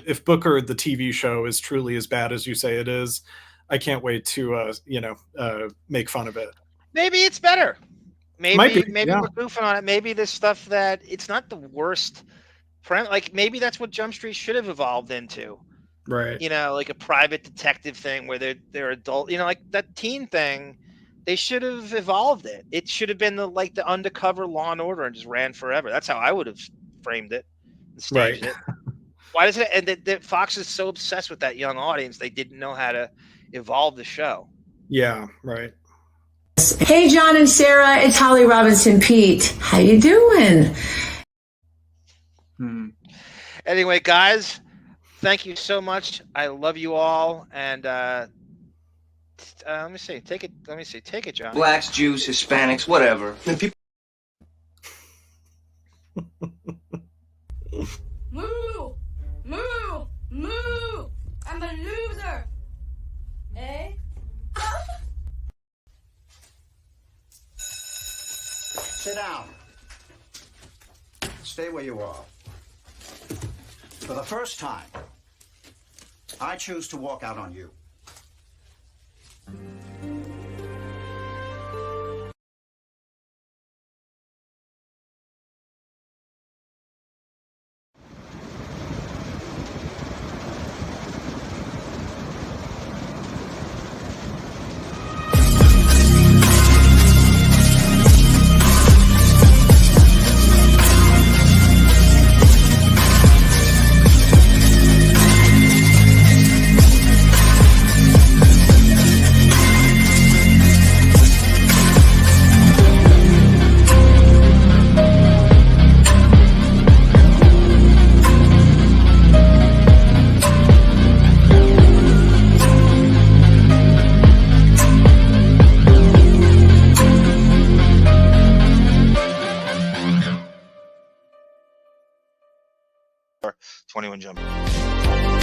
if Booker, the TV show, is truly as bad as you say it is, I can't wait to make fun of it. Maybe it's better. Maybe yeah. we're goofing on it. Maybe there's stuff that it's not the worst. Like maybe that's what Jump Street should have evolved into. Right. You know, like a private detective thing where they're adult. You know, like that teen thing. They should have evolved it. It should have been the undercover Law and Order and just ran forever. That's how I would have framed it and staged it. Why does it? And that Fox is so obsessed with that young audience, they didn't know how to evolve the show. Yeah. Right. Hey, John and Sarah, it's Holly Robinson-Peete. How you doing? Anyway, guys, thank you so much. I love you all. And let me see. Take it. Let me see. Take it, John. Blacks, Jews, Hispanics, whatever. And people. Moo! Moo! Moo! I'm a loser! Eh? Sit down. Stay where you are. For the first time, I choose to walk out on you. 21 Jump.